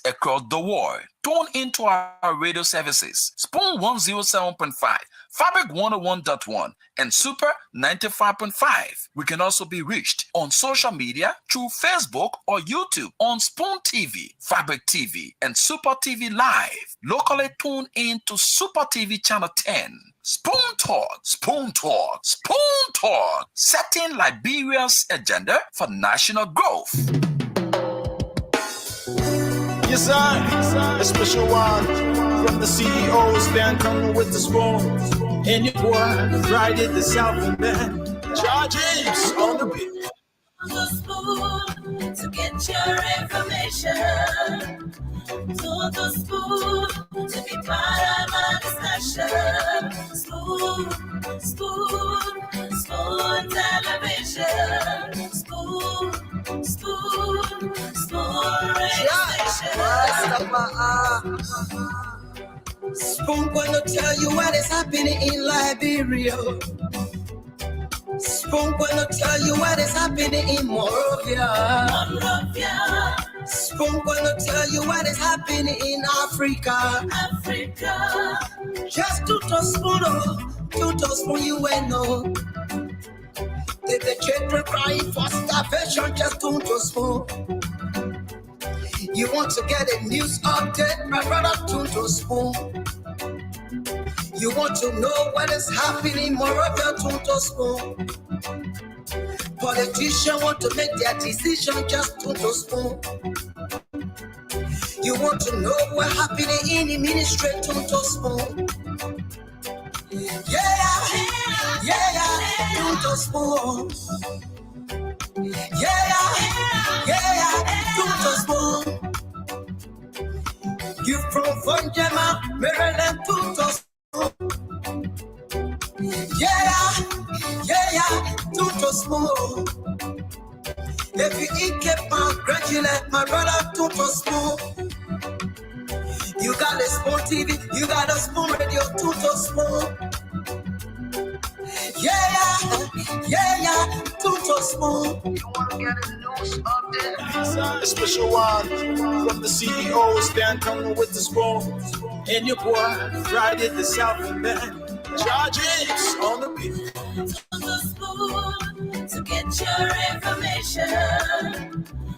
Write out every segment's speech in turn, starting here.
across the world. Tune into our radio services: Spoon 107.5, Fabric 101.1, and Super 95.5. We can also be reached on social media through Facebook or YouTube on Spoon TV, Fabric TV, and Super TV Live. Locally tune in to Super TV Channel 10. Spoon Talk, Spoon Talk, Spoon Talk, setting Liberia's agenda for national growth. Yes, a special one from the CEO, stand coming with the spoon. And your boy, Friday the South man, Charge James on the beat. The spoon to get your information. To the spoon to be part of our discussion. Spoon, spoon, spoon television. Spoon, spoon, spoon radio station. Spoon gonna tell you what is happening in Liberia. Spoon gonna tell you what is happening in Monrovia. Spoon gonna tell you what is happening in Africa. Just to spoon you will know. The children crying for starvation, just to spoon. You want to get a news update, my brother, to spoon. You want to know what is happening, Moravia, to spoon. Politicians want to make their decision, just to spoon. You want to know what happening in the ministry, to spoon. Yeah, to spoon. Yeah, to spoon. You from Funjama, Maryland, to spoon. Yeah, to spoon. If you eat keep on graduate, my brother, to spoon. You got a spoon TV, you got a spoon radio, to spoon. Yeah, to spoon. You want to get a news update? A special one from the CEO, stand coming with the spoon. And your boy, Friday the South man, Charge James on the beat. To the spoon to get your information.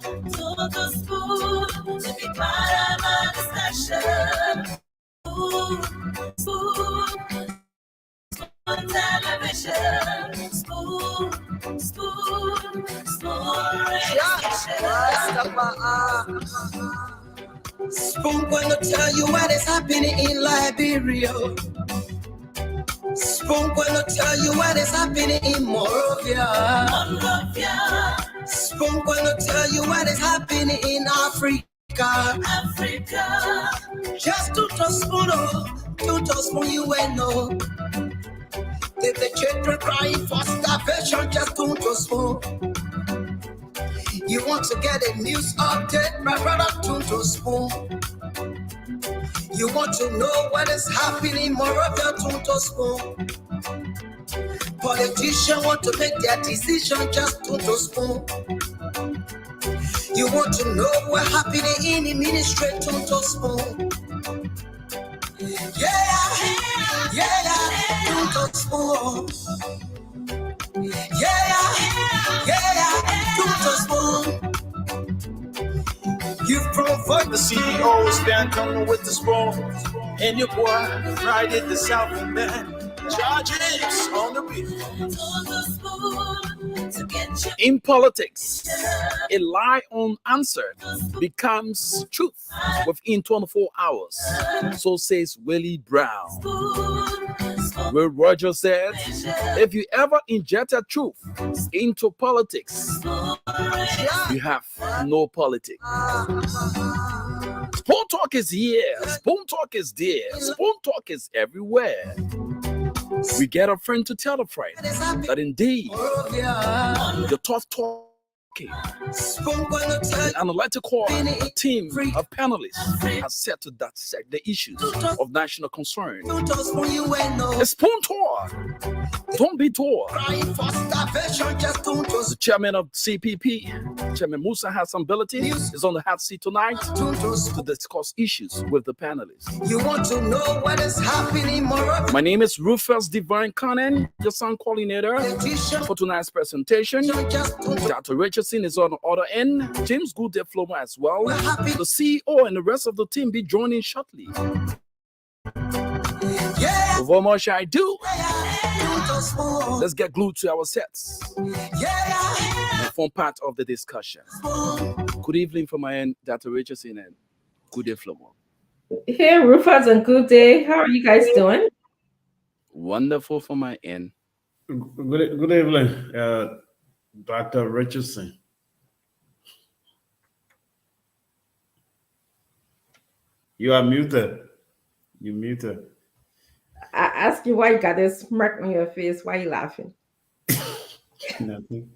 To the spoon to be part of our discussion. Spoon, spoon, spoon television. Spoon, spoon, spoon radio station. Spoon gonna tell you what is happening in Liberia. Spoon gonna tell you what is happening in Monrovia. Spoon gonna tell you what is happening in Africa. Just to spoon you will know. The children crying for starvation, just to spoon. You want to get a news update, my brother, to spoon. You want to know what is happening, Moravia, to spoon. Politicians want to make their decision, just to spoon. You want to know what happening in the ministry, to spoon. Yeah, to spoon. To spoon. You from the CEO, stand coming with the spoon. And your boy, Friday the South man, Charge James on the beat. In politics, a lie unanswered becomes truth within 24 hours. So says Willie Brown. Will Rogers said, if you ever injected truth into politics, you have no politics. Spoon Talk is here. Spoon Talk is there. Spoon Talk is everywhere. We get a friend to tell a friend that indeed the tough talk The analytical team of panelists has set to dissect the issues of national concern. A spoon tour. Don't be tore. The chairman of CPP, Chairman Musa Hassan Bility, is on the hot seat tonight to discuss issues with the panelists. You want to know what is happening more? My name is Rufus Divine Cannon, your sound coordinator for tonight's presentation. Dr. Richardson is on the other end. James Goodyear Flomo as well. The CEO and the rest of the team be joining shortly. Without much I do, let's get glued to our sets and form part of the discussion. Good evening from my end, Dr. Richardson and Goodyear Flomo. Hey, Rufus, and good day. How are you guys doing? Wonderful from my end. Good evening, Dr. Richardson. You are muted. You're muted. I asked you why you got this smirk on your face. Why are you laughing? Nothing.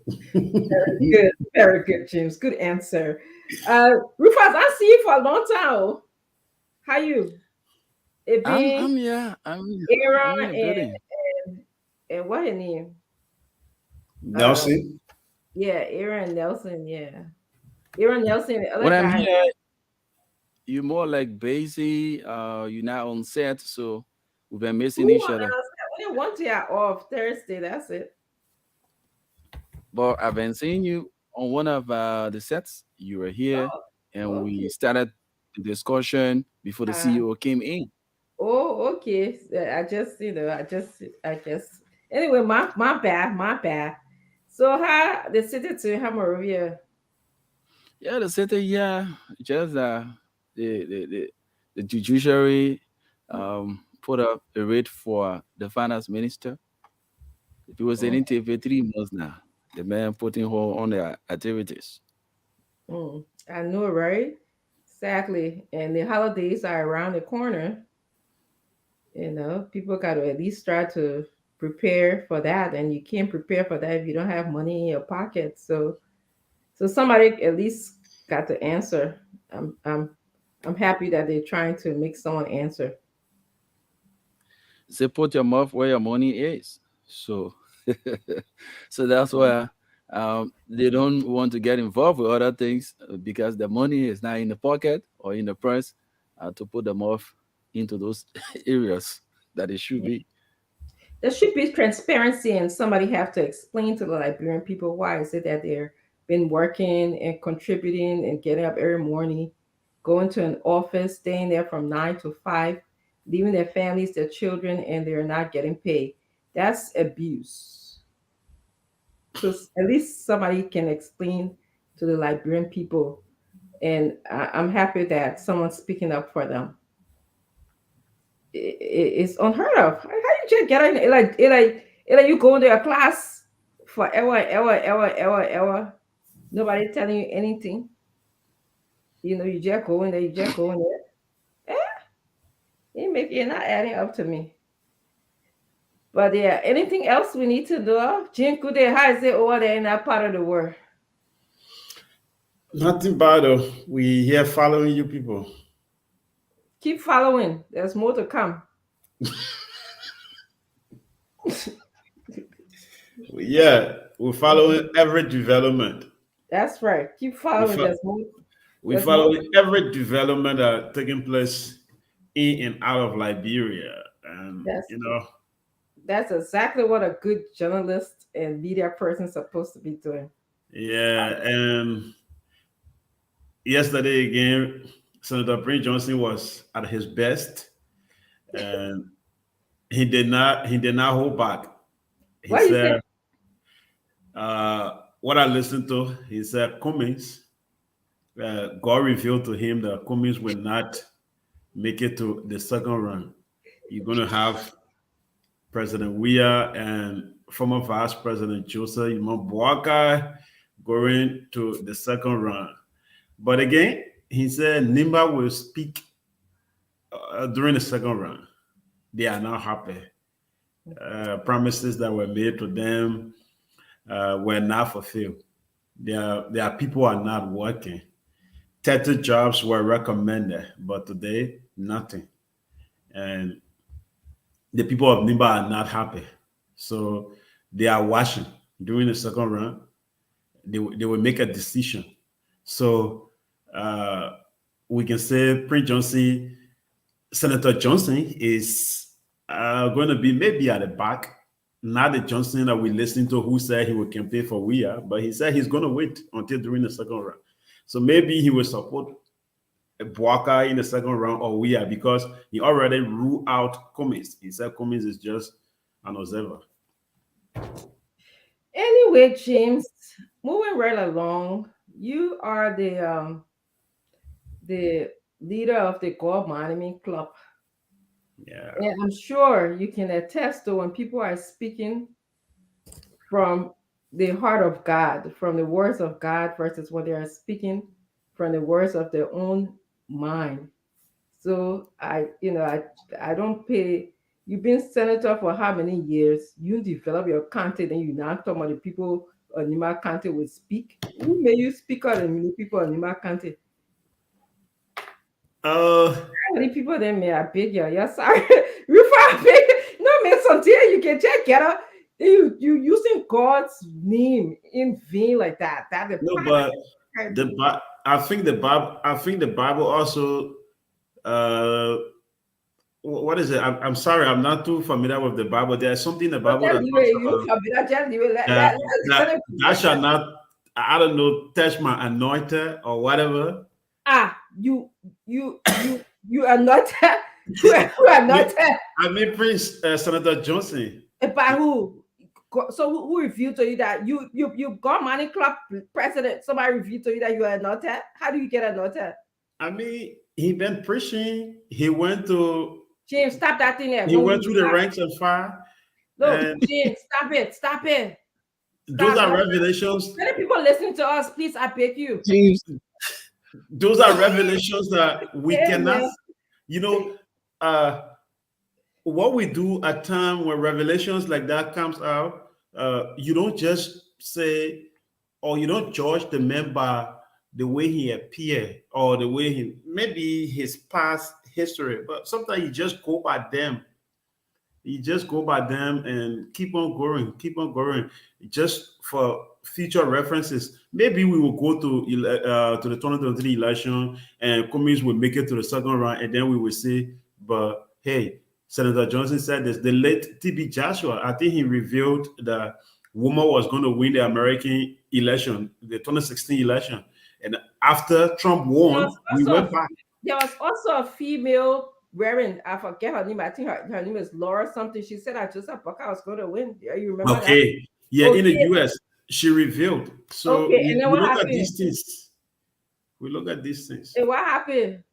Very good, James. Good answer. Rufus, I see you for a long time. How you? I'm Aaron and what your name? Nelson. Yeah, Aaron Nelson. Yeah, Aaron Nelson. The other When guy. I'm here, you're more like busy. You're not on set, so we've been missing each other. Only one day off Thursday. That's it. But I've been seeing you on one of the sets. You were here, and we started the discussion before the CEO came in. Oh, okay. I guess. Anyway, my bad. So how the city to Hamarovia? Yeah, the city, just the judiciary put up a rate for the finance minister. It was sitting for 3 months now. The man putting hold on their activities. I know, right? Exactly. And the holidays are around the corner. You know, people got to at least try to prepare for that, and you can't prepare for that if you don't have money in your pocket. So somebody at least got to answer. I'm happy that they're trying to make someone answer. Say put your mouth where your money is. So that's why they don't want to get involved with other things because the money is not in the pocket or in the purse to put them off into those areas that it should be. There should be transparency, and somebody have to explain to the Liberian people why is it that they're been working and contributing and getting up every morning, going to an office, staying there from 9 to 5, leaving their families, their children, and they're not getting paid. That's abuse. So at least somebody can explain to the Liberian people, and I'm happy that someone's speaking up for them. It's unheard of. How you just get in like you go into a class for hour. Nobody telling you anything. You know, you just go in there. You're not adding up to me. But yeah, anything else we need to do? Jim Kude, how is it over there in that part of the world? Nothing bad though. We here following you people. Keep following. There's more to come. Yeah, we're following every development. That's right. Keep following. We're following every development that taking place in and out of Liberia. And that's exactly what a good journalist and media person is supposed to be doing. Yeah, and yesterday again, Senator Prince Johnson was at his best, and he did not hold back. He said, what I listened to, he said Cummings, God revealed to him that Cummings will not make it to the second round. You're going to have President Weah and former Vice President Joseph Boakai going to the second round. But again, he said Nimba will speak during the second round. They are not happy. Promises that were made to them were not fulfilled. their people are not working. 30 jobs were recommended, but today nothing. And the people of Nimba are not happy. So they are watching during the second round. They will make a decision. So we can say Prince Johnson, Senator Johnson is going to be maybe at the back. Not the Johnson that we listened to who said he would campaign for WIA, but he said he's going to wait until during the second round. So maybe he will support Buaka in the second round or WIA because he already ruled out Cummings. He said Cummings is just an observer. Anyway, James, moving right along, you are the leader of the Gold Monument Club. Yeah. And I'm sure you can attest to when people are speaking from the heart of God, from the words of God versus when they are speaking from the words of their own mind. So I don't pay. You've been senator for how many years? You develop your content, and you now talk about the people of Nimba County will speak. Who made you speak out of the people of Nimba County? How many people there may I beg you? You're sorry. No, man, something you can check get up. You using God's name in vain like that. No, but I think the Bible also what is it? I'm sorry, I'm not too familiar with the Bible. There's something in the Bible that I shall not, I don't know, touch my anointed or whatever. You are not. You are not. I mean, Prince Senator Johnson. By who? So who revealed to you that you got money club president? Somebody revealed to you that you are not. How do you get a not? I mean, he been preaching. He went to James. Stop that thing there. He went through the ranks of fire. No, James, stop it. Stop it. Those are revelations. Many people listening to us, please, I beg you. James. Those are revelations that we cannot, what we do at time when revelations like that comes out, you don't just say, or you don't judge the man by the way he appeared or the way maybe his past history, but sometimes you just go by them. You just go by them and keep on going, just for future references. Maybe we will go to the 2023 election and Cummings will make it to the second round, and then we will say, but hey, Senator Johnson said this. The late TB Joshua, I think he revealed that woman was going to win the American election, the 2016 election. And after Trump won, we went back. There was also a female wearing, I forget her name. I think her name is Laura something. She said that Joseph Bucka was going to win. You remember that? Yeah, in the US, she revealed. So and then we look at these things. We look at these things. And what happened?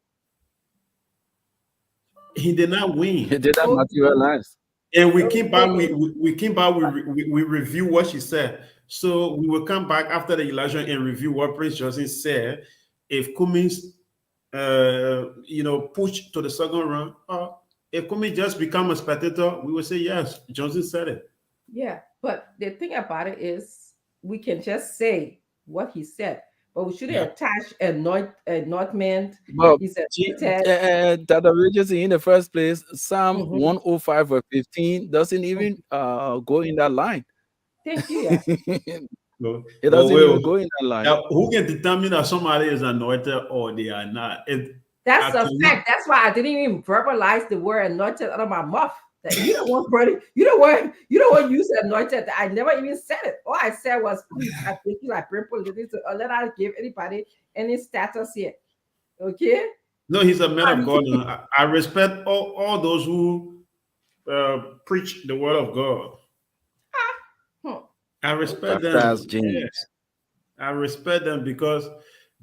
He did not win. He did not materialize. And we came back. We came back. We review what she said. So we will come back after the election and review what Prince Johnson said. If Cummings, push to the second round, or if Cummings just become a spectator, we will say yes. Johnson said it. Yeah, but the thing about it is, we can just say what he said, but we shouldn't attach a not meant. Well, He's that originated in the first place. Psalm 105 or 15 doesn't even go in that line. Thank you. It doesn't even go in that line. Who can determine that somebody is anointed or they are not? That's a fact. That's why I didn't even verbalize the word anointed out of my mouth. You don't want to use anointed. I never even said it. All I said was, please, I think you like bring politics to let us give anybody any status here. Okay? No, he's a man of God. I respect all those who preach the word of God. I respect them. That's genius. I respect them because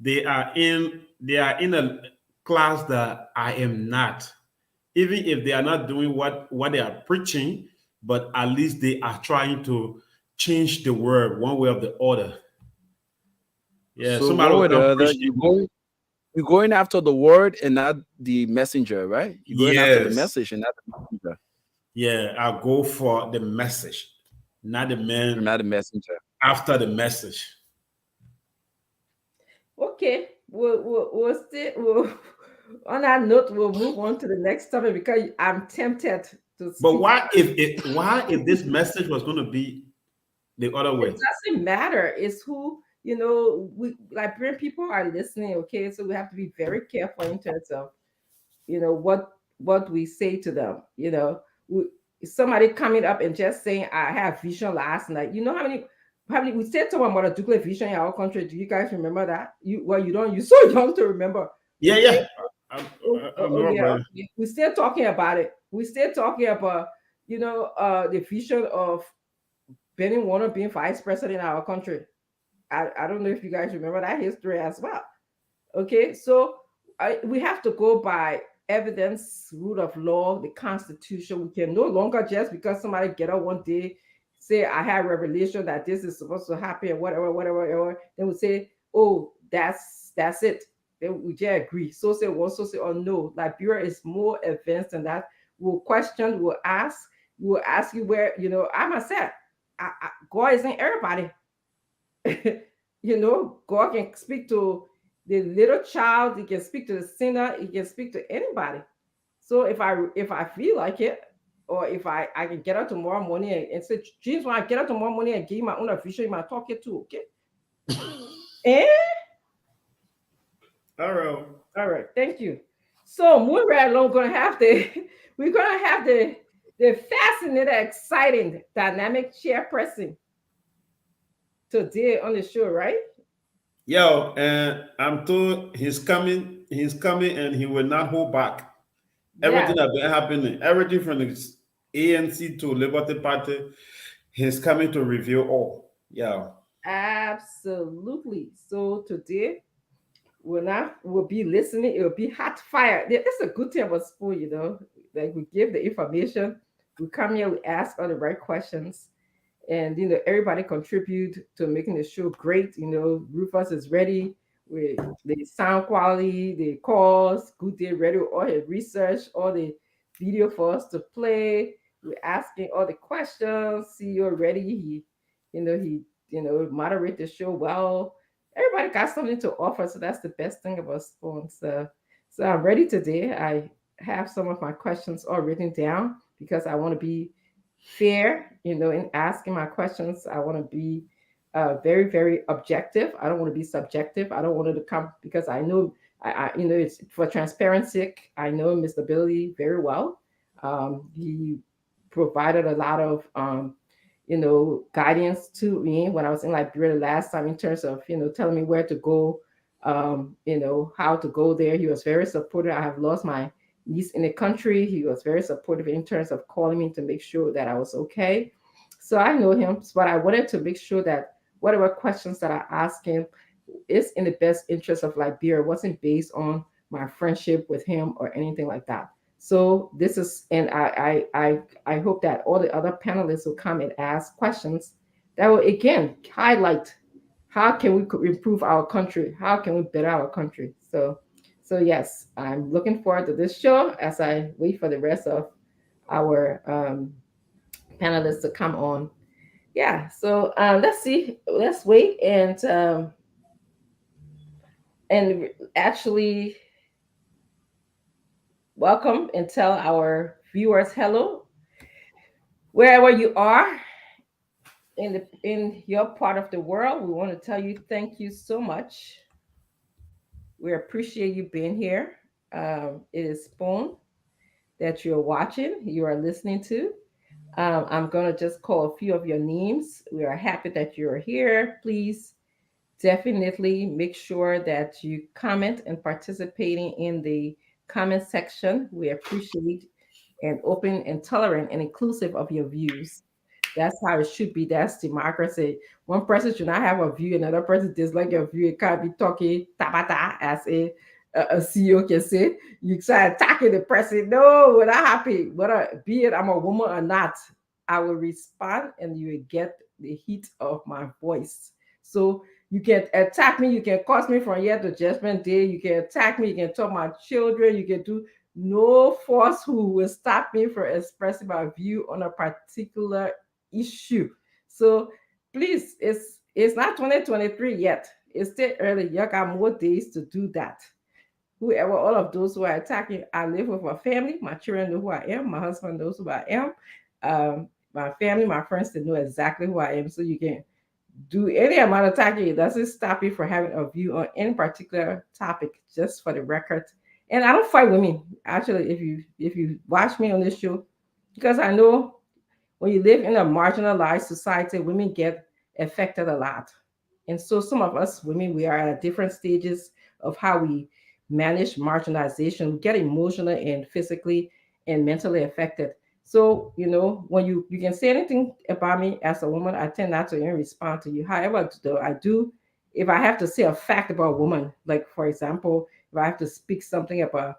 they are in a class that I am not. Even if they are not doing what they are preaching, but at least they are trying to change the word one way or the other. Yeah, so you're going after the word and not the messenger, right? You're going after the message and not the messenger. Yeah, I go for the message, not the man, not the messenger. After the message. Okay, we'll stay. On that note, we'll move on to the next topic because I'm tempted to But speak. why if this message was going to be the other It way? doesn't matter. It's who, we Liberian people are listening, okay? So we have to be very careful in terms of, what we say to them. We, somebody coming up and just saying, I have vision last night. You know how many we said someone about a nuclear vision in our country. Do you guys remember that? You don't, you're so young to remember. Yeah, Okay. yeah. I, Oh, yeah. Okay. We're still talking about it. We're still talking about, the vision of Benny Warner being vice president in our country. I don't know if you guys remember that history as well. Okay, so we have to go by evidence, rule of law, the Constitution. We can no longer just because somebody get up one day, say I have revelation that this is supposed to happen, whatever. Then we say, oh, that's it. Then we just agree. So say one, so say oh no. Liberia is more advanced than that. We'll question, we'll ask you where I myself. God isn't everybody. God can speak to the little child, he can speak to the sinner, he can speak to anybody. So if I feel like it, or if I can get up tomorrow morning and say, Jesus, when I get up tomorrow morning and give you my own vision, you might talk it too, okay? Eh? All right, thank you. So moving right along, we're gonna have the fascinating, exciting, dynamic chairperson today on the show, right? Yo, and I'm told he's coming, and he will not hold back. Everything Yeah, that been happening, everything from the ANC to Liberty Party, he's coming to reveal all. Yeah. absolutely. So today we'll be listening. It'll be hot fire. That's a good thing about school, Like we give the information, we come here, we ask all the right questions, and everybody contribute to making the show great. Rufus is ready with the sound quality, the calls, good day ready with all his research, all the video for us to play. We're asking all the questions. CEO ready. He moderate the show well. Everybody got something to offer, so that's the best thing about Spoon. So I'm ready today. I have some of my questions all written down because I want to be fair, in asking my questions. I want to be very, very objective. I don't want to be subjective. I don't want it to come because I know, it's for transparency. I know Mr. Billy very well. He provided a lot of, guidance to me when I was in Liberia last time in terms of, telling me where to go, how to go there. He was very supportive. I have lost my niece in the country. He was very supportive in terms of calling me to make sure that I was okay. So I know him, but I wanted to make sure that whatever questions that I ask him is in the best interest of Liberia. It wasn't based on my friendship with him or anything like that. So this is, and I hope that all the other panelists will come and ask questions that will again highlight how can we improve our country, how can we better our country. So yes, I'm looking forward to this show as I wait for the rest of our panelists to come on. Yeah, so let's see, let's wait and actually welcome and tell our viewers hello wherever you are in your part of the world. We want to tell you thank you so much. We appreciate you being here. It is Spoon that you're watching, you are listening to. I'm going to just call a few of your names. We are happy that you're here. Please definitely make sure that you comment and participating in the comment section. We appreciate and open and tolerant and inclusive of your views. That's how it should be. That's democracy. One person should not have a view, another person dislike your view. It can't be talking tabata as a CEO can say. You start attacking the person. No, we're not happy. Whether be it I'm a woman or not, I will respond and you will get the heat of my voice. So you can attack me, you can cause me from here to judgment day, you can attack me, you can talk my children, you can do no force who will stop me from expressing my view on a particular issue. So please, it's not 2023 yet. It's still early. You got more days to do that. Whoever, all of those who are attacking, I live with a family. My children know who I am. My husband knows who I am. My family, my friends, they know exactly who I am. So you can do any amount of attacking. It doesn't stop you from having a view on any particular topic, just for the record. And I don't fight women. Actually, if you watch me on this show, because I know when you live in a marginalized society, women get affected a lot. And so some of us women, we are at different stages of how we manage marginalization. We get emotional and physically and mentally affected. So, when you can say anything about me as a woman, I tend not to even respond to you. However, though I do, if I have to say a fact about a woman, like for example, if I have to speak something about,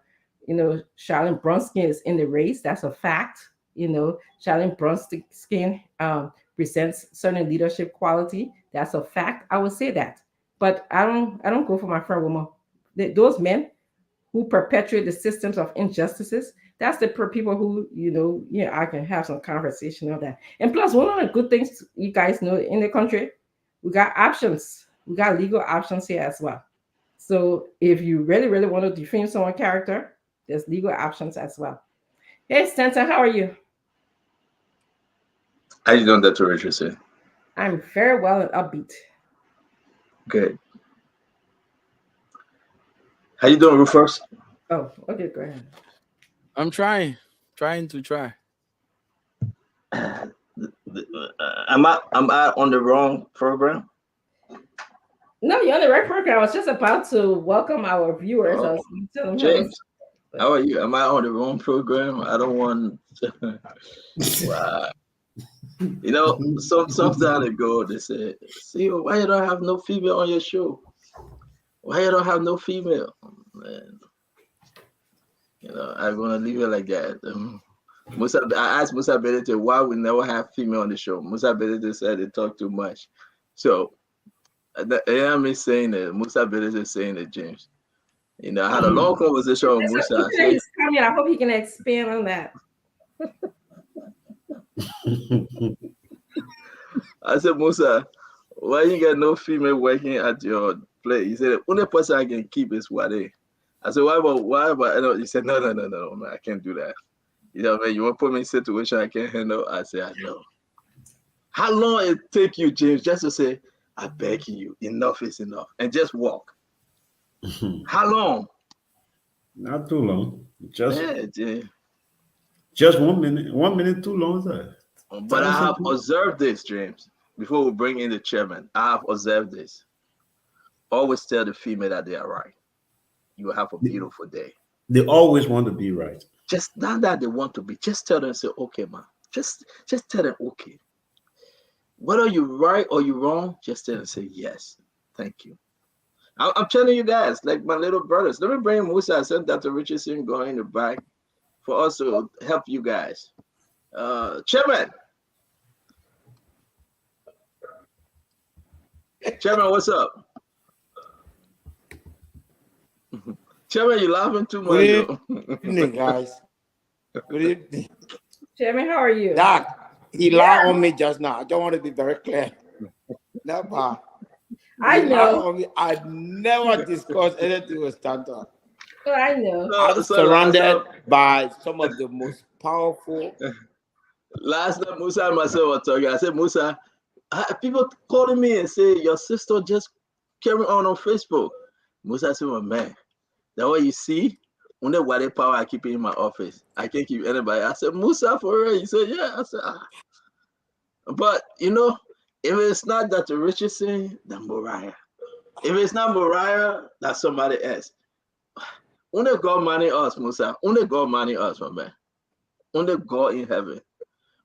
Charlene Bronskin is in the race, that's a fact. Charlene Bronskin presents certain leadership quality. That's a fact. I would say that, but I don't go for my friend woman. Those men who perpetuate the systems of injustices. That's the people who, I can have some conversation on that. And plus, one of the good things you guys know in the country, we got options. We got legal options here as well. So if you really, really want to defend someone's character, there's legal options as well. Hey, Stanton, how are you? How you doing, Dr. Richardson? I'm very well and upbeat. Good. How you doing, Rufus? Oh, okay, go ahead. I'm trying to try. Am I on the wrong program? No, you're on the right program. I was just about to welcome our viewers. I was telling them James, how are you? Am I on the wrong program? I don't want. Wow. Some time ago they said, "See, why you don't have no female on your show? Why you don't have no female?" Man, I'm gonna leave it like that. I asked Musa Benedict why we never have female on the show. Musa Benedict said they talk too much. So, me saying it. Musa Benedict saying it, James. I had a long conversation with Musa. He's coming. I hope he can expand on that. I said, Musa, why you got no female working at your place? He said, the only person I can keep is Wade. I said, why about? He said, no, man, I can't do that. Man, you want to put me in a situation I can't handle? I said, I know. How long it take you, James, just to say, I beg you, enough is enough, and just walk? How long? Not too long. Just 1 minute. 1 minute too long, sir. But I have observed this, James. Before we bring in the chairman, I have observed this. Always tell the female that they are right. You will have a beautiful day. They always want to be right. Just not that they want to be. Just tell them, say, okay, man. Just tell them, okay. Whether you're right or you're wrong, just tell them, say, yes. Thank you. I'm telling you guys, like my little brothers. Let me bring Musa. I sent Dr. Richardson going in the back for us to help you guys. Chairman, what's up? Chairman, you laughing too much. Good evening, guys. Good evening. Chairman, how are you? Doc, he lied on me just now. I don't want to be very clear. Never. I know. I never discussed anything with Stanton. Oh, I know. I'm surrounded by some of the most powerful. Last night, Musa and myself were talking. I said, Musa, people calling me and say your sister just came on Facebook. Musa said, well, man, that's what you see. Only what power I keep in my office. I can't keep anybody. I said, Musa, for real? He said, yeah. I said, But, if it's not Dr. Richardson, then Mariah. If it's not Mariah, that's somebody else. Only God money us, Musa. Only God money us, my man. Only God in heaven.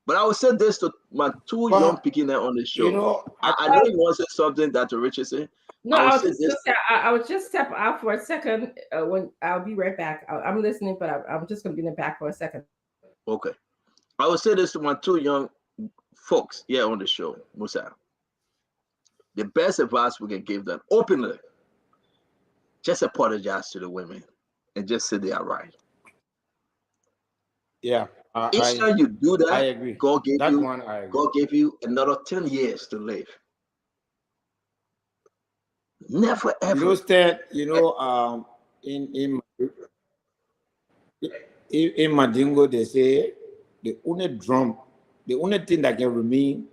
But I will say this to my two young picking on the show. I know you want to say something, Dr. Richardson. No, I was just step out for a second. When I'll be right back. I'm listening, but I'm just going to be in the back for a second. Okay. I will say this to my two young folks here on the show, Musa. The best advice we can give them openly, just apologize to the women and just say they are right. Yeah. Each time you do that, I agree. God gave you another 10 years to live. Never ever. You know, Stan, you know, in Mandingo, they say the only thing that can remain,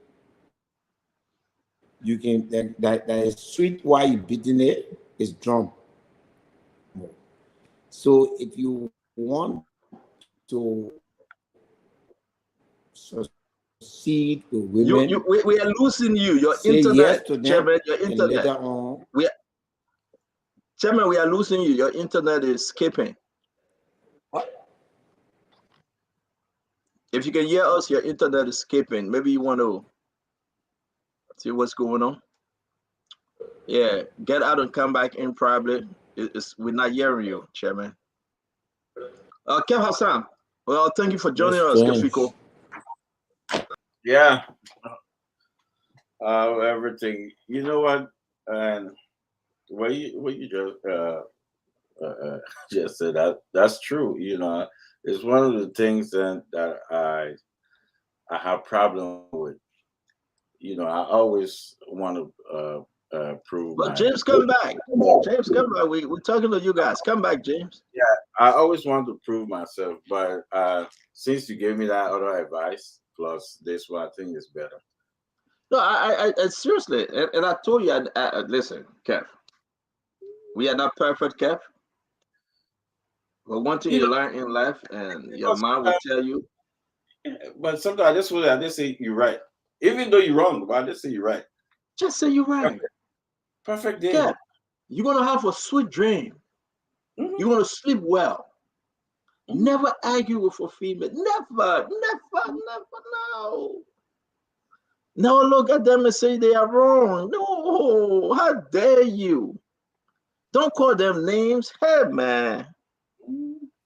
you can that is sweet while you beating it is drum. So if you want to succeed with women, we are losing you. Your say internet, yes to them, Chairman. Your and internet. later on, Chairman, we are losing you. Your internet is skipping. what? If you can hear us, your internet is skipping. Maybe you want to see what's going on. Yeah, get out and come back in. Probably, we're not hearing you, Chairman. Kev Hassan. Well, thank you for joining us, Kefiko. Yeah. Everything. You know what? And what you just said, that's true. You know, it's one of the things that I have problem with. You know, I always want to prove. But James, come back. James, come back. We're talking to you guys. Come back, James. Yeah, I always want to prove myself, but since you gave me that other advice, plus this one, I think is better. No, I seriously, and I told you, listen, Kev, we are not perfect, Kev. But one thing you learn in life, and your mom will tell you. But sometimes I just say you're right, even though you're wrong. But I just say you're right. Just say you're right. Perfect day. Kev, you're gonna have a sweet dream. Mm-hmm. You're gonna sleep well. Mm-hmm. Never argue with a female. Never, no. No, look at them and say they are wrong. No, how dare you? Don't call them names. Hey, man.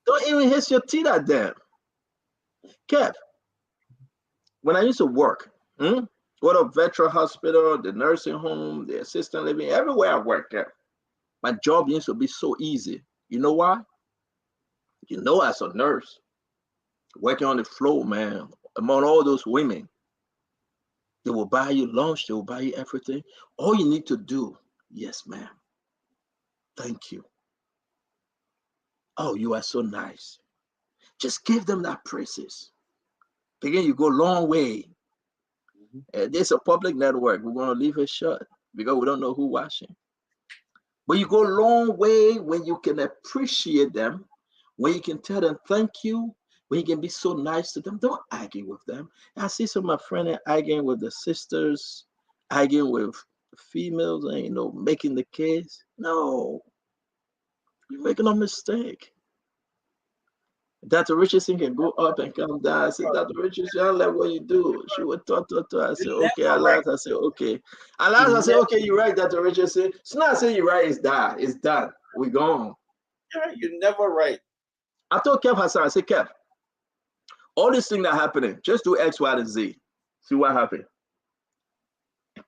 Don't even hiss your teeth at them. Kev, when I used to work, what a veteran hospital, the nursing home, the assistant living, everywhere I worked, Kev, my job used to be so easy. You know why? You know, as a nurse, working on the floor, man, among all those women, they will buy you lunch, they will buy you everything. All you need to do, yes, ma'am. Thank you. Oh, you are so nice. Just give them that praises. Again, you go a long way. And there's a public network. We're going to leave it shut because we don't know who's watching. But you go a long way when you can appreciate them, when you can tell them thank you, when you can be so nice to them. Don't argue with them. I see some of my friends arguing with the sisters, arguing with females, and making the case. No, you're making a mistake. Dr. Richardson can go up and come down. I said, Dr. Richardson, I don't like what you do. She would talk. I said, okay, Alas. I said, okay. Alas, I said, okay, you're right, Dr. Richardson. So now I say you're right, it's done. It's done. We're gone. Yeah, you're never right. I told Kev Hassan, I said, Kev, all these things that are happening, just do X, Y, and Z. See what happened.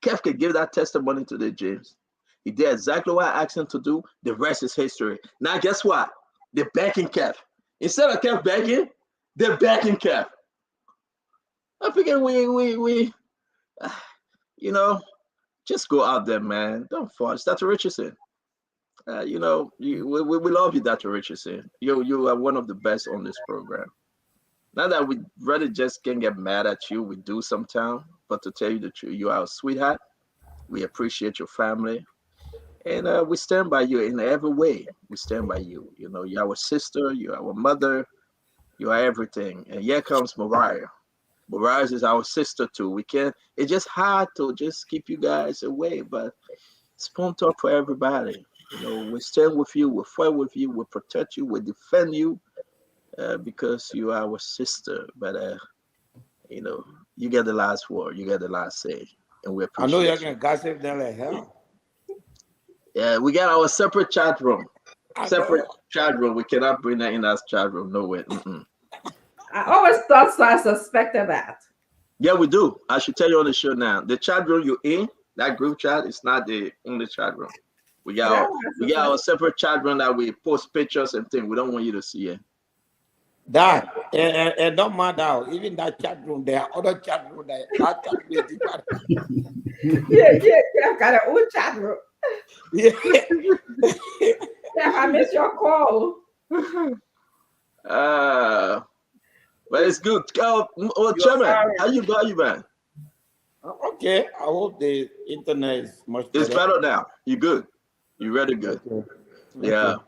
Kev can give that testimony today, James. He did exactly what I asked him to do. The rest is history. Now, guess what? They're backing Kev. Instead of Kev backing, they're backing Kev. I figure we just go out there, man. Don't force. Dr. Richardson. We love you, Dr. Richardson. You are one of the best on this program. Not that we really just can't get mad at you. We do sometimes, but to tell you the truth, you are a sweetheart. We appreciate your family. And we stand by you in every way. We stand by you. You're our sister. You're our mother. You are everything. And here comes Mariah. Mariah is our sister too. It's just hard to just keep you guys away. But Spoon Talk for everybody. We stand with you. We fight with you. We protect you. We defend you because you are our sister. But, you get the last word. You get the last say. And we appreciate I know you're going to gossip them like hell. Yeah, we got our separate chat room. Chat room. We cannot bring that in as chat room. No way. I always thought so. I suspected that. Yeah, we do. I should tell you on the show now. The chat room you're in, that group chat, is not the only chat room. We got our separate chat room that we post pictures and things. We don't want you to see it. That and don't matter. Even that chat room, there are other chat room that are yeah, I've got an old chat room. Yeah. Yeah, I missed your call. But it's good. Chairman, how you been? Okay, I hope the internet is much It's better. better now. You good? You really good? Okay. Yeah. Okay.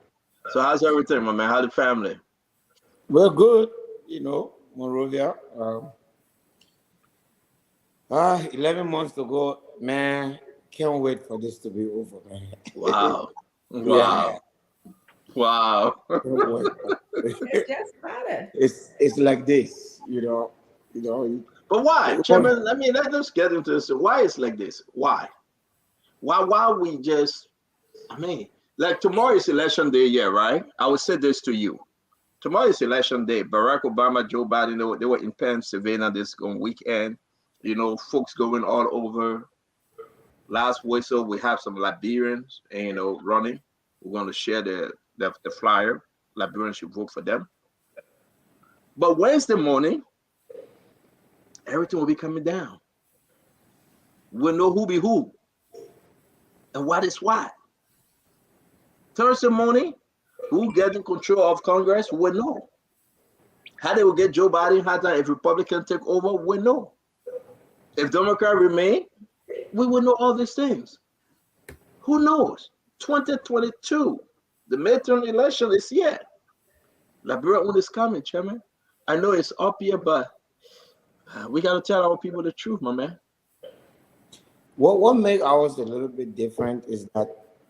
So how's everything, my man? How the family? Well, good. Monrovia. 11 months to go, man. Can't wait for this to be over, man. Wow. Yeah. Wow. Can't wait. It's just better. It's like this, But why, Chairman? Let's get into this. Why it's like this? Why we just? Like tomorrow is election day, yeah, right? I would say this to you. Tomorrow is election day. Barack Obama, Joe Biden, they were in Pennsylvania this weekend. Folks going all over. Last whistle, we have some Liberians, running. We're going to share the flyer. Liberians should vote for them. But Wednesday morning, everything will be coming down. We'll know who be who and what is what. Thursday morning, who get in control of Congress, we'll know. How they will get Joe Biden, how if Republican take over, we'll know. If Democrat remain, we will know all these things. Who knows? 2022, the midterm election is here. Liberian is coming, Chairman. I know it's up here, but we got to tell our people the truth, my man. What makes ours a little bit different is that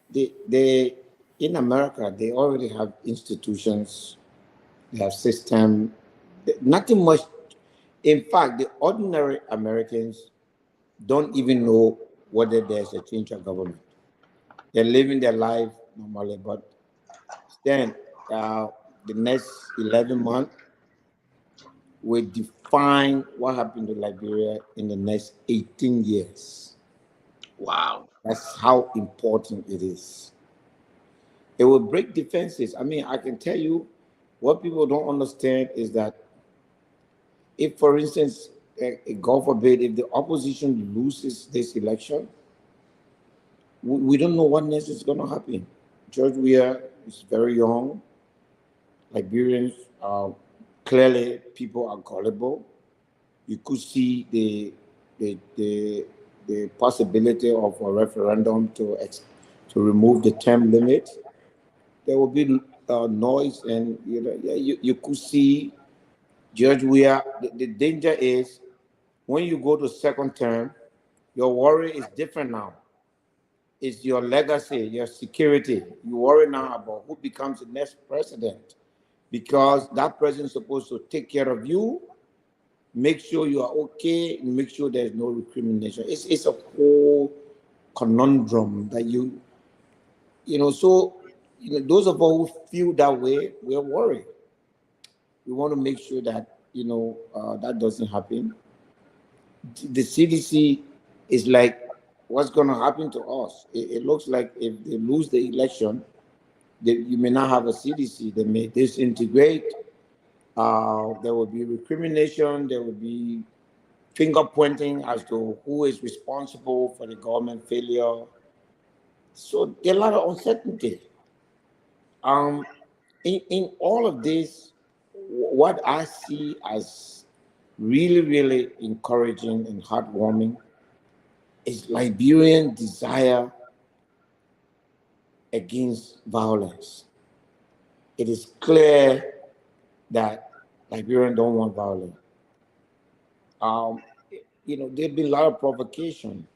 they in America, they already have institutions, they have system, nothing much. In fact, the ordinary Americans don't even know whether there's a change of government. They're living their life normally, but then the next 11 months will define what happened to Liberia in the next 18 years. Wow. That's how important it is. It will break defenses. I can tell you what people don't understand is that if, for instance, God forbid, if the opposition loses this election, we don't know what next is going to happen. George Weah is very young. Liberians are clearly people are gullible. You could see the possibility of a referendum to remove the term limit. There will be noise, and you could see George Weah. The danger is when you go to second term, your worry is different now. It's your legacy, your security. You worry now about who becomes the next president, because that president is supposed to take care of you, make sure you are okay, and make sure there's no recrimination. It's a whole conundrum that so those of us who feel that way, we're worried. We want to make sure that that doesn't happen. The CDC is like, what's going to happen to us? It looks like if they lose the election, you may not have a CDC. They may disintegrate. There will be recrimination. There will be finger pointing as to who is responsible for the government failure. So there are a lot of uncertainty. In all of this, what I see as really, really encouraging and heartwarming is Liberian desire against violence. It is clear that Liberians don't want violence. There's been a lot of provocation,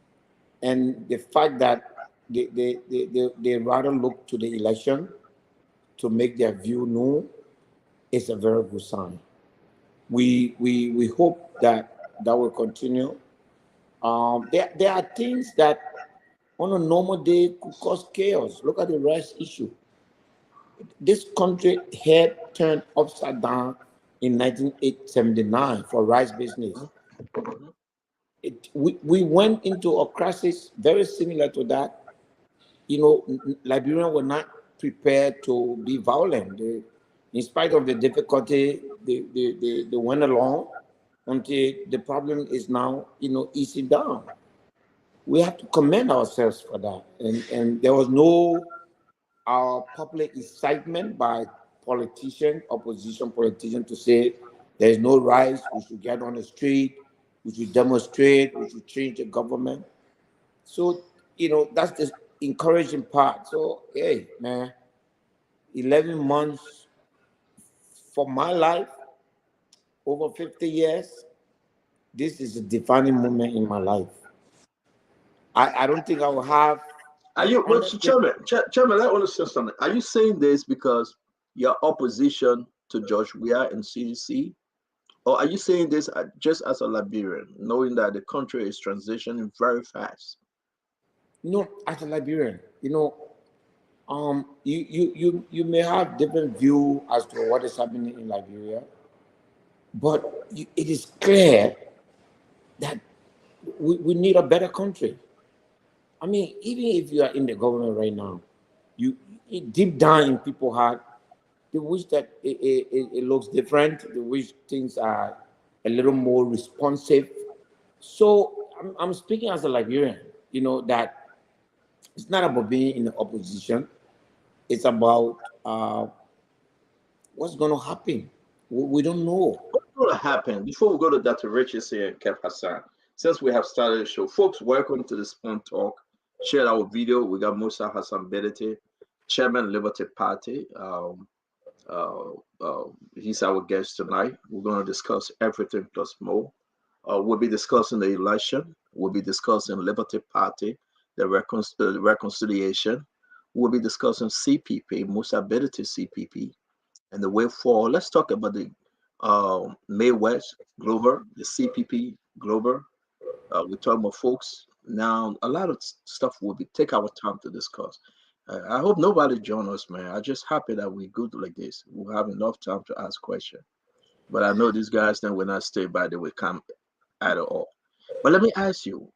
and the fact that they rather look to the election to make their view known is a very good sign. We hope that will continue. There are things that on a normal day could cause chaos. Look at the rice issue. This country had turned upside down in 1979 for rice business. We went into a crisis very similar to that. Liberians were not prepared to be violent. In spite of the difficulty, they went along until the problem is now, easing down. we have to commend ourselves for that. And there was no public excitement by politicians, opposition politicians, to say there is no rise, we should get on the street, we should demonstrate, we should change the government. So, that's the encouraging part. So, hey, man, 11 months for my life, over 50 years, this is a defining moment in my life. I don't think I will have. Are you, Chairman, I want to say something. Are you saying this because your opposition to George Weah and CDC? Or are you saying this just as a Liberian, knowing that the country is transitioning very fast? No, as a Liberian, you may have different view as to what is happening in Liberia, but it is clear that we need a better country. I mean, even if you are in the government right now, you deep down in people's heart, they wish that it looks different. They wish things are a little more responsive. So I'm speaking as a Liberian, that it's not about being in the opposition. It's about what's going to happen. We don't know. What's going to happen? Before we go to Dr. Richards here and Kev Hassan, since we have started the show, folks, welcome to the Spoon Talk. Share our video. We got Musa Hassan Bedete, Chairman Liberty Party. He's our guest tonight. We're going to discuss everything plus more. We'll be discussing the election. We'll be discussing Liberty Party, the reconciliation. We'll be discussing CPP, Musa Bedete CPP, and the way forward. Let's talk about the May West Glover, the CPP Glover. We're talking about folks. Now, a lot of stuff will take our time to discuss. I hope nobody join us, man. I'm just happy that we're good like this. We'll have enough time to ask questions. But I know these guys then will not stay by the way come at all. But let me ask you,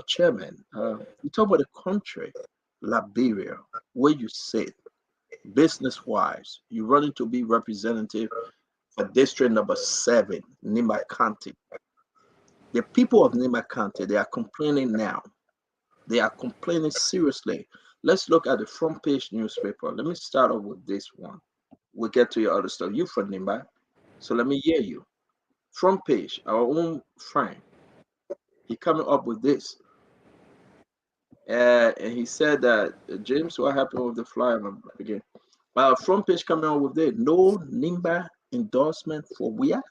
Chairman, you talk about the country, Liberia, where you sit, business-wise, you're running to be representative for District Number 7, Nimba County. The people of Nimba County, they are complaining now. They are complaining seriously. Let's look at the front page newspaper. Let me start off with this one. We'll get to your other stuff. You from Nimba, so let me hear you. Front page, our own friend, he coming up with this. And he said that, James, what happened with the flyer again? Front page coming up with this. No Nimba endorsement for Weah.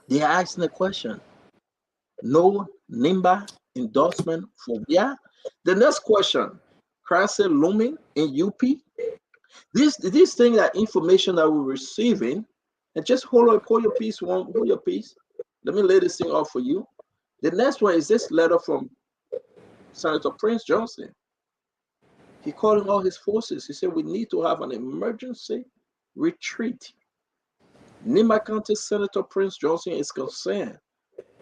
They are asking the question. No Nimba endorsement for Weah. The next question, crisis looming in UP. These things are information that we're receiving. And just hold your peace, hold your peace. Let me lay this thing off for you. The next one is this letter from Senator Prince Johnson. He calling all his forces. He said we need to have an emergency retreat. Nimba County Senator Prince Johnson is concerned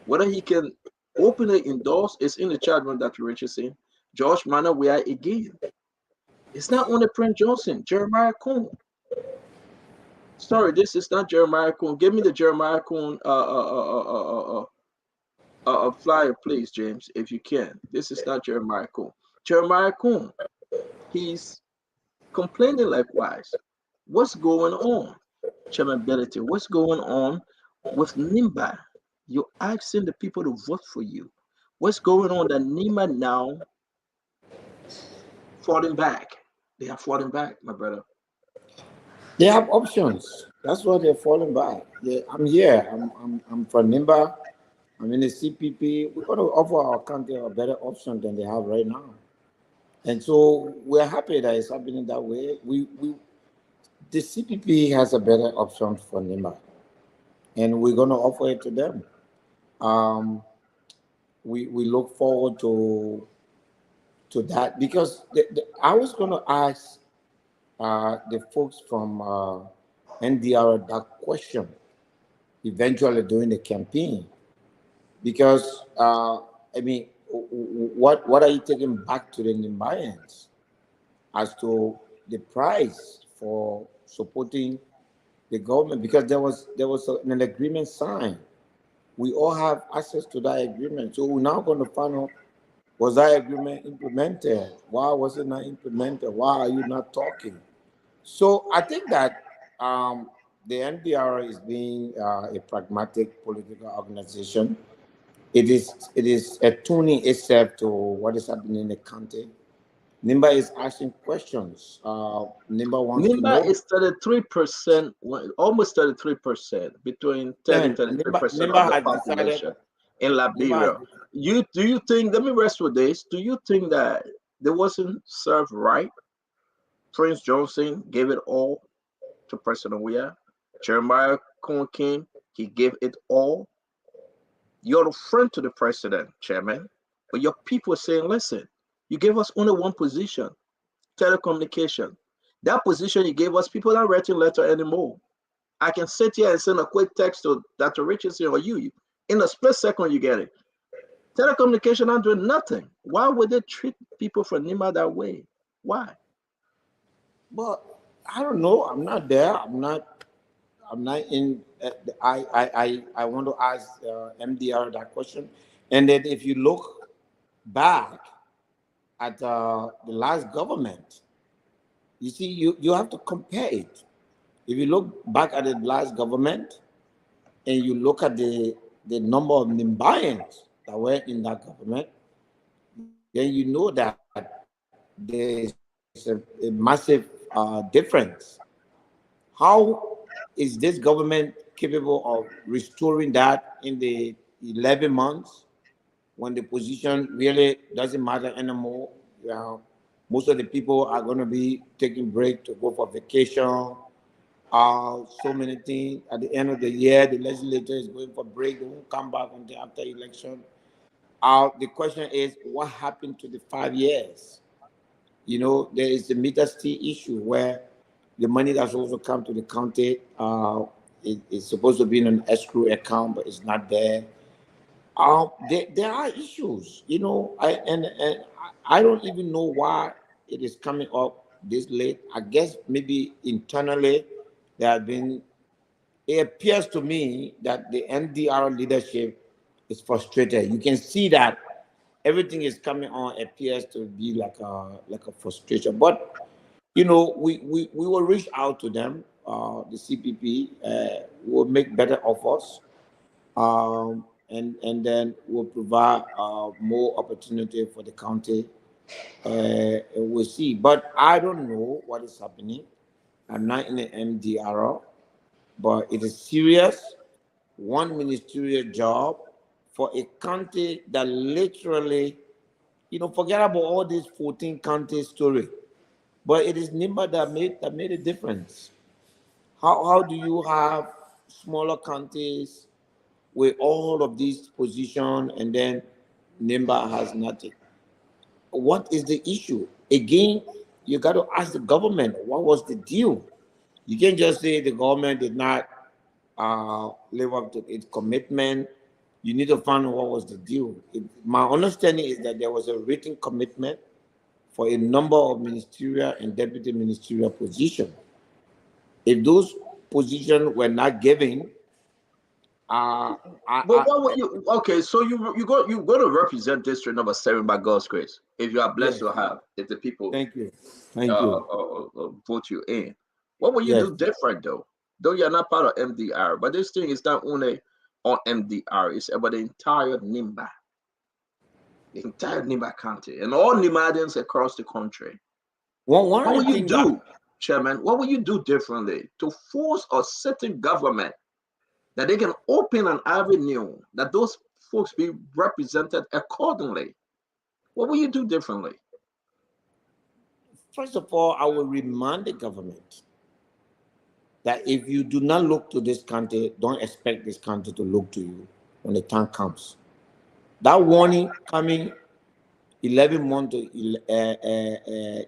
whether he can openly endorse is in the chat room that Richardson, George Manor, we are again. It's not only Prince Johnson, Jeremiah Coon. Sorry, this is not Jeremiah Coon. Give me the Jeremiah Coon flyer, please, James, if you can. This is not Jeremiah Coon. Jeremiah Coon, he's complaining likewise. What's going on, Chairman Belletti? What's going on with Nimba? You're asking the people to vote for you. What's going on that Nimba now falling back? They are falling back, my brother. They have options. That's why they're falling back. I'm here. I'm from Nimba. I'm in the CPP. We're going to offer our country a better option than they have right now. And so we're happy that it's happening that way. The CPP has a better option for Nimba, and we're going to offer it to them. We look forward to that because I was going to ask the folks from NDR that question eventually during the campaign, because I mean, what are you taking back to the Nimbayans as to the price for supporting the government? Because there was an agreement signed. We all have access to that agreement. So we're now going to find out Was that agreement implemented? Why was it not implemented? Why are you not talking? So I think that the NDR is being a pragmatic political organization. It is tuning itself to what is happening in the country. Nimba is asking questions. Nimba wants to Nimba know. is 33%, almost 33%, between 30 Then 33% of Nimba the has decided. population in Nimba has, Liberia. Do you think, let me rest with this, do you think that they wasn't served right? Prince Johnson gave it all to President Weah. Jeremiah King, he gave it all. You're a friend to the president, chairman, but your people are saying, listen, you gave us only one position, telecommunication. That position you gave us, people aren't writing letter anymore. I can sit here and send a quick text to Dr. Richardson or you. In a split second, you get it. Telecommunication aren't doing nothing. Why would they treat people from Nima that way? Why? but I don't know. I'm not there. I'm not in. I want to ask MDR that question. And then if you look back at the last government, you see, you have to compare it. If you look back at the last government and you look at the number of Nimbayans that were in that government, then you know that there is a massive difference. How is this government capable of restoring that in the 11 months when the position really doesn't matter anymore? Most of the people are going to be taking break to go for vacation. So many things. At the end of the year, the legislature is going for break. They won't come back until after election. The question is, what happened to the 5 years? There is the meter still issue where the money that's also come to the county is supposed to be in an escrow account, but it's not there. There are issues, and I don't even know why it is coming up this late. I guess maybe internally there have been. It appears to me that the NDR leadership is frustrated. You can see that everything is coming on appears to be like a frustration. But we will reach out to them, the CPP, will make better offers, and then we'll provide more opportunity for the county. And we'll see. But I don't know what is happening. I'm not in the MDR, but it is serious. One ministerial job for a county that literally, forget about all these 14 county story. But it is Nimba that made a difference. How do you have smaller counties with all of these positions and then Nimba has nothing? What is the issue? Again, you got to ask the government, what was the deal? You can't just say the government did not live up to its commitment. You need to find out what was the deal. My understanding is that there was a written commitment for a number of ministerial and deputy ministerial positions. If those positions were not given, But what would you? Okay, so you go to represent district number 7 by God's grace. If you are blessed yes, to have, if the people thank you, thank you. vote you in, what will you Yes, do different though? Though you're not part of MDR, but this thing is not only on MDR; it's about the entire Nimba County, and all Nimadians across the country. one What of will the you things that do, Chairman? What will you do differently to force a certain government that they can open an avenue that those folks be represented accordingly? What will you do differently? first of all, I will remind the government that if you do not look to this country, don't expect this country to look to you when the time comes. That warning coming 11 months to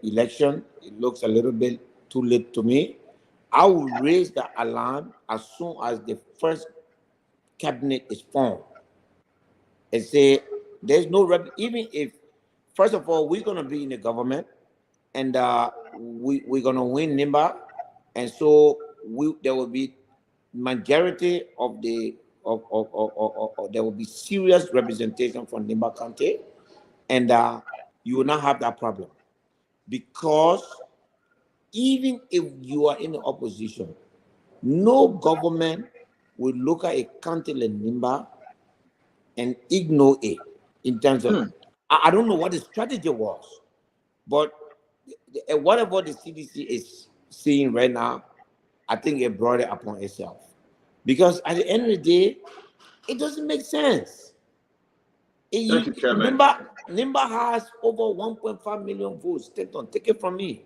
election, it looks a little bit too late to me. I will raise the alarm as soon as the first cabinet is formed and say there's no even if, first of all, we're going to be in the government and we're going to win Nimba, and so there will be majority of the there will be serious representation from Nimba County. and you will not have that problem, because even if you are in the opposition, no government will look at a county like Nimba and ignore it in terms of, I don't know what the strategy was, but whatever the CDC is seeing right now, I think it brought it upon itself. Because at the end of the day, it doesn't make sense. Thank you, Chairman. Nimba has over 1.5 million votes. Take it from me.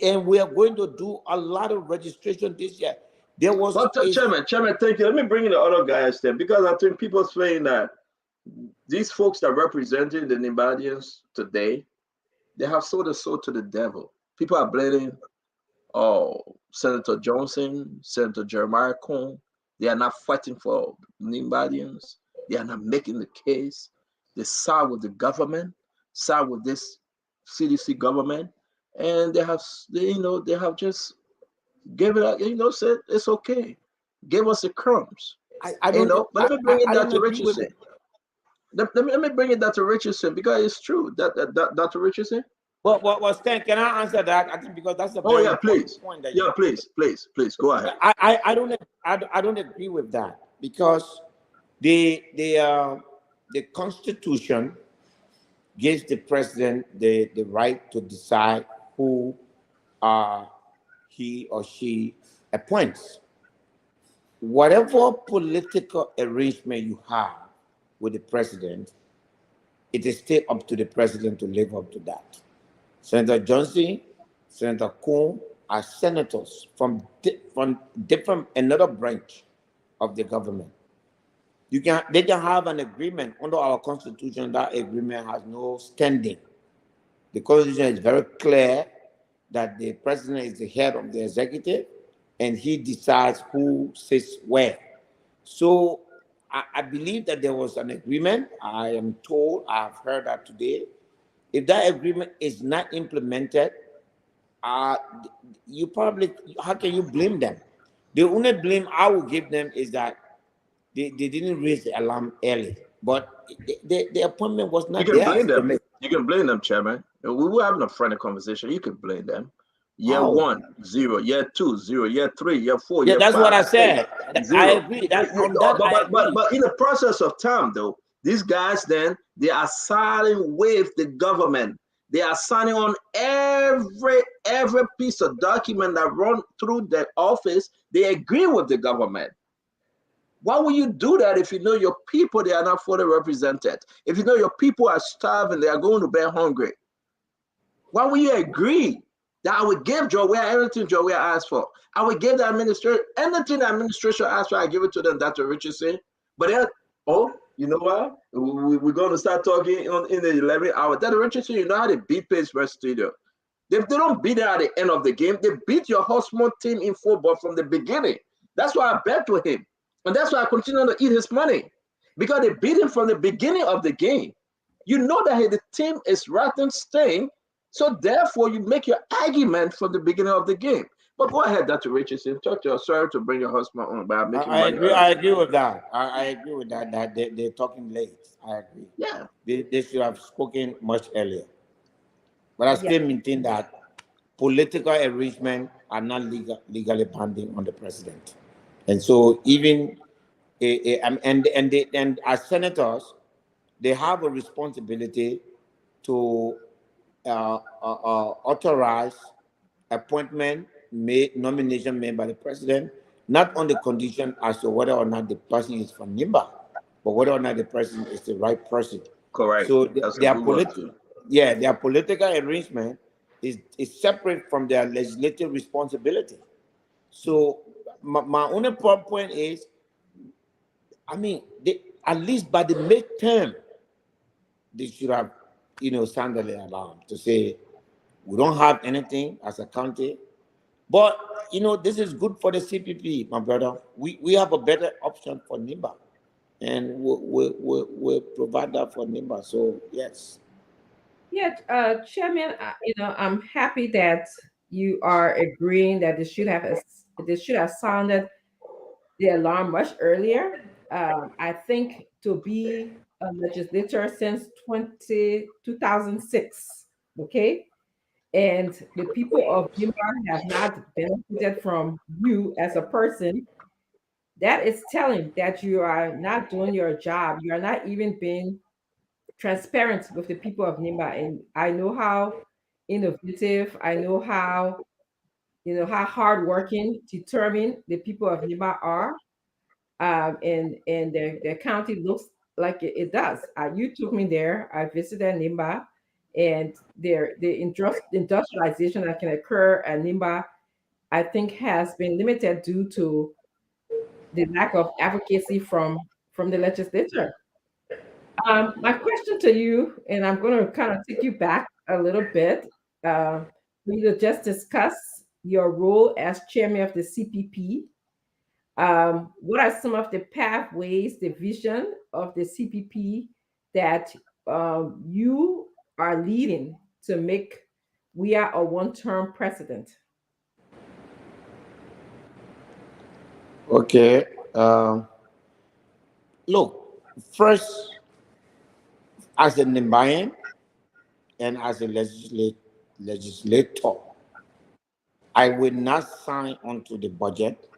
And we are going to do a lot of registration this year. There was Chairman, thank you. Let me bring in the other guys there, because I think people are saying that these folks that represented the Nimbadians today, they have sold their soul to the devil. People are blaming Senator Johnson, Senator Jeremiah Cohn. They are not fighting for Nimbadians. They are not making the case. They side with the government, side with this CDC government, and they have just gave it up, said it's okay. Give us the crumbs. I don't know. But let me bring it down to agree with Richardson. it. Let me bring it down to Richardson, because it's true that Dr. Richardson. Well, Stan, can I answer that? I think because that's a Oh very yeah, important please. point that Yeah, please go ahead. I don't agree with that, because the Constitution gives the president the right to decide who he or she appoints. Whatever political arrangement you have with the president, it is still up to the president to live up to that. Senator Johnson, Senator Cohn are senators from different another branch of the government. They can have an agreement under our constitution. That agreement has no standing. The constitution is very clear that the president is the head of the executive, and he decides who sits where. So I believe that there was an agreement. I am told, I've heard that today. If that agreement is not implemented, you probably, how can you blame them? The only blame I will give them is that they didn't raise the alarm early, but the appointment was not You can there. blame them. You can blame them, Chairman. We were having a friendly conversation. You can blame them. Year How? 1, 0. Year 2, 0. Year 3, year 4, Yeah, year that's 5, what I said. 0. I agree. That's on that. I agree. But in the process of time, though, these guys then they are siding with the government. They are signing on every piece of document that run through the office. They agree with the government. Why would you do that if you know your people, they are not fully represented? If you know your people are starving, they are going to bed hungry. Why would you agree that I would give Joe everything Joe asked for? I would give the administration anything the administration asked for, I give it to them, Dr. Richardson. But then, you know what? We're going to start talking in the 11th hour. Dr. Richardson, you know how they beat Pittsburgh Studio. They don't beat it at the end of the game. They beat your Hotspur team in football from the beginning. That's why I bet with him. And that's why I continue to eat his money. Because they beat him from the beginning of the game. You know that the team is rotten staying. So therefore, you make your argument from the beginning of the game. But go ahead, Dr. Richardson. Talk to your sorry to bring your husband on by making money. I agree with that. I agree with that. That they're talking late. I agree. Yeah. They should have spoken much earlier. But I still maintain that political arrangements are not legally binding on the president. And so even and as senators, they have a responsibility to authorize appointment nomination made by the president, not on the condition as to whether or not the person is from Nimba, but whether or not the person is the right person. Correct. So their political arrangement is separate from their legislative responsibility. So my only point is, I mean, at least by the midterm, they should have, sounded the alarm to say, we don't have anything as a county, but this is good for the CPP, my brother. We have a better option for Nimba, and we'll provide that for Nimba. So yes. Yeah, Chairman, I'm happy that you are agreeing that they should have sounded the alarm much earlier. I think to be legislature since 2006. Okay. And the people of Nimba have not benefited from you as a person. That is telling that you are not doing your job. You are not even being transparent with the people of Nimba. And I know how innovative, I know how, how hardworking, determined the people of Nimba are. And their county looks like it does. You took me there. I visited Nimba, and the industrialization that can occur at Nimba, I think, has been limited due to the lack of advocacy from the legislature. My question to you, and I'm going to kind of take you back a little bit. We will just discuss your role as chairman of the CPP. What are some of the pathways, the vision of the CPP that you are leading to make we are a one-term president? Okay. Look, first, as a Nimbayan and as a legislator, I will not sign onto the budget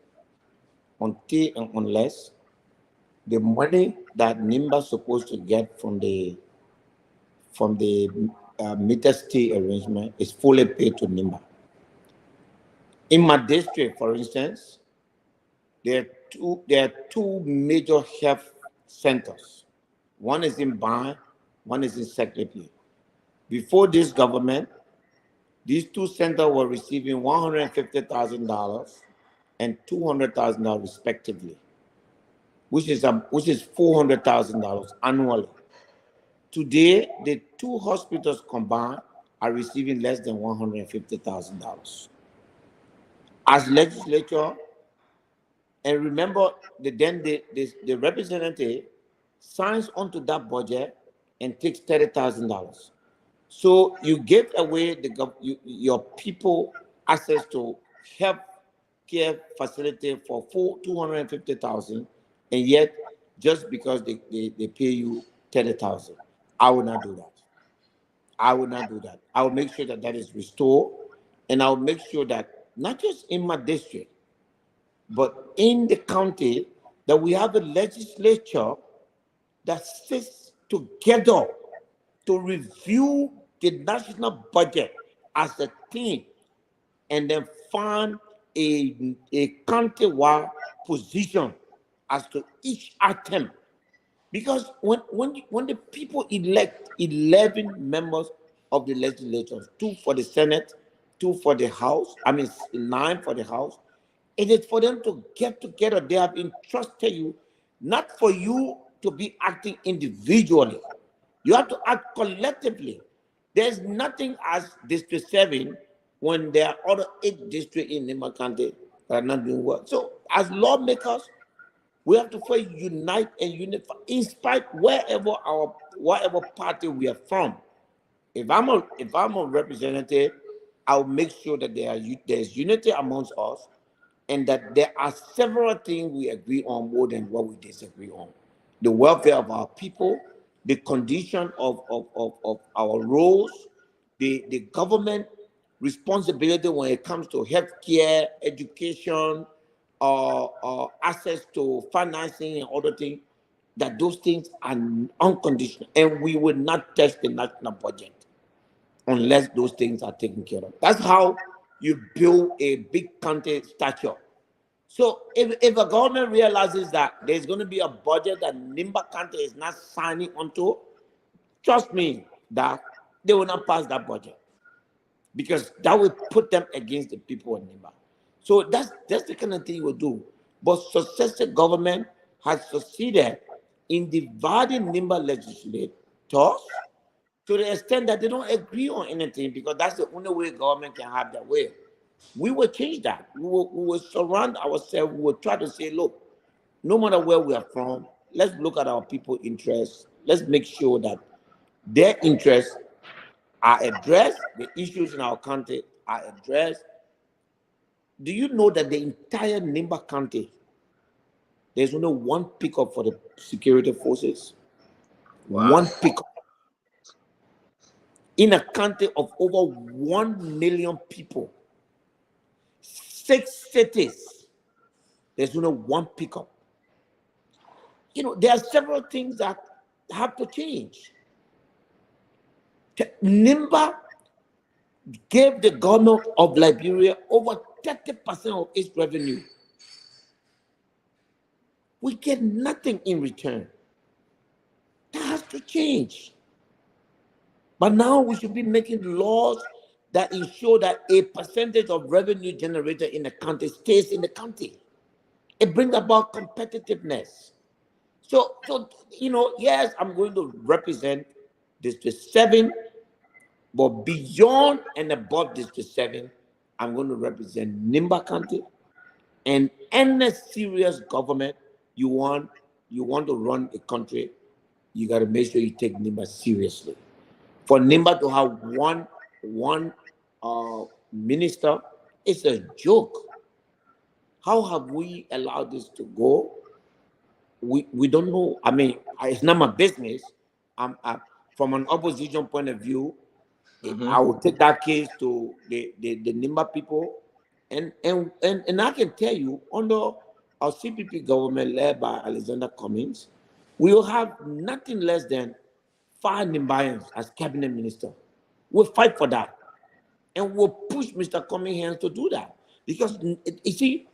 until and unless the money that Nimba is supposed to get from the meter stay arrangement is fully paid to Nimba. In my district, for instance, there are two major health centers. One is in Ban, one is in Secretary. Before this government, these two centers were receiving $150,000 and $200,000 respectively, which is $400,000 annually. Today, the two hospitals combined are receiving less than $150,000. As legislature, and remember, the representative signs onto that budget and takes $30,000. So you give away your people access to health care facility for $250,000, and yet just because they pay you $30,000. I will not do that. I will not do that. I will make sure that that is restored, and I will make sure that not just in my district, but in the county, that we have a legislature that sits together to review the national budget as a team and then find a county-wide position as to each item. Because when the people elect 11 members of the legislature, 2 for the Senate, 2 for the House, 9 for the House, it is for them to get together. They have entrusted you, not for you to be acting individually. You have to act collectively. There's nothing as District 7 when there are other 8 districts in Nimba County that are not doing well. So as lawmakers, we have to first unite and unify, in spite whatever party we are from. If I'm a representative, I'll make sure that there's unity amongst us, and that there are several things we agree on more than what we disagree on. The welfare of our people, the condition of our roads, the government responsibility when it comes to healthcare, education, access to financing and other things, that those things are unconditional. And we will not touch the national budget unless those things are taken care of. That's how you build a big country stature. So if a government realizes that there's going to be a budget that Nimba County is not signing onto, trust me that they will not pass that budget, because that will put them against the people of Nimba. So that's the kind of thing you will do. But successive government has succeeded in dividing Nimba legislators to the extent that they don't agree on anything, because that's the only way government can have their way. We will change that. We will surround ourselves. We will try to say, look, no matter where we are from, let's look at our people's interests. Let's make sure that their interests are addressed, the issues in our country are addressed. Do you know that the entire Nimba County, there's only one pickup for the security forces? Wow. One pickup. In a country of over 1 million people, 6 cities, there's only one pickup. There are several things that have to change. Nimba gave the government of Liberia over 30% of its revenue. We get nothing in return. That has to change. But now we should be making laws that ensure that a percentage of revenue generated in the country stays in the country. It brings about competitiveness. So yes, I'm going to represent District 7, but beyond and above District 7, I'm going to represent Nimba County. And any serious government you want to run a country, you got to make sure you take Nimba seriously. For Nimba to have one minister, it's a joke. How have we allowed this to go? We don't know. I mean, it's not my business. From an opposition point of view, I will take that case to the Nimba people, and I can tell you, under our CPP government led by Alexander Cummings, we will have nothing less than 5 Nimbayans as cabinet minister. We'll fight for that, and we'll push Mr. Cummings' hands to do that, because you see,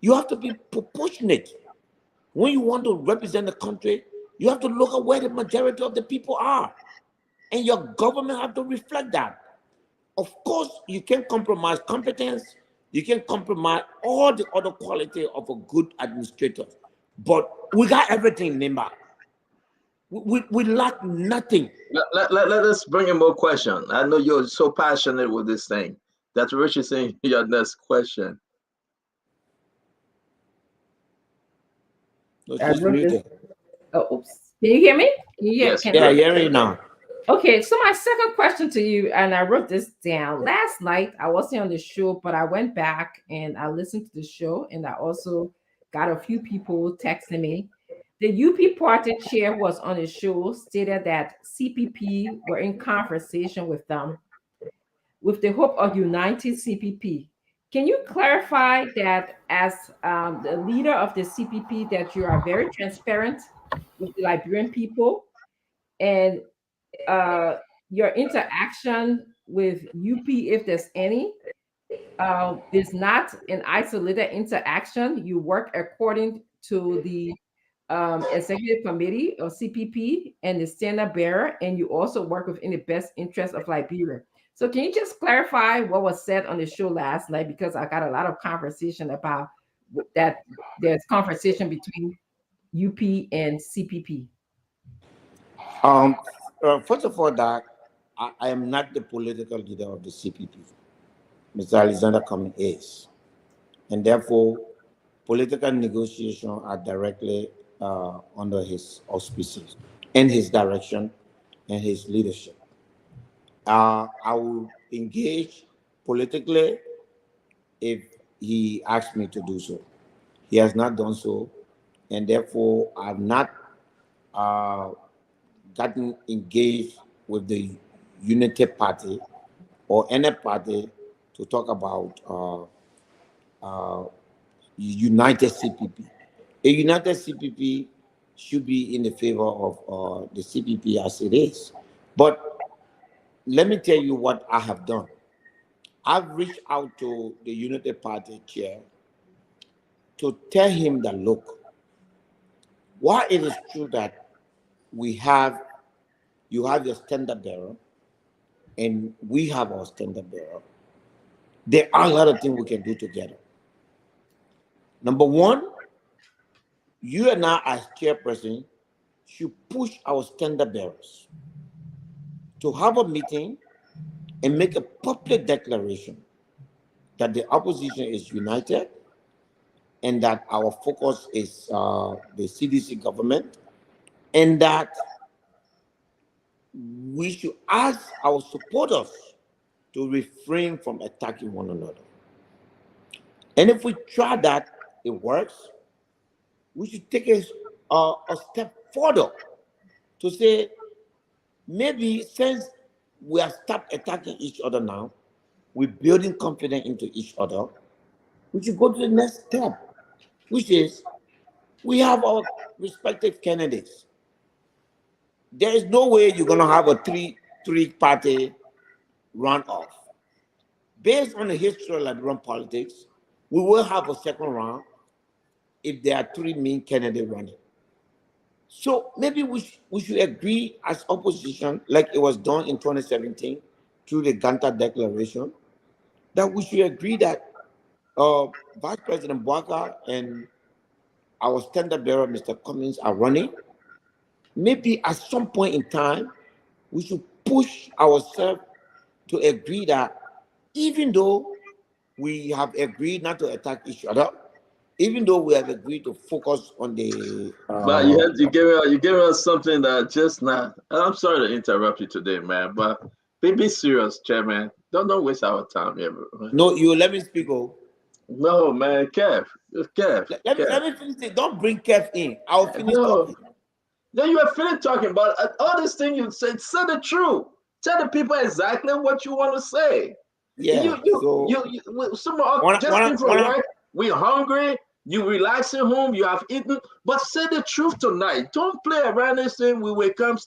you have to be proportionate. When you want to represent the country, you have to look at where the majority of the people are. And your government have to reflect that. Of course, you can compromise competence. You can compromise all the other quality of a good administrator. But we got everything, Nimba. We lack nothing. Let us bring in more question. I know you're so passionate with this thing. That's Rich is saying your next question. No, she's muted. Oh, oops. Can you hear me? Yes. Yeah, I hear you now. Okay, so my second question to you, and I wrote this down last night. I wasn't on the show, but I went back and I listened to the show, and I also got a few people texting me. The UP party chair was on the show, stated that CPP were in conversation with them with the hope of uniting CPP. Can you clarify that as the leader of the CPP, that you are very transparent with the Liberian people, and your interaction with UP, if there's any, is not an isolated interaction? You work according to the executive committee or CPP and the standard bearer, and you also work within the best interest of Liberia. So can you just clarify what was said on the show last night? Because I got a lot of conversation about that. There's conversation between UP and CPP. First of all, that I am not the political leader of the CPP. Mr. Alexander Cummings is. And therefore, political negotiations are directly under his auspices and his direction and his leadership. I will engage politically if he asks me to do so. He has not done so, and therefore I've not gotten engaged with the Unity Party or any party to talk about united CPP. A united CPP should be in the favor of the CPP as it is. But let me tell you what I have done. I've reached out to the Unity Party chair to tell him that, look, while it is true that you have your standard bearer and we have our standard bearer, there are a lot of things we can do together. Number one, you and I as chairperson should push our standard bearers to have a meeting and make a public declaration that the opposition is united and that our focus is the CDC government, and that we should ask our supporters to refrain from attacking one another. And if we try that, it works, we should take a step further to say, maybe since we have stopped attacking each other now, we're building confidence into each other, we should go to the next step, which is we have our respective candidates. There is no way you're going to have a three-party runoff. Based on the history of Liberian politics, we will have a second round if there are three main candidates running. So maybe we should agree as opposition, like it was done in 2017 through the Ganta Declaration, that we should agree that Vice President Bwaka and our standard bearer, Mr. Cummings, are running. Maybe at some point in time, we should push ourselves to agree that even though we have agreed not to attack each other, even though we have agreed to focus on the But you gave us something that just now. I'm sorry to interrupt you today, man. But be serious, Chairman. Don't waste our time here, bro. No, you let me speak. Oh. No, man, Kev. Let me finish it. Don't bring Kev in. I'll finish talking. No, you are finished talking about all this thing you said. Say the truth. Tell the people exactly what you want to say. Yeah. We're hungry. You relaxing home. You have eaten. But say the truth tonight. Don't play around this thing. We will come.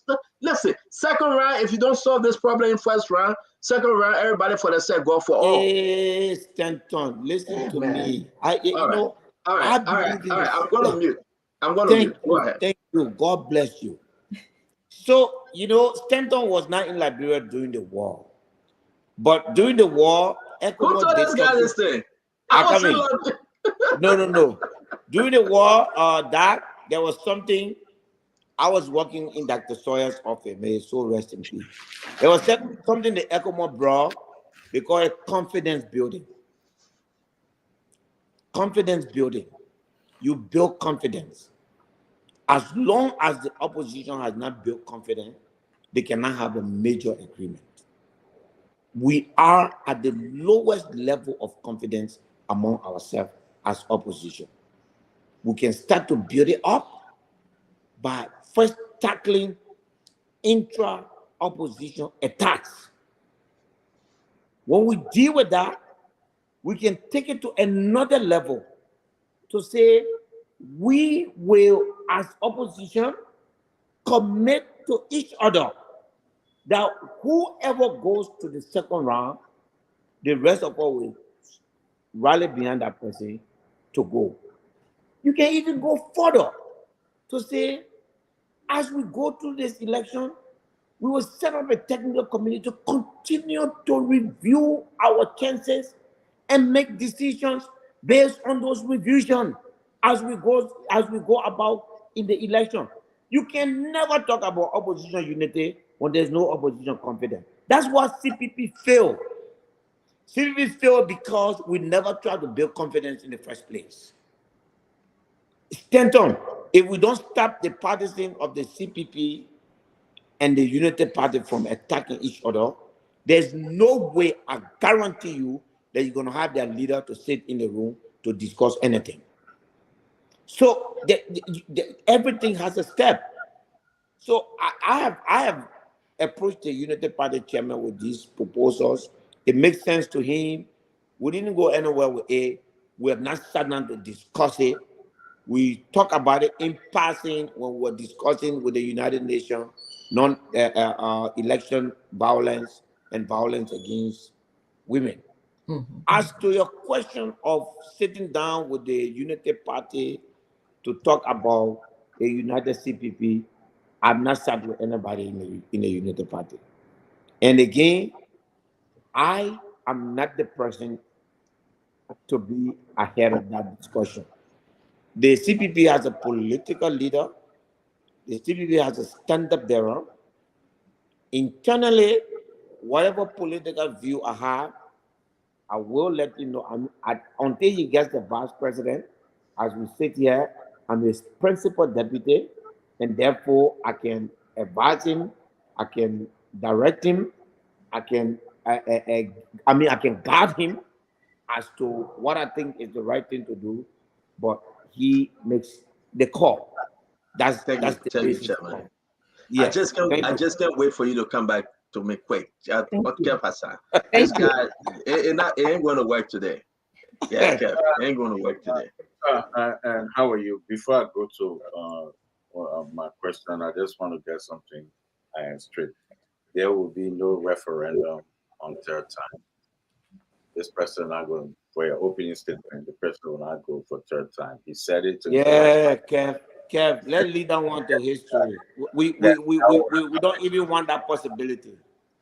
Listen, second round. If you don't solve this problem in first round, second round, everybody for themselves go for all. Hey, Stanton, listen to me. All right. I'm gonna mute. Go ahead. Thank you. God bless you. So, Stanton was not in Liberia during the war. But during the war, who told this guy this thing? No. During the war, there was something. I was working in Dr. Sawyer's office. May his soul rest in peace. There was something the ECOMO brought. We call it confidence building. Confidence building. You build confidence. As long as the opposition has not built confidence, they cannot have a major agreement. We are at the lowest level of confidence among ourselves as opposition. We can start to build it up by first tackling intra-opposition attacks. When we deal with that, we can take it to another level to say we will, as opposition, commit to each other that whoever goes to the second round, the rest of us will rally behind that person to go. You can even go further to say, as we go through this election, we will set up a technical committee to continue to review our chances and make decisions based on those revisions as we go about in the election. You can never talk about opposition unity when there's no opposition confidence. That's why CPP failed. CPP failed because we never tried to build confidence in the first place. Stanton, if we don't stop the partisan of the CPP and the Unity Party from attacking each other, there's no way, I guarantee you, that you're going to have their leader to sit in the room to discuss anything. So everything has a step. So I have approached the Unity Party chairman with these proposals. It makes sense to him. We didn't go anywhere with it. We have not sat down to discuss it. We talk about it in passing when we're discussing with the United Nations non-election violence and violence against women. Mm-hmm. As to your question of sitting down with the Unity Party to talk about a united CPP, I've not sat with anybody in the Unity Party. And again, I am not the person to be ahead of that discussion. The CPP has a political leader. The CPP has a standard bearer. Internally, whatever political view I have, I will let you know. Until he gets the vice president, as we sit here, I'm his principal deputy, and therefore I can advise him, I can direct him, I can guide him as to what I think is the right thing to do, but he makes the call. That's the basic call. Yeah. I just can't wait for you to come back to me quick. What you. Kev Hassan? Thank This you. guy, it ain't going to work today. Yeah, Kev, it ain't going to work today. And how are you? Before I go to my question, I just want to get something straight. There will be no referendum on third time. This person not going for your opening statement. The person will not go for third time. He said it. Yeah, Kev, let's lead that one to history. We don't even want that possibility.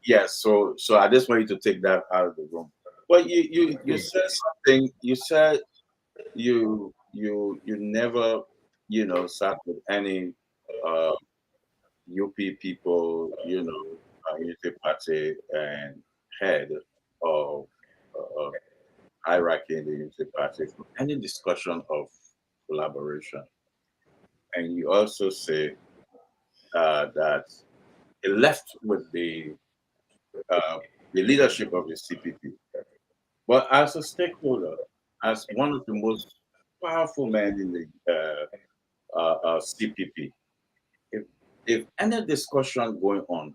Yes. So I just want you to take that out of the room. But you said something. You said you never sat with any UP people, Unity Party and head of hierarchy in the Unity Party for any discussion of collaboration. And you also say that it left with the leadership of the CPP. But as a stakeholder, as one of the most powerful men in the CPP, if any discussion going on,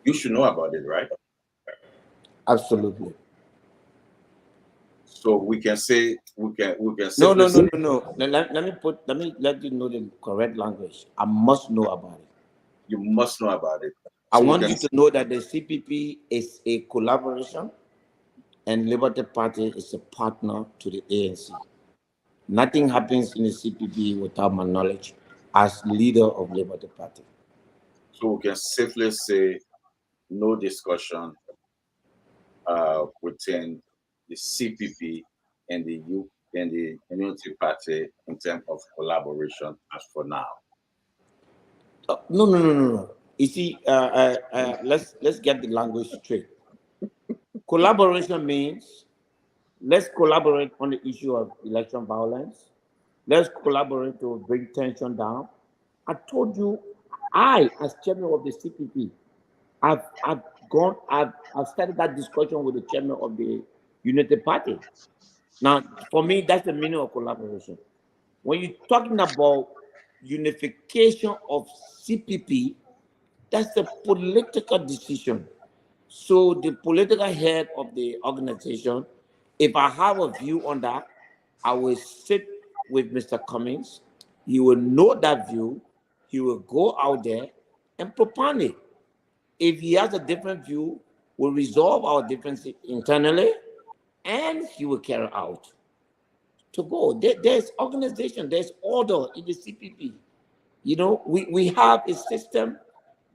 you should know about it, right? Absolutely. So we can say we can No. say, Let me let you know the correct language. I must know about it. you must know about it. I So want you to know that the CPP is a collaboration and Liberty Party is a partner to the ANC. Nothing happens in the CPP without my knowledge as leader of Liberty Party. So we can safely say no discussion within the CPP and the Unity Party in terms of collaboration as for now. No. You see, let's get the language straight. Collaboration means let's collaborate on the issue of election violence. Let's collaborate to bring tension down. I told you, as chairman of the CPP, I've started that discussion with the chairman of the Unity Party. Now, for me, that's the meaning of collaboration. When you're talking about unification of CPP, that's a political decision. So the political head of the organization, if I have a view on that, I will sit with Mr. Cummings. He will know that view. He will go out there and propound it. If he has a different view, we'll resolve our differences internally, and he will carry out to go. There's organization, there's order in the CPP. We have a system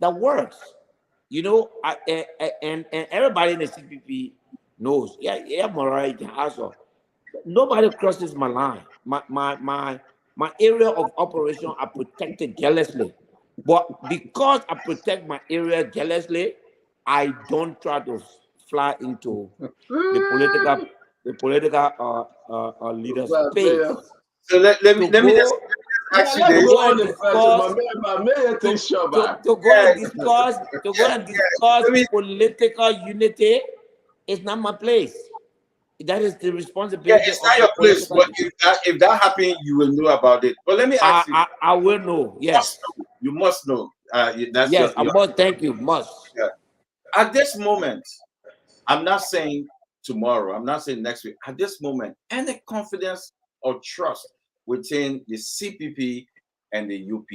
that works. And everybody in the CPP knows. Yeah, Mariah also. Nobody crosses my line. My area of operation are protected jealously. But because I protect my area jealously, I don't try to fly into the political leader space. So let me just ask you Let's this. go on the first. My mayor thinks sure back. To go and discuss Let me- political unity is not my place. That is the Yeah, responsibility it's of not the your place, political. but if that happens, you will know about it. But let me ask you. I will know. Yes. You must know. That's Yes, I your must. Thank you. Must. yeah. At this moment, I'm not saying tomorrow, I'm not saying next week. At this moment, any confidence or trust within the CPP and the UP,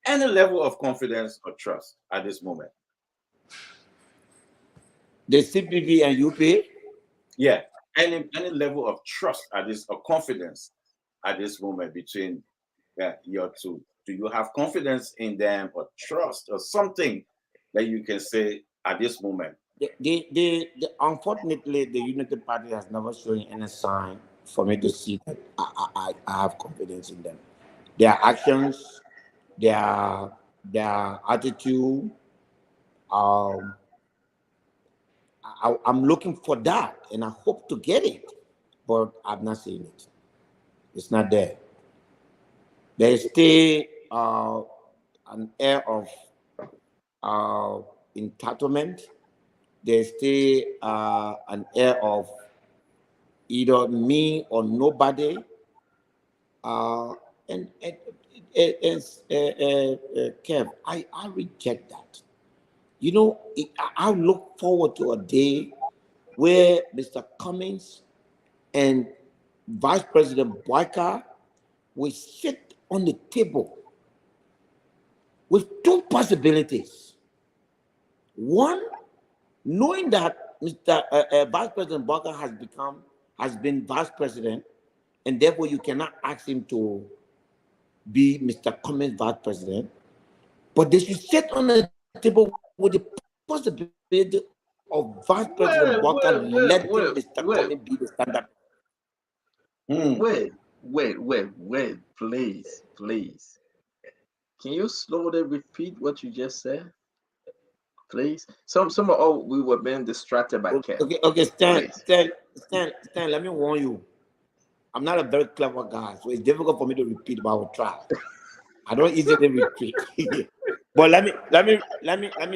any level of confidence or trust at this moment. The CPP and UP. Yeah, any level of trust at this or confidence at this moment between your two. Do you have confidence in them or trust or something that you can say at this moment? Unfortunately, the Unity Party has never shown any sign for me to see that I have confidence in them. Their actions, their attitude. I'm looking for that, and I hope to get it, but I'm not seeing it. It's not there. There's still an air of entitlement. There's still an air of either me or nobody. Kev, I reject that. You know, I look forward to a day where Mr. Cummings and Vice President Boyka will sit on the table with two possibilities. One, knowing that Mr. Vice President Boyka has been vice president, and therefore you cannot ask him to be Mr. Cummings vice president, but they should sit on the table with the possibility of Vice President Boyka letting Mr. Cummings be the standard. Wait, please. Can you slowly repeat what you just said? Please. Some of we were being distracted by Ken. Okay, Stan, let me warn you. I'm not a very clever guy, so it's difficult for me to repeat, but I will try. I don't easily repeat. But let me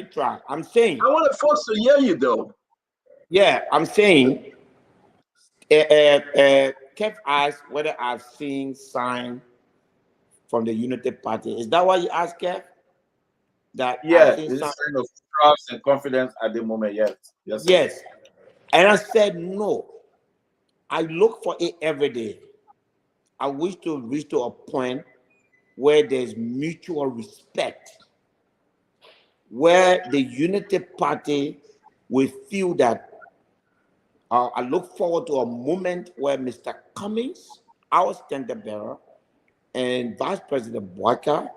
try. I'm saying I want the folks to hear you though. Yeah, I'm saying Kev asked whether I've seen sign from the Unity Party. Is that why you asked, Kev? That yeah, this kind of trust and confidence at the moment, yes. And I said no. I look for it every day. I wish to reach to a point where there's mutual respect, where the Unity Party will feel that I look forward to a moment where Mr. Cummings, our standard bearer, and Vice President Boyka,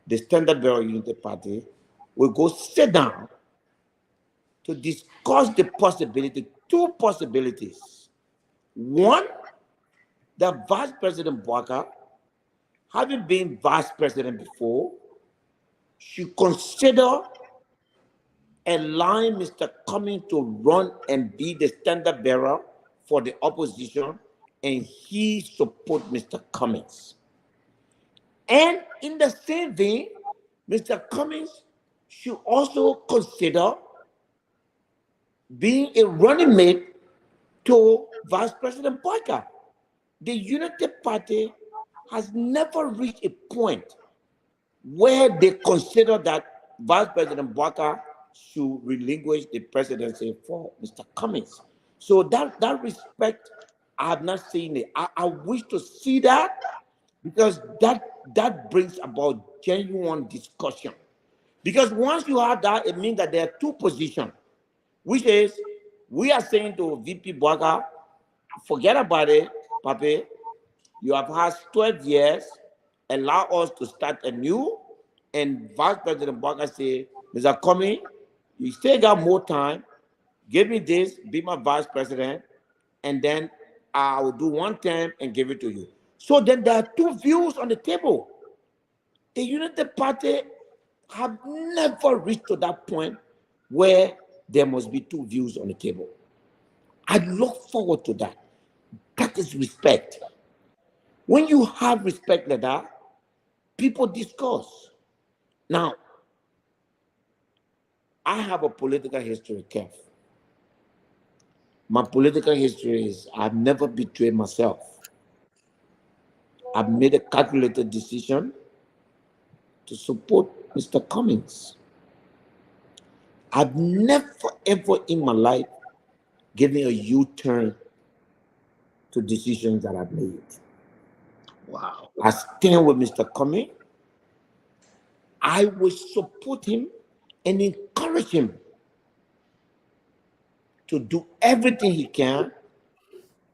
the standard bearer of Unity Party, will go sit down to discuss the possibility, two possibilities. One, that Vice President Boyka, having been Vice President before, should consider allowing Mr. Cummings to run and be the standard bearer for the opposition, and he support Mr. Cummings. And in the same vein, Mr. Cummings should also consider being a running mate to Vice President Boyka. The Unity Party has never reached a point where they consider that Vice President Boyka should relinquish the presidency for Mr. Cummings. So that respect, I have not seen it. I wish to see that, because that brings about genuine discussion. Because once you have that, it means that there are two positions, which is we are saying to VP Boyka, forget about it, Papi. You have had 12 years, allow us to start anew. And Vice President Boyka say, Mr. Cummings, you still got more time. Give me this, be my vice president, and then I will do one term and give it to you. So then there are two views on the table. The Unity Party have never reached to that point where there must be two views on the table. I look forward to that. That is respect. When you have respect like that, people discuss. Now, I have a political history, Kev. My political history is I've never betrayed myself. I've made a calculated decision to support Mr. Cummings. I've never, ever in my life given a U-turn to decisions that I've made. Wow. I stand with Mr. Cummings. I will support him and encourage him to do everything he can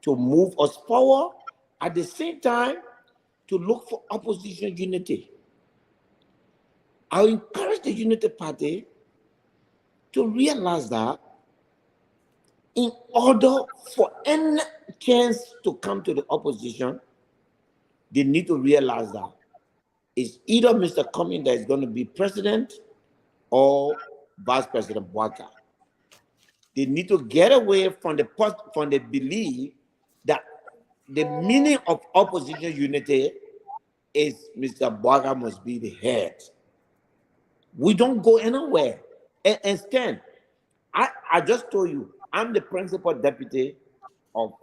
to move us forward, at the same time to look for opposition unity. I encourage the Unity Party to realize that in order for any chance to come to the opposition, they need to realize that it's either Mr. Cummings that is going to be president or Vice President Boyka. They need to get away from the belief that the meaning of opposition unity is Mr. Boyka must be the head. We don't go anywhere. And Stan, I just told you, I'm the principal deputy of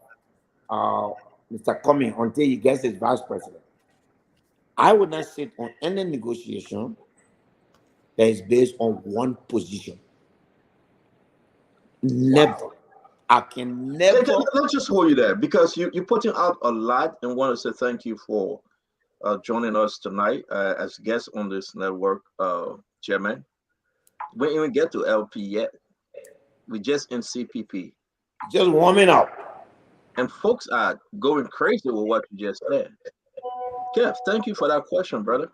Mr. Cummings until he gets his vice president. I would not sit on any negotiation that is based on one position. Never. I can never. Let's just hold you there because you're putting out a lot and want to say thank you for joining us tonight as guests on this network, Chairman. We didn't even get to LP yet. We just in CPP. Just warming up. And folks are going crazy with what you just said. Kev, thank you for that question, brother.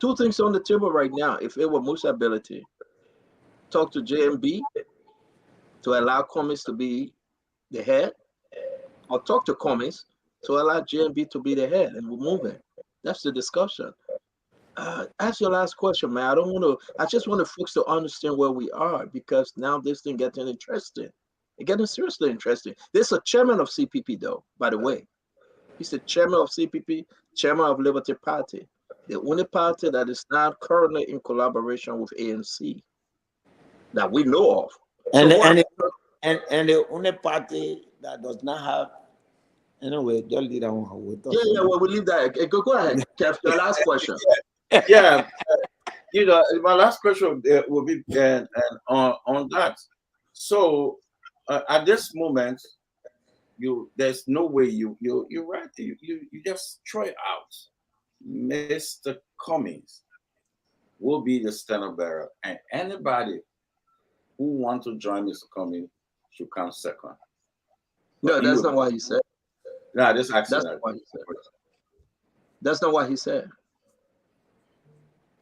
Two things on the table right now. If it were Musa ability, talk to JMB to allow Cummings to be the head, or talk to Cummings to allow JMB to be the head, and we're moving. That's the discussion. Ask your last question, man. I don't want to. I just want the folks to understand where we are because now this thing getting interesting. It's getting seriously interesting. There's a chairman of CPP, though. By the way, he's the chairman of CPP, chairman of Liberty Party, the only party that is not currently in collaboration with ANC that we know of. And So and the only party that does not have. Anyway, just leave that one. Yeah, well, we'll leave that. Go ahead, Kev. Your last question. Yeah, my last question will be on that. So at this moment, there's no way you're right. You just throw it out. Mr. Cummings will be the standard bearer, and anybody who wants to join Mr. Cummings should come second. No, that's not what he said. No, this actually. That's not what he said. That's not what he said.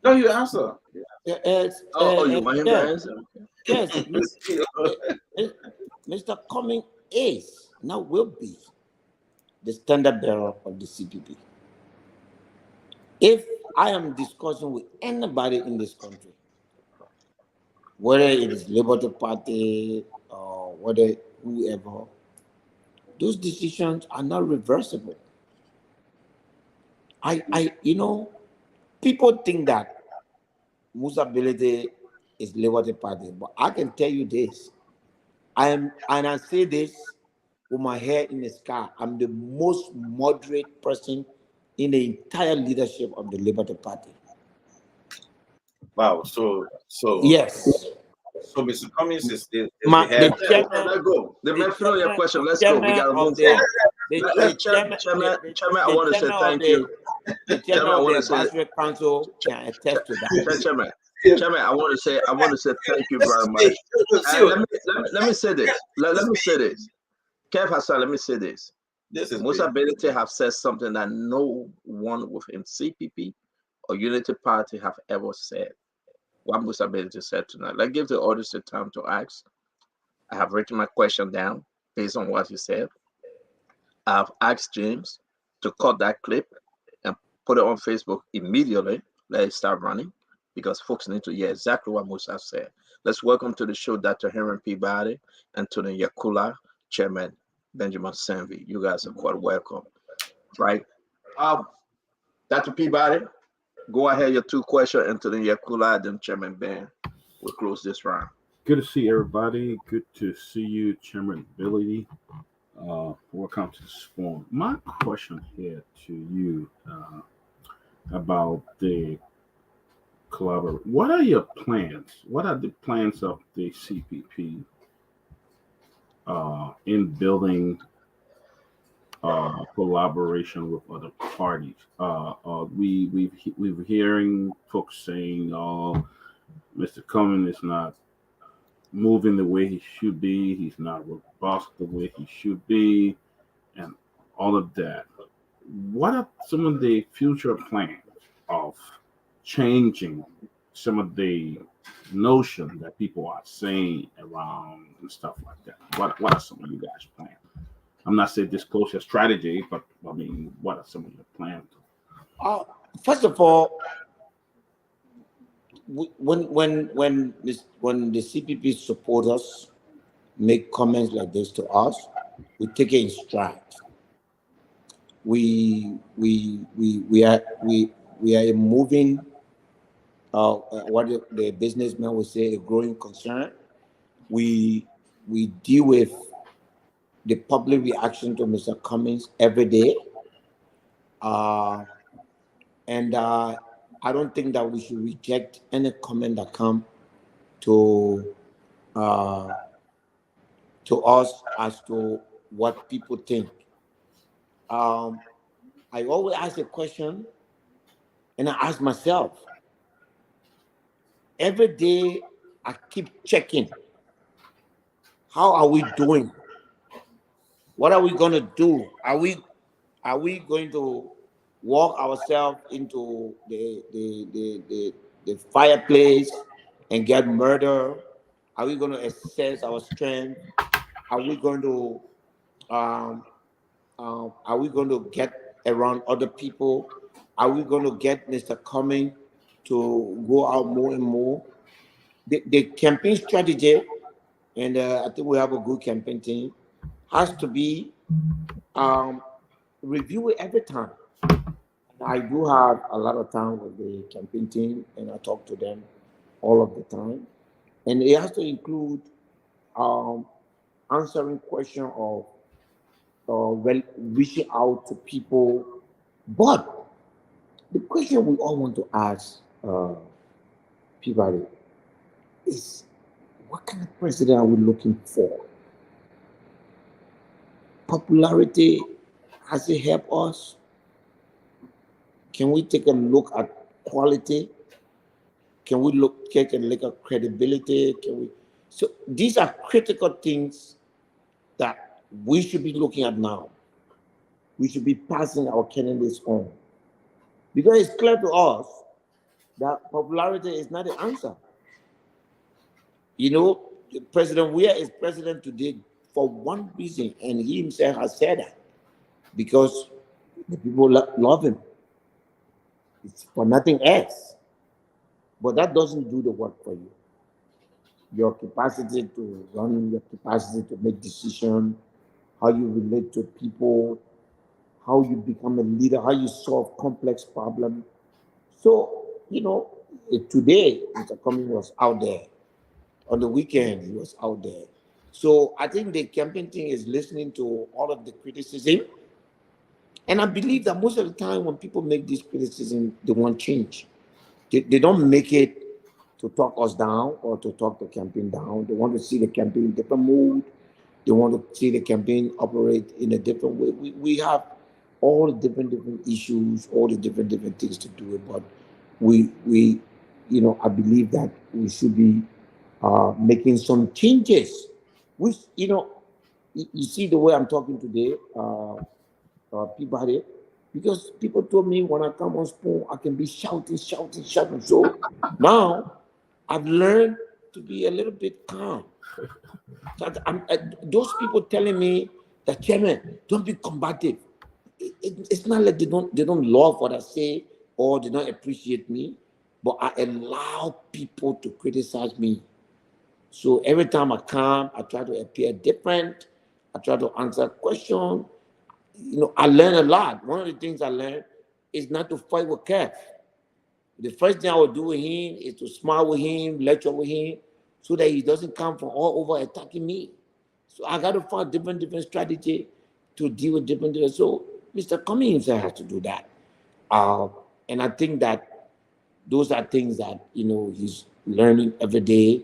No, you answer. You want him to answer? Yes, Mr. Cummings is now will be the standard bearer of the CPP. If I am discussing with anybody in this country, whether it is Liberty Party or whether whoever, those decisions are not reversible. People think that Musa ability is Liberty Party, but I can tell you this. And I say this with my hair in the sky. I'm the most moderate person in the entire leadership of the Liberty Party. Wow. So yes. So Mr. Cummings is the head. Let's go. The man finish your question. Let's go. We gotta move on. Chairman, I want to say thank you. Chairman of the Advisory Council can attest to that. Chairman, I want to say thank you very much. Let me say this. Let me say this. Kev Hassan, let me say this. Musa Ability have said something that no one within CPP or Unity Party have ever said. What Musa Ability said tonight. Let's give the audience the time to ask. I have written my question down based on what he said. I've asked James to cut that clip and put it on Facebook immediately. Let it start running because folks need to hear exactly what Musa said. Let's welcome to the show Dr. Henry Peabody and to the Yakula Chairman Benjamin Sanvi. You guys are quite welcome, right? Dr. Peabody, go ahead, your two questions, and to the Yakula, then Chairman Ben. We'll close this round. Good to see everybody. Good to see you, Chairman Billy. Welcome to the Spawn. My question here to you about the collaboration. What are your plans? What are the plans of the CPP in building collaboration with other parties? We've hearing folks saying, "Oh, Mr. Cummings is not moving the way he should be. He's not robust the way he should be," and all of that. What are some of the future plans of changing some of the notion that people are saying around and stuff like that? What are some of you guys' plans? I'm not saying disclose your strategy, but I mean, what are some of your plans? First of all, when the CPP supporters make comments like this to us, we take it in stride. We are a moving, what the businessman would say, a growing concern. We deal with the public reaction to Mr. Cummings every day, And I don't think that we should reject any comment that come to uh, to us as to what people think. Um, I always ask a question, and I ask myself every day. I keep checking. How are we doing? What are we going to do? Are we going to walk ourselves into the fireplace and get murdered? Are we going to assess our strength? Are we going to um, get around other people? Are we going to get Mr. Cumming to go out more and more? The campaign strategy, and I think we have a good campaign team, has to be um, review it every time. I do have a lot of time with the campaign team, and I talk to them all of the time. And it has to include um, answering question of reaching out to people. But the question we all want to ask people is, what kind of president are we looking for? Popularity, has it helped us? Can we take a look at quality? Can we take a look at credibility? Can we? So these are critical things that we should be looking at now. We should be passing our candidates on, because it's clear to us that popularity is not the answer. You know, President Weah is president today for one reason, and he himself has said that, because the people love him. It's for nothing else. But that doesn't do the work for you. Your capacity to run, your capacity to make decisions, how you relate to people, how you become a leader, how you solve complex problems. So, today, Mr. Cummings was out there. On the weekend, he was out there. So I think the campaign team is listening to all of the criticism. And I believe that most of the time when people make this criticism, they want change. They don't make it to talk us down or to talk the campaign down. They want to see the campaign in a different mood. They want to see the campaign operate in a different way. We have all the different issues, all the different things to do it. But I believe that we should be making some changes. Which, you see the way I'm talking today, people, because people told me when I come on Spoon, I can be shouting. So now I've learned to be a little bit calm. So those people telling me that, Chairman, don't be combative. It's not like they don't love what I say or they don't appreciate me, but I allow people to criticize me. So every time I come, I try to appear different. I try to answer questions. I learn a lot. One of the things I learned is not to fight with Kev. The first thing I will do with him is to smile with him, lecture with him, so that he doesn't come from all over attacking me. So I got to find different strategy to deal with different. So Mr. Cummings has to do that. And I think that those are things that, he's learning every day.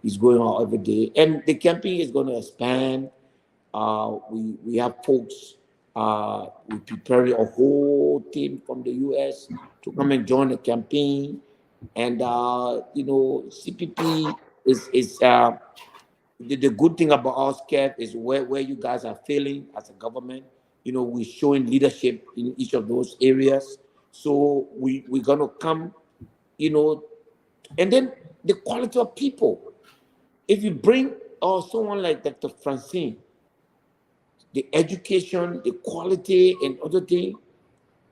He's going out every day. And the campaign is going to expand. We have folks, we preparing a whole team from the U.S. to come and join the campaign. And, CPP is the good thing about us, Kev, is where you guys are failing as a government. We're showing leadership in each of those areas. So we're going to come, and then the quality of people. If you bring someone like Dr. Francine, the education, the quality, and other things,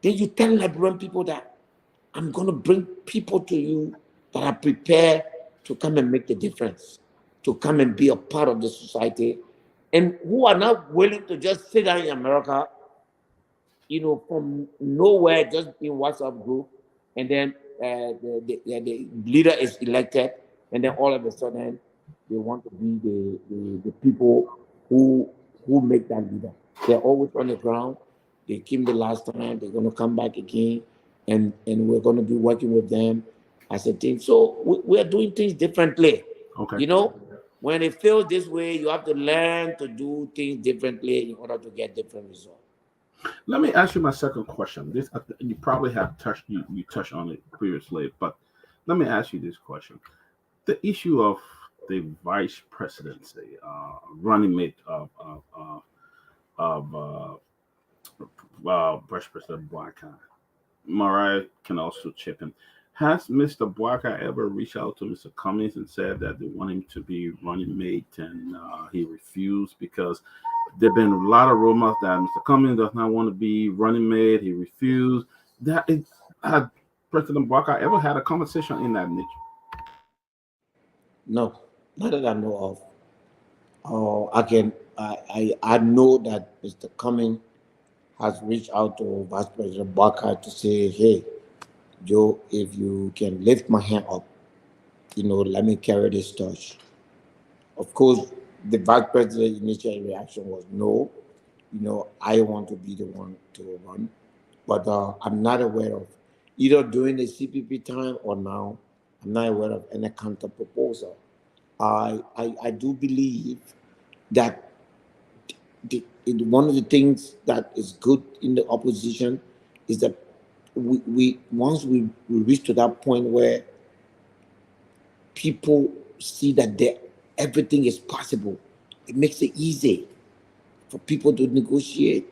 then you tell Liberian people that I'm going to bring people to you that are prepared to come and make the difference, to come and be a part of the society, and who are not willing to just sit down in America, from nowhere, just in WhatsApp group, and then the leader is elected, and then all of a sudden they want to be the people who make that leader. They're always on the ground. They came the last time. They're going to come back again. and we're going to be working with them as a team. So we are doing things differently. Okay. You know, when it feels this way, you have to learn to do things differently in order to get different results. Let me ask you my second question. This you probably have touched you touched on it previously, but let me ask you this question: the issue of the vice presidency, running mate of Vice President Boakai. Mariah can also chip in. Has Mr. Boakai ever reached out to Mr. Cummings and said that they want him to be running mate, and he refused because there have been a lot of rumors that Mr. Cummings does not want to be running mate. He refused. Had President Boakai ever had a conversation in that nature? No, not that I know of. I know that Mr. Cummings has reached out to Vice President Barker to say, hey, Joe, if you can lift my hand up, let me carry this torch. Of course, the Vice President's initial reaction was no. I want to be the one to run. But I'm not aware of, either during the CPP time or now, I'm not aware of any counter proposal. I do believe that one of the things that is good in the opposition is that once we reach to that point where people see that everything is possible, it makes it easy for people to negotiate.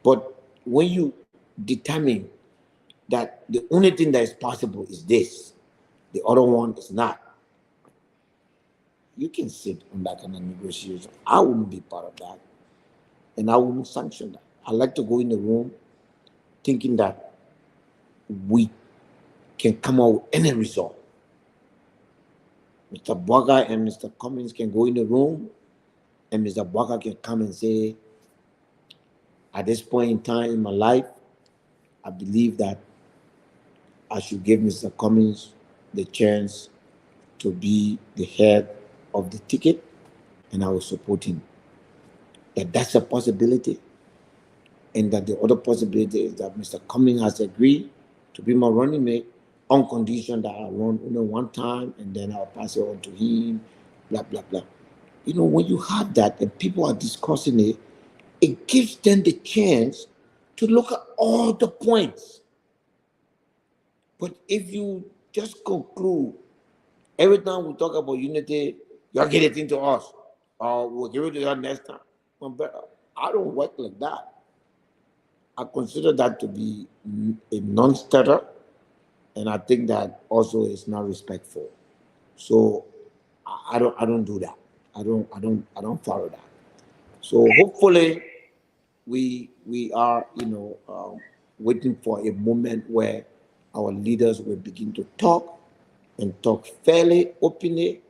But when you determine that the only thing that is possible is this, the other one is not, you can sit on that kind of negotiation. I wouldn't be part of that, and I wouldn't sanction that. I like to go in the room thinking that we can come out with any result. Mr. Boakai and Mr. Cummings can go in the room, and Mr. Boakai can come and say, at this point in time in my life, I believe that I should give Mr. Cummings the chance to be the head of the ticket, and I will support him. That's a possibility. And that the other possibility is that Mr. Cummings has agreed to be my running mate on condition that I run one time and then I'll pass it on to him, blah, blah, blah. When you have that and people are discussing it, it gives them the chance to look at all the points. But if you just conclude, every time we talk about unity, you'll get it into us, or we'll give it to you next time. But I don't work like that. I consider that to be a non-starter, and I think that also is not respectful. So I don't do that. I don't follow that. So hopefully we are waiting for a moment where our leaders will begin to talk and talk fairly, openly,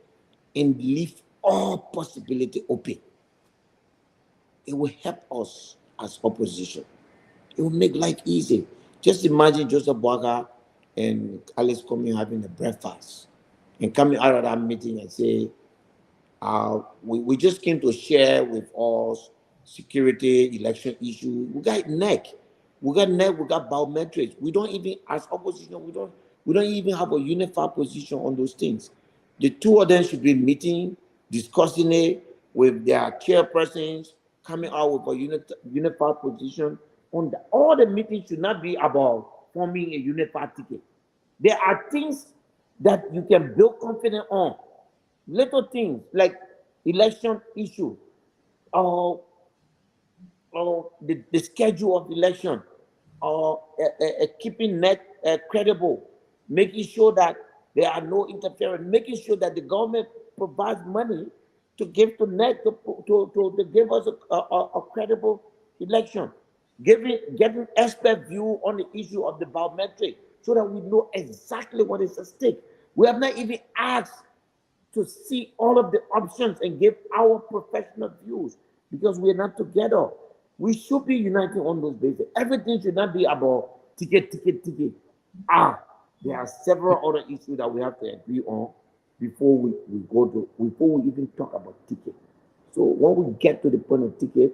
and leave all possibility open. It will help us as opposition. It will make life easy. Just imagine Joseph Boakai and Alice coming having a breakfast and coming out of that meeting and say, we just came to share with us security, election issue. We got neck. We got biometrics. We don't even, as opposition, we don't even have a unified position on those things. The two of them should be meeting, discussing it with their chairpersons, coming out with a unified position. All the meetings should not be about forming a unified ticket. There are things that you can build confidence on. Little things like election issue, or the schedule of election, or keeping net credible, making sure that there are no interference, making sure that the government provides money to give to net to give us a credible election, getting expert view on the issue of the biometric so that we know exactly what is at stake. We have not even asked to see all of the options and give our professional views because we're not together. We should be united on those bases. Everything should not be about ticket. There are several other issues that we have to agree on before we even talk about ticket. So when we get to the point of ticket,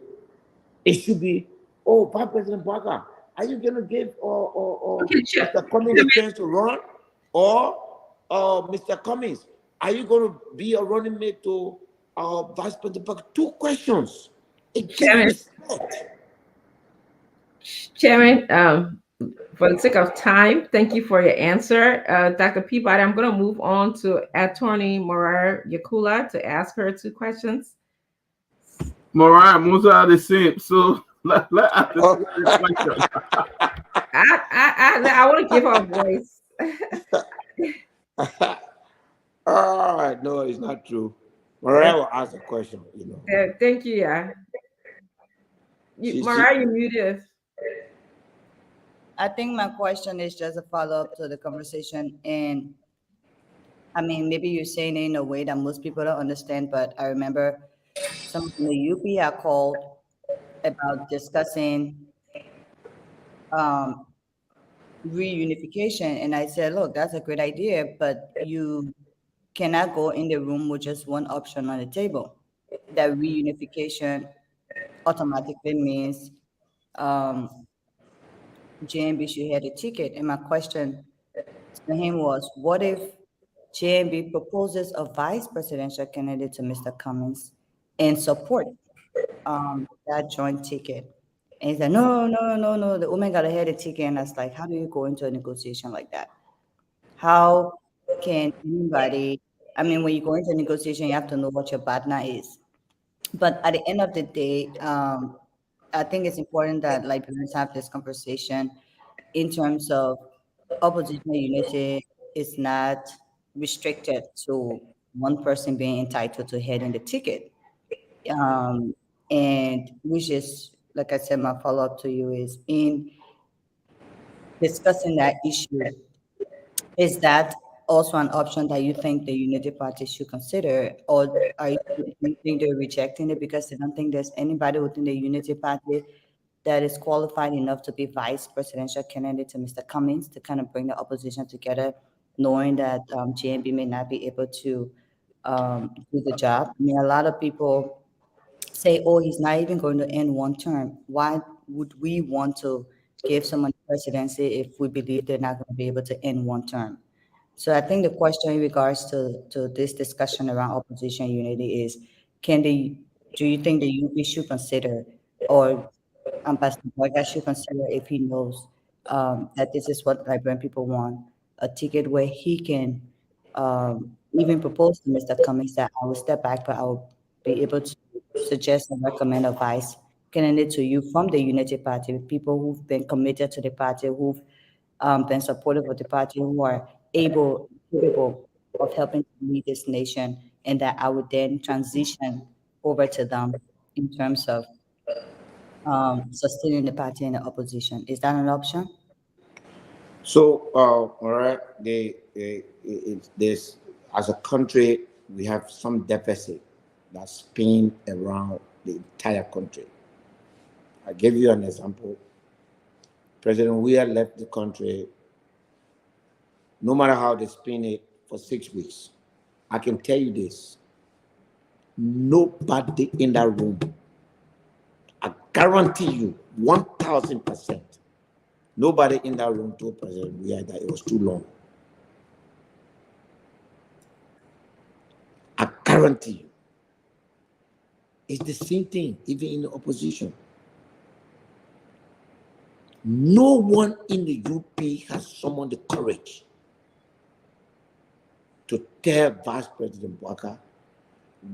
it should be, Vice President Barker, Are you gonna give or Okay, Chair. Mr. Cummings a chance to run, or Mr. Cummings, are you gonna be a running mate to Vice President? Two questions. It gives Chairman, respect. Chairman, for the sake of time, thank you for your answer. Dr. Peabody, I'm going to move on to Attorney Morar Yakula to ask her 2 questions. Mariah, Musa are the same. So let ask the question. I want to give her a voice. All right, no, it's not true. Mariah will ask a question, Thank you. Yeah. Mariah, you muted. I think my question is just a follow-up to the conversation. And I mean, maybe you're saying it in a way that most people don't understand, but I remember some from the UP I called about discussing reunification. And I said, look, that's a great idea, but you cannot go in the room with just one option on the table. That reunification automatically means JMB should have a ticket. And my question to him was, what if JMB proposes a vice presidential candidate to Mr. Cummings and support that joint ticket? And he said, no, the woman got to have a ticket. And I was like, how do you go into a negotiation like that? How can anybody, I mean, when you go into a negotiation, you have to know what your partner is. But at the end of the day, I think it's important that Liberians have this conversation in terms of opposition unity is not restricted to one person being entitled to head in the ticket. And which is, like I said, my follow-up to you is in discussing that issue, is that also an option that you think the Unity Party should consider, or do you think they're rejecting it because they don't think there's anybody within the Unity Party that is qualified enough to be vice presidential candidate to Mr. Cummings to kind of bring the opposition together, knowing that JMB may not be able to do the job? I mean, a lot of people say, oh, he's not even going to end one term. Why would we want to give someone the presidency if we believe they're not going to be able to end one term? So I think the question in regards to this discussion around opposition unity is, do you think the UP should consider, or Ambassador Vargas should consider, if he knows that this is what Liberian people want, a ticket where he can even propose to Mr. Cummings that I will step back, but I will be able to suggest and recommend a vice candidate to you from the Unity Party, with people who've been committed to the party, who've been supportive of the party, who are capable of helping to lead this nation, and that I would then transition over to them in terms of sustaining the party in the opposition. Is that an option? So, all right, there's, as a country, we have some deficit that spin around the entire country. I give you an example. President Weir left the country, no matter how they spin it, for 6 weeks. I can tell you this, nobody in that room, I guarantee you 1,000%, nobody in that room told President Weir that it was too long. I guarantee you. It's the same thing, even in the opposition. No one in the UP has summoned the courage to tell Vice President Bwaka,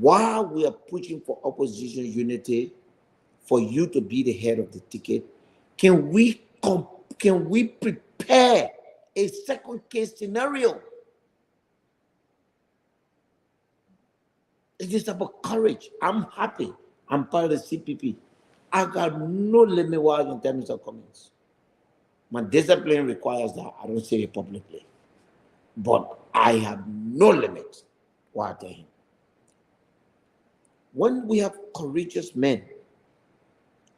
while we are pushing for opposition unity, for you to be the head of the ticket, can we prepare a second case scenario? It is about courage. I'm happy. I'm part of the CPP. I got no limit while in terms of comments. My discipline requires that I don't say it publicly. But I have no limit while I tell him. When we have courageous men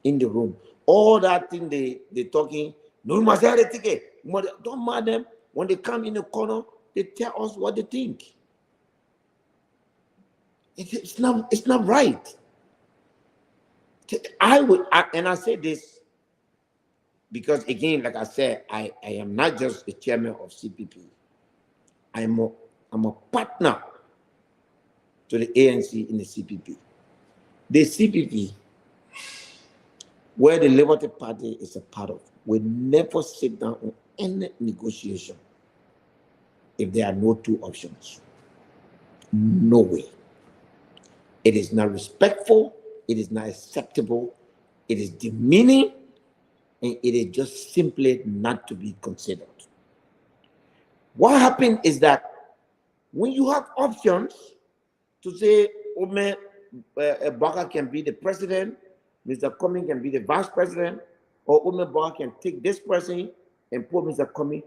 in the room, all that thing they talking, no, we must have the ticket. Don't mind them. When they come in the corner, they tell us what they think. It's not right. I say this because again, like I said, I am not just the chairman of CPP. I'm a partner to the ANC in the CPP. The CPP, where the Liberty Party is a part of, will never sit down on any negotiation if there are no two options. No way. It is not respectful, it is not acceptable, it is demeaning, and it is just simply not to be considered. What happened is that when you have options to say, Ome Baka can be the president, Mr. Cumming can be the vice president, or Ome Baka can take this person and put Mr. Cumming,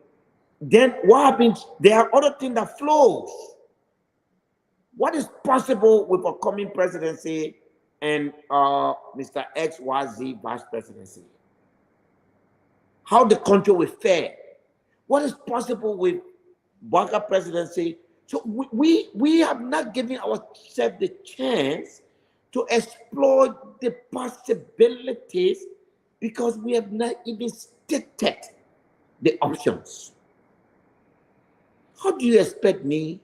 then what happens? There are other things that flows. What is possible with a coming presidency and Mr. XYZ vice presidency? How the country will fare? What is possible with Baka presidency? So we have not given ourselves the chance to explore the possibilities because we have not even stated the options. How do you expect me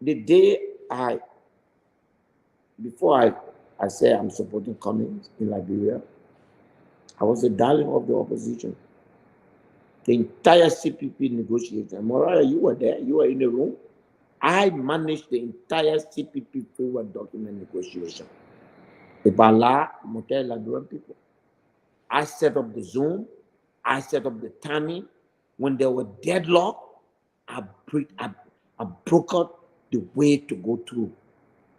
the day before I say I'm supporting Cummings in Liberia, I was the darling of the opposition. The entire CPP negotiation. Mariah, you were there, you were in the room. I managed the entire CPP forward document negotiation. Ibala, Motel Liberian people. I set up the Zoom, I set up the timing. When there were deadlock, I broke out the way to go through.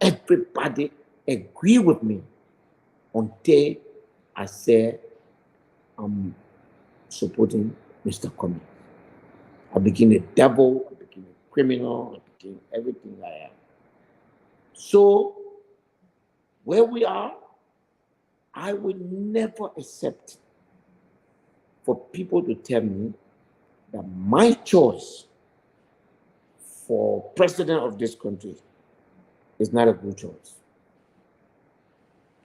Everybody agree with me until I said I'm supporting Mr. Cummings. I became a devil, I became a criminal, I became everything I am. So where we are, I will never accept for people to tell me that my choice for president of this country is not a good choice.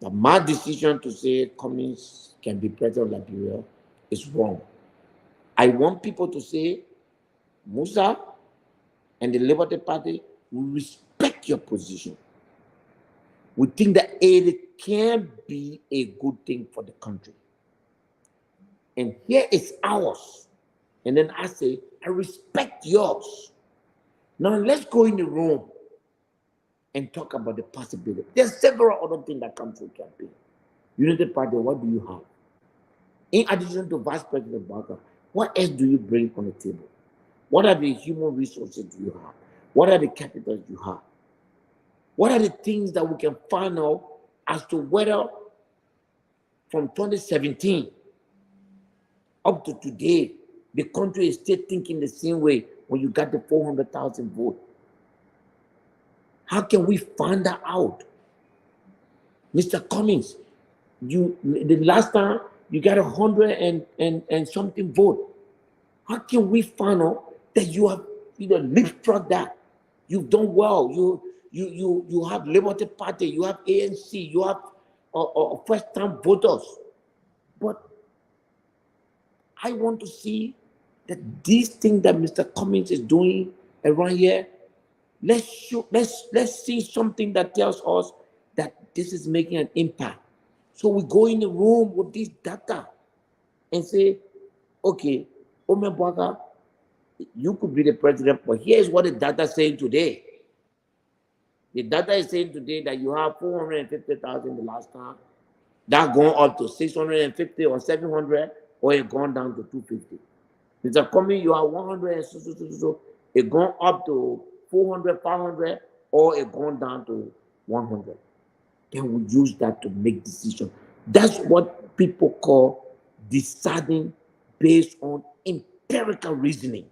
That my decision to say Cummings can be president of Liberia is wrong. I want people to say, Musa and the Liberty Party, we respect your position. We think that it can be a good thing for the country. And here is ours. And then I say, I respect yours. Now let's go in the room and talk about the possibility. There's several other things that come through campaign. Unity Party, what do you have? In addition to Vice President Barker, what else do you bring on the table? What are the human resources you have? What are the capitals you have? What are the things that we can find out as to whether from 2017 up to today, the country is still thinking the same way when you got the 400,000 vote? How can we find that out? Mr. Cummings, the last time you got 100 and something vote. How can we find out that you have leapfrogged that? You've done well. You have Liberty Party, you have ANC, you have first-time voters. But I want to see that these things that Mr. Cummings is doing around here, let's see something that tells us that this is making an impact. So we go in the room with this data and say, okay, Ome Baka, you could be the president, but here's what the data is saying today. The data is saying today that you have 450,000 the last time. That gone up to 650 or 700, or it gone down to 250. Mr. Cummings, you have 100, so it gone up to 400, 500, or it gone down to 100. Then we use that to make decisions. That's what people call deciding based on empirical reasoning.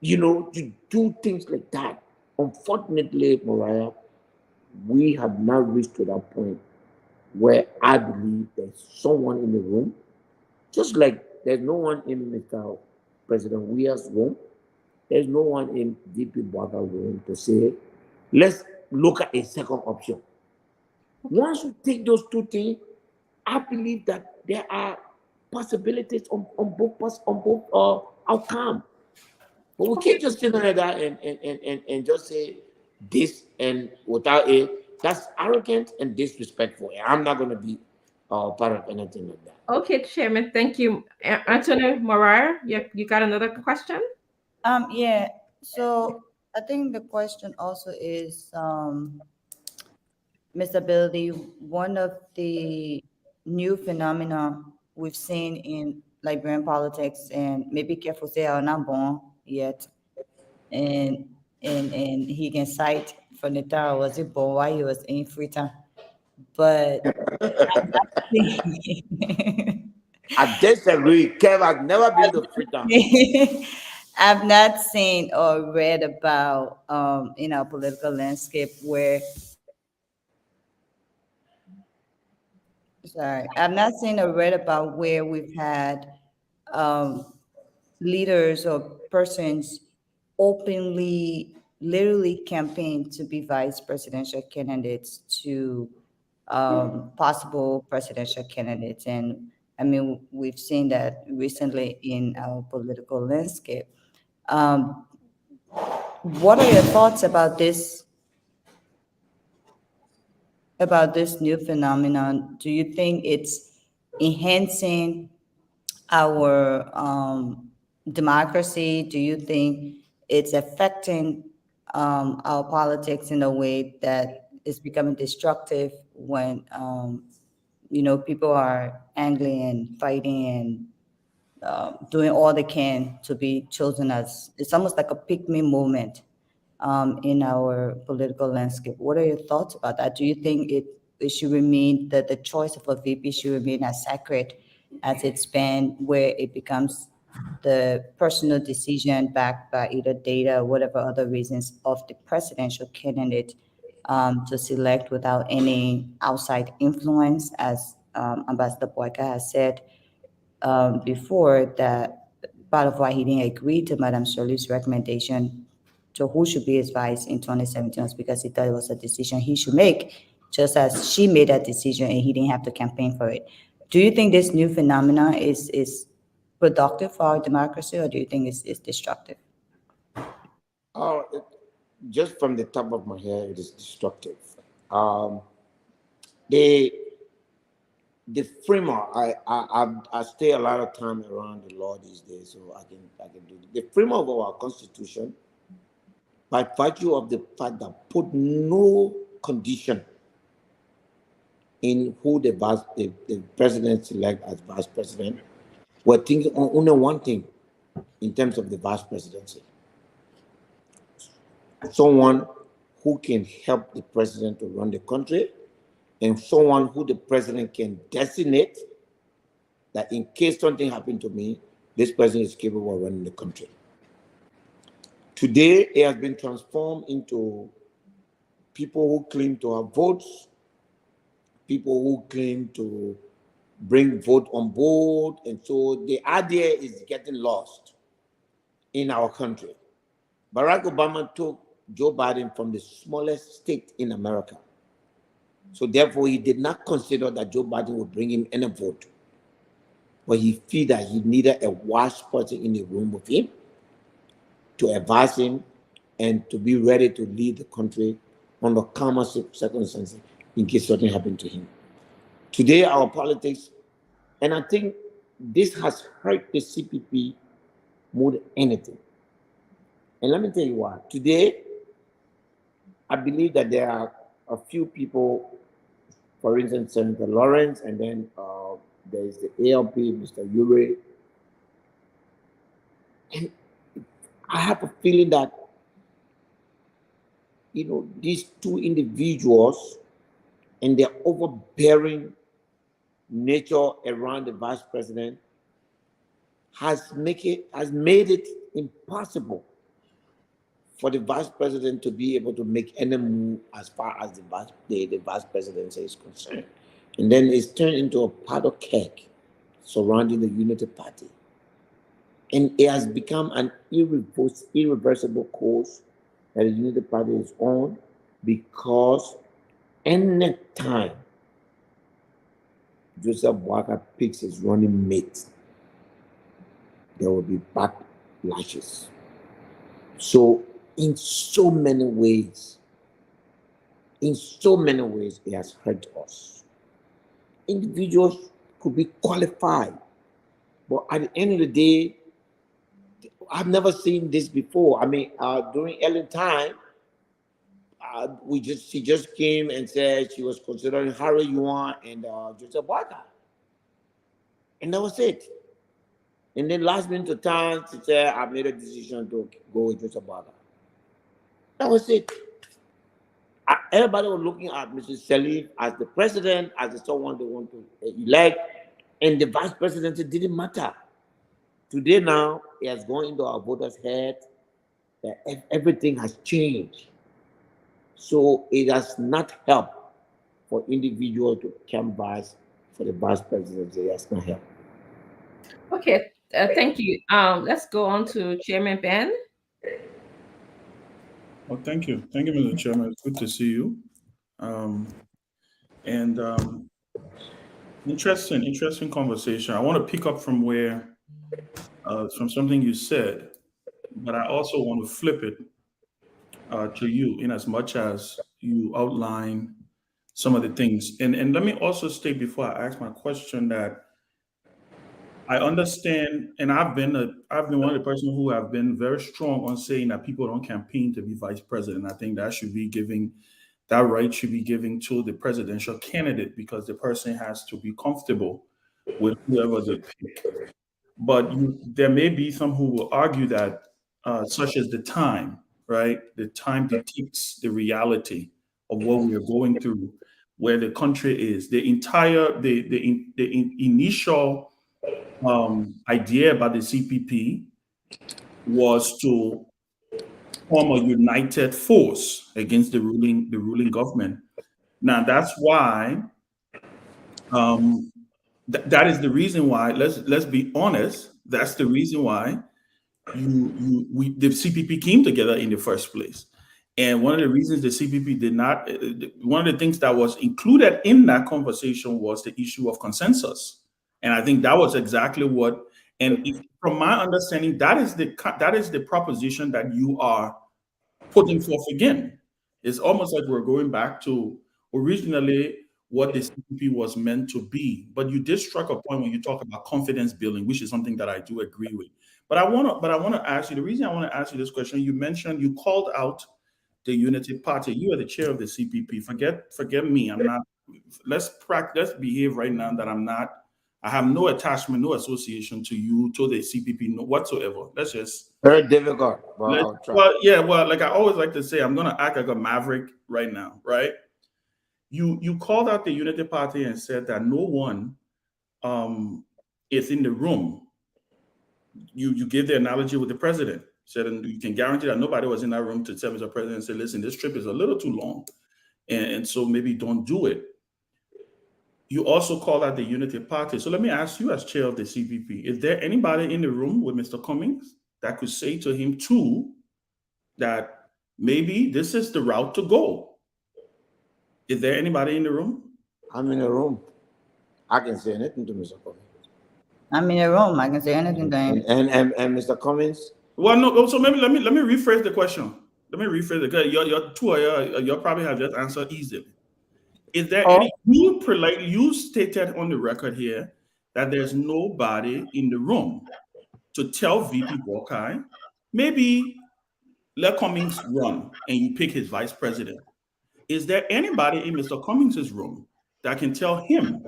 To do things like that. Unfortunately, Mariah, we have not reached to that point where I believe there's someone in the room, just like there's no one in Mr. President Weah's room, there's no one in DP Baka's room to say, let's look at a second option. Once we take those two things, I believe that there are possibilities on both outcome. But we can't just sit like that and just say this and without it. That's arrogant and disrespectful. And I'm not going to be part of anything like that. Okay, Chairman, thank you. Anthony Morar, you got another question? Yeah. So I think the question also is, Mr. Billy, one of the new phenomena we've seen in Liberian politics, and maybe careful say are not born yet, and he can cite for Netara was it born while he was in Freetown, but I disagree. Kev, I've never been to Freetown. I've not seen or read about in our political landscape where, sorry, I've not seen or read about where we've had um, leaders or persons openly, literally campaign to be vice presidential candidates to possible presidential candidates. And I mean, we've seen that recently in our political landscape. What are your thoughts about this new phenomenon? Do you think it's enhancing our democracy? Do you think it's affecting our politics in a way that is becoming destructive when people are angry and fighting and doing all they can to be chosen as? It's almost like a pick me movement in our political landscape. What are your thoughts about that? Do you think it should remain, that the choice of a VP should remain as sacred as it's been, where it becomes the personal decision backed by either data or whatever other reasons of the presidential candidate to select without any outside influence, as Ambassador Boyka has said before, that part of why he didn't agree to Madame Shirley's recommendation to who should be his vice in 2017 was because he thought it was a decision he should make, just as she made that decision and he didn't have to campaign for it. Do you think this new phenomena is productive for our democracy, or do you think it's destructive? Oh, just from the top of my head, it is destructive. The framework, I stay a lot of time around the law these days, so I can do it. The framework of our constitution, by virtue of the fact that put no condition in who the president select as vice president, we're thinking on only one thing in terms of the vice presidency: someone who can help the president to run the country, and someone who the president can designate that in case something happened to me, this person is capable of running the country. Today, it has been transformed into people who claim to have votes, people who claim to bring vote on board, and so the idea is getting lost in our country. Barack Obama took Joe Biden from the smallest state in America. So therefore, he did not consider that Joe Biden would bring him any vote. But he felt that he needed a wise person in the room with him to advise him and to be ready to lead the country under calmer circumstances in case something happened to him. Today, our politics, and I think this has hurt the CPP more than anything. And let me tell you why. Today, I believe that there are a few people, for instance, Senator Lawrence, and then there is the ALP, Mr. Ure. And I have a feeling that, these two individuals and their overbearing nature around the vice president has made it impossible for the vice president to be able to make any move as far as the vice presidency is concerned. And then it's turned into a powder keg surrounding the Unity Party. And it has become an irreversible course that the Unity Party is on, because any time Joseph Boakai picks his running mate, there will be backlashes. So in so many ways, it has hurt us. Individuals could be qualified, but at the end of the day, I've never seen this before. I mean, during Ellen time, she just came and said she was considering Harry Yuan and Joseph Boakai, and that was it. And then last minute of time, she said, I made a decision to go with Joseph Boakai. That was it. Everybody was looking at Mr. Salif as the president, as someone they want to elect, and the vice presidency didn't matter. Today now, it has gone into our voters' head that everything has changed. So it has not helped for individuals to canvass for the vice presidency. It has not helped. Okay, thank you. Let's go on to Chairman Ben. Well, thank you, Mr. Chairman. It's good to see you. Interesting conversation. I want to pick up from from something you said, but I also want to flip it to you in as much as you outline some of the things. And let me also state before I ask my question that I understand, and I've been one of the persons who have been very strong on saying that people don't campaign to be vice president. I think that right should be given to the presidential candidate because the person has to be comfortable with whoever they pick. But there may be some who will argue that, such as the time, right? The time dictates the reality of what we are going through, where the country is. The initial idea about the CPP was to form a united force against the ruling government. Now that's why that is the reason why. Let's be honest. That's the reason why the CPP came together in the first place. And one of the reasons the CPP did not, one of the things that was included in that conversation was the issue of consensus. And I think that was exactly what. And from my understanding, that is the proposition that you are putting forth again. It's almost like we're going back to originally what the CPP was meant to be. But you did strike a point when you talk about confidence building, which is something that I do agree with. But I want to ask you, the reason I want to ask you this question, you called out the Unity Party. You are the chair of the CPP. Forget me. I'm not. Let's behave right now that I'm not. I have no attachment, no association to you, to the CPP, no whatsoever. Let's just. Very difficult. Well, like I always like to say, I'm going to act like a maverick right now, right? You called out the Unity Party and said that no one is in the room. You gave the analogy with the president. Said, and you can guarantee that nobody was in that room to tell Mr. President, say, listen, this trip is a little too long. And so maybe don't do it. You also called out the Unity Party. So let me ask you as chair of the CPP, is there anybody in the room with Mr. Cummings that could say to him too, that maybe this is the route to go? Is there anybody in the room? I'm in the room. I can say anything to Mr. Cummings. I'm in the room. I can say anything to him. And Mr. Cummings? Well, no. So maybe let me rephrase the question. Let me rephrase it. You probably have just answered easily. Is there any? You stated on the record here that there's nobody in the room to tell VP Boakai, maybe let Cummings run and you pick his vice president. Is there anybody in Mr. Cummings' room that can tell him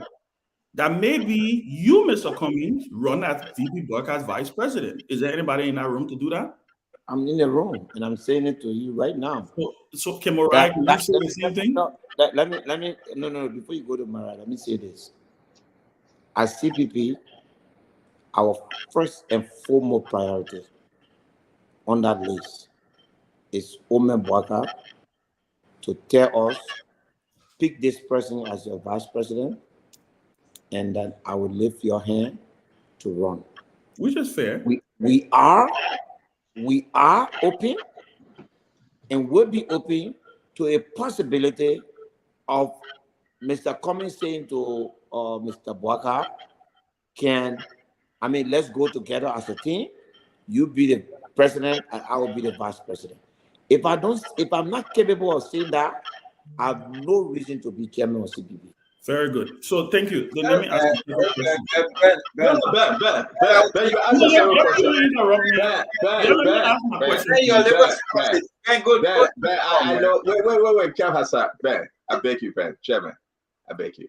that maybe you, Mr. Cummings, run as VP Boakai's vice president? Is there anybody in that room to do that? I'm in the room and I'm saying it to you right now. So can Mariah say the same thing? Let me, before you go to Mariah, let me say this. As CPP, our first and foremost priority on that list is Omen Boakai to tell us, pick this person as your vice president, and then I will lift your hand to run. Which is fair. We are open and will be open to a possibility of Mr. Cummings saying to or Mr. Boaka let's go together as a team. You be the president and I will be the vice president. If I'm not capable of saying that, I have no reason to be chairman of CPP. Very good. So thank you. Then let me ask you a question. Ben, you ask a several question. Ben, I know. Wait, Kev Hassan. Ben, I beg you, Ben, Chairman, I beg you.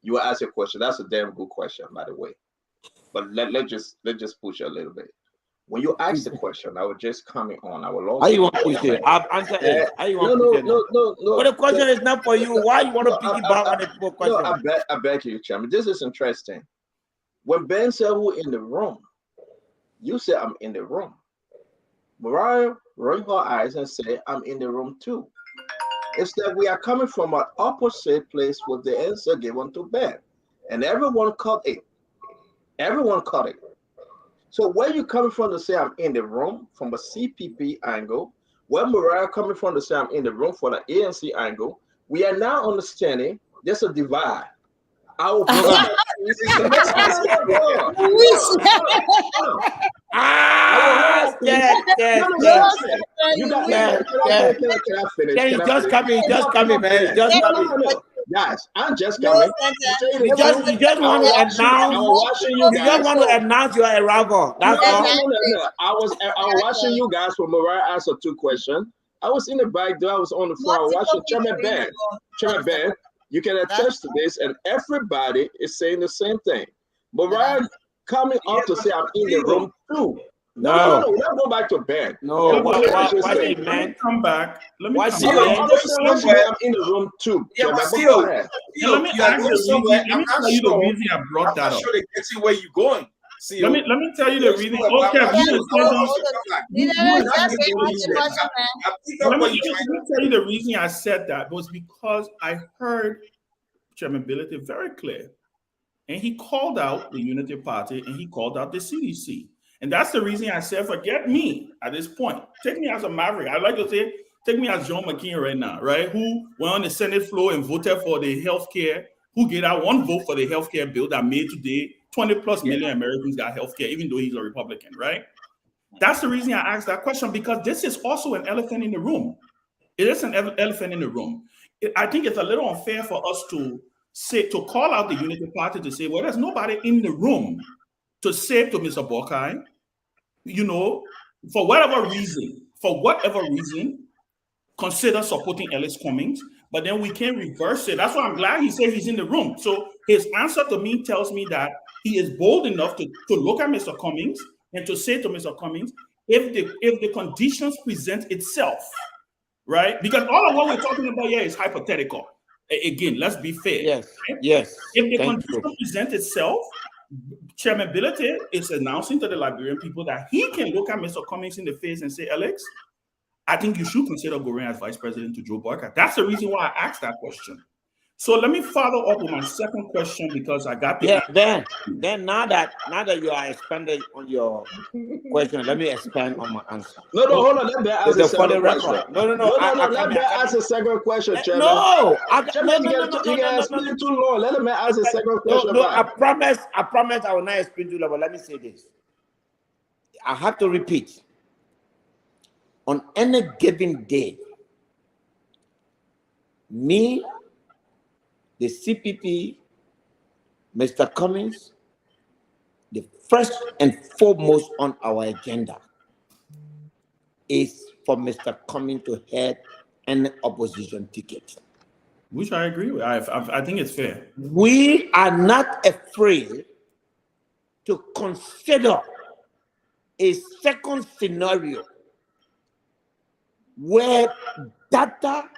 You will ask a question. That's a damn good question, by the way. But let's just push it a little bit. When you ask the question, I was just coming on. I will also. How you want to push it? I've answered it. How you want to push it? No. But the question is not for you. Why you want to piggyback on the question? No, I beg you, Chairman. This is interesting. When Ben said who in the room, you said I'm in the room. Mariah rolled her eyes and said I'm in the room too. It's that we are coming from an opposite place with the answer given to Ben, and everyone caught it. Everyone caught it. So where you coming from to say I'm in the room from a CPP angle, where Mariah coming from to say I'm in the room for the ANC angle, we are now understanding there's a divide. Our Just coming, man. Just coming. Guys, I'm just coming. You just want to announce. You just want to announce your arrival. That's all. No. I was watching you guys when Mariah asked her 2 questions. I was in the back there. I was on the floor. I was watching Chairman Ben. You can attest to this, and everybody is saying the same thing. Mariah coming up to say I'm in the room too. No. Let's go back to Ben. No, let me come back. I'm in the room too. Yeah, but still, let me tell you the reason I brought that up. I'm not sure they get you where you're going. Let me tell you the reason. Okay, let me tell you the reason I said that was because I heard Chairman Billete very clear, and he called out the Unity Party and he called out the CDC. And that's the reason I said, forget me at this point. Take me as a maverick. I'd like to say, take me as John McCain right now, right? Who went on the Senate floor and voted for the healthcare, who gave out 1 vote for the healthcare bill that made today 20+ million Americans got healthcare, even though he's a Republican, right? That's the reason I asked that question, because this is also an elephant in the room. It is an elephant in the room. I think it's a little unfair for us to call out the Unity Party to say, well, there's nobody in the room to say to Mr. Boakai, for whatever reason, consider supporting Ellis Cummings, but then we can reverse it. That's why I'm glad he said he's in the room. So his answer to me tells me that he is bold enough to look at Mr. Cummings and to say to Mr. Cummings, if the conditions present itself, right? Because all of what we're talking about here is hypothetical. Again, let's be fair. Yes, right? yes. If the condition presents itself, Chairman Billete is announcing to the Liberian people that he can look at Mr. Cummings in the face and say, Alex, I think you should consider going as vice president to Joe Barker. That's the reason why I asked that question. So let me follow up with my second question, because I got the then now that you are expanding on your question, let me expand on my answer. No, hold on. Let me ask a second question. No. Let me ask a second question, Chairman. You can explain too long. Let me ask a second question. No, I promise I will not explain too long, but let me say this. I have to repeat. On any given day, me, the CPP, Mr. Cummings, the first and foremost on our agenda is for Mr. Cummings to head an opposition ticket. Which I agree with. I think it's fair. We are not afraid to consider a second scenario where data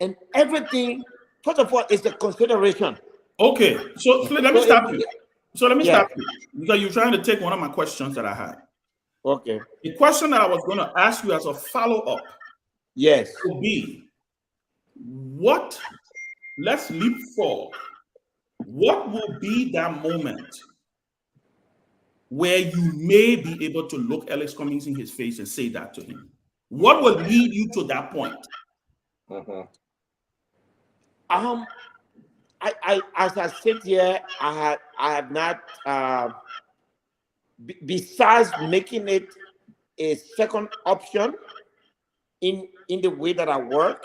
and everything, first of all, is a consideration. Okay, so let me stop you. Stop you, because you're trying to take one of my questions that I had. Okay. The question that I was going to ask you as a follow-up, would be, let's leap forward. What will be that moment where you may be able to look Alex Cummings in his face and say that to him? What will lead you to that point? as I sit here, I have not, besides making it a second option in the way that I work,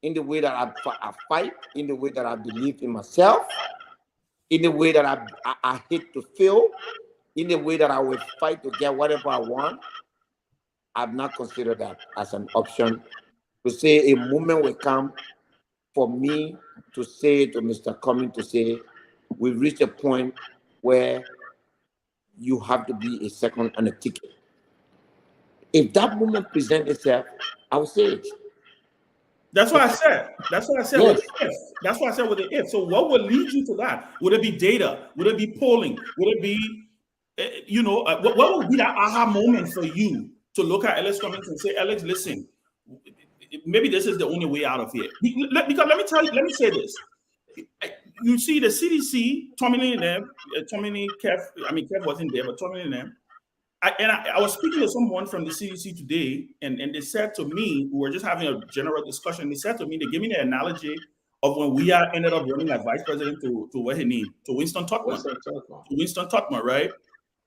in the way that I fight, in the way that I believe in myself, in the way that I hate to fail, in the way that I will fight to get whatever I want. I've not considered that as an option. To say a moment will come for me to say to Mr. Cummings, to say, we've reached a point where you have to be a second on a ticket. If that moment presents itself, I will say it. That's what I said. That's what I said Yes. with the if. That's what I said with the if. So what would lead you to that? Would it be data? Would it be polling? Would it be, what would be that aha moment for you to look at Alex Cummings and say, Alex, listen, maybe this is the only way out of here? Because let me say this. You see the CDC, Tommy and them, Kev wasn't there, but Tommy and them. I was speaking to someone from the CDC today, and they said to me, we were just having a general discussion. They said to me, they gave me the analogy of when we ended up running as vice president to what he named, to Winston Totman, right?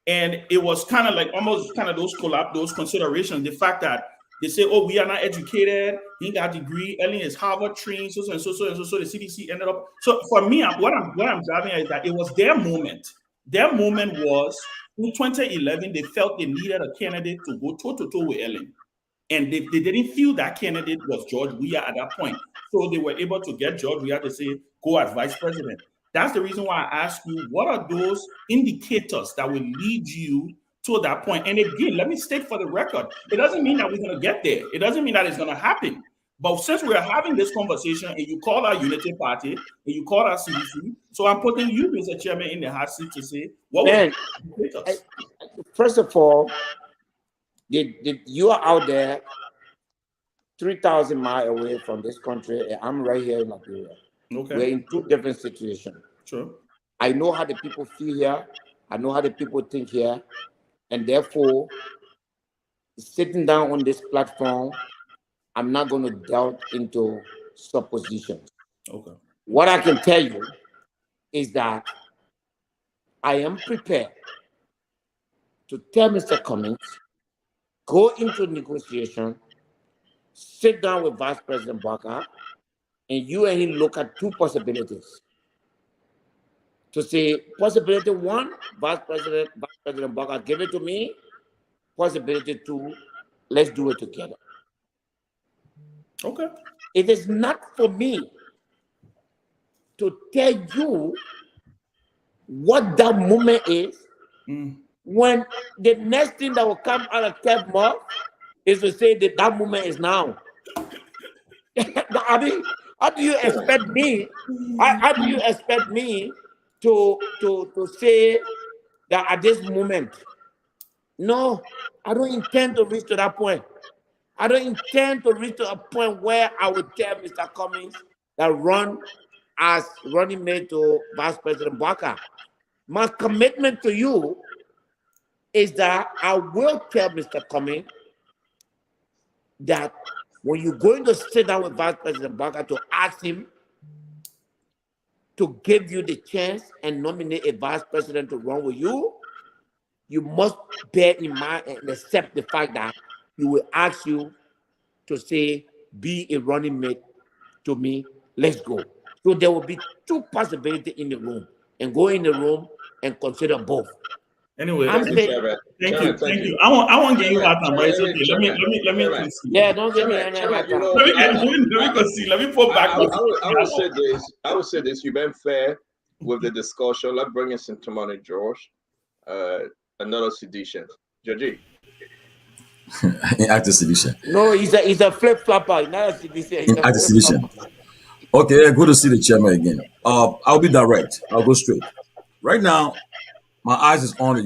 And it was kind of like almost kind of those considerations. The fact that they say, oh, we are not educated, he got a degree, Ellen is Harvard trained, so the CDC ended up. So for me, what I'm driving at is that it was their moment. Their moment was in 2011, they felt they needed a candidate to go toe-to-toe with Ellen. And they didn't feel that candidate was George Weah at that point. So they were able to get George Weah to say, go as vice president. That's the reason why I asked you, what are those indicators that will lead you to that point? And again, let me state for the record, it doesn't mean that we're going to get there. It doesn't mean that it's going to happen. But since we're having this conversation and you call our Unity Party and you call our CDC, so I'm putting you, Mr. Chairman, in the hot seat to say, what Man, will first of all, you are out there 3,000 miles away from this country, and I'm right here in Liberia. Okay. We're in two different situations. Sure. I know how the people feel here. I know how the people think here. And therefore, sitting down on this platform, I'm not going to delve into suppositions. Okay. What I can tell you is that I am prepared to tell Mr. Cummings, go into negotiation, sit down with Vice President Barker, and you and him look at two possibilities. To say, possibility one, Vice President Barker, give it to me. Possibility two, let's do it together. Okay. It is not for me to tell you what that moment is when the next thing that will come out of Kev mouth is to say that that moment is now. I mean, how do you expect me? How do you expect me to say that at this moment? No, I don't intend to reach to that point. I don't intend to reach to a point where I would tell Mr. Cummings that run as running mate to Vice President Barker. My commitment to you is that I will tell Mr. Cummings that when you're going to sit down with Vice President Barker to ask him to give you the chance and nominate a vice president to run with you, you must bear in mind and accept the fact that he will ask you to say, be a running mate to me, let's go. So there will be two possibilities in the room, and go in the room and consider both. Anyway, I'm saying, thank you. I want to get you out, but it's okay. Let me concede. Yeah, don't get me any Let me concede. Let me put back. I would say this. You've been fair with the discussion. Let's bring in Sintomani George. Another sedition. Georgie. Active sedition. No, he's a flip flopper, not a sedition. Active sedition. Okay, good to see the chairman again. I'll be direct. I'll go straight. Right now, my eyes is on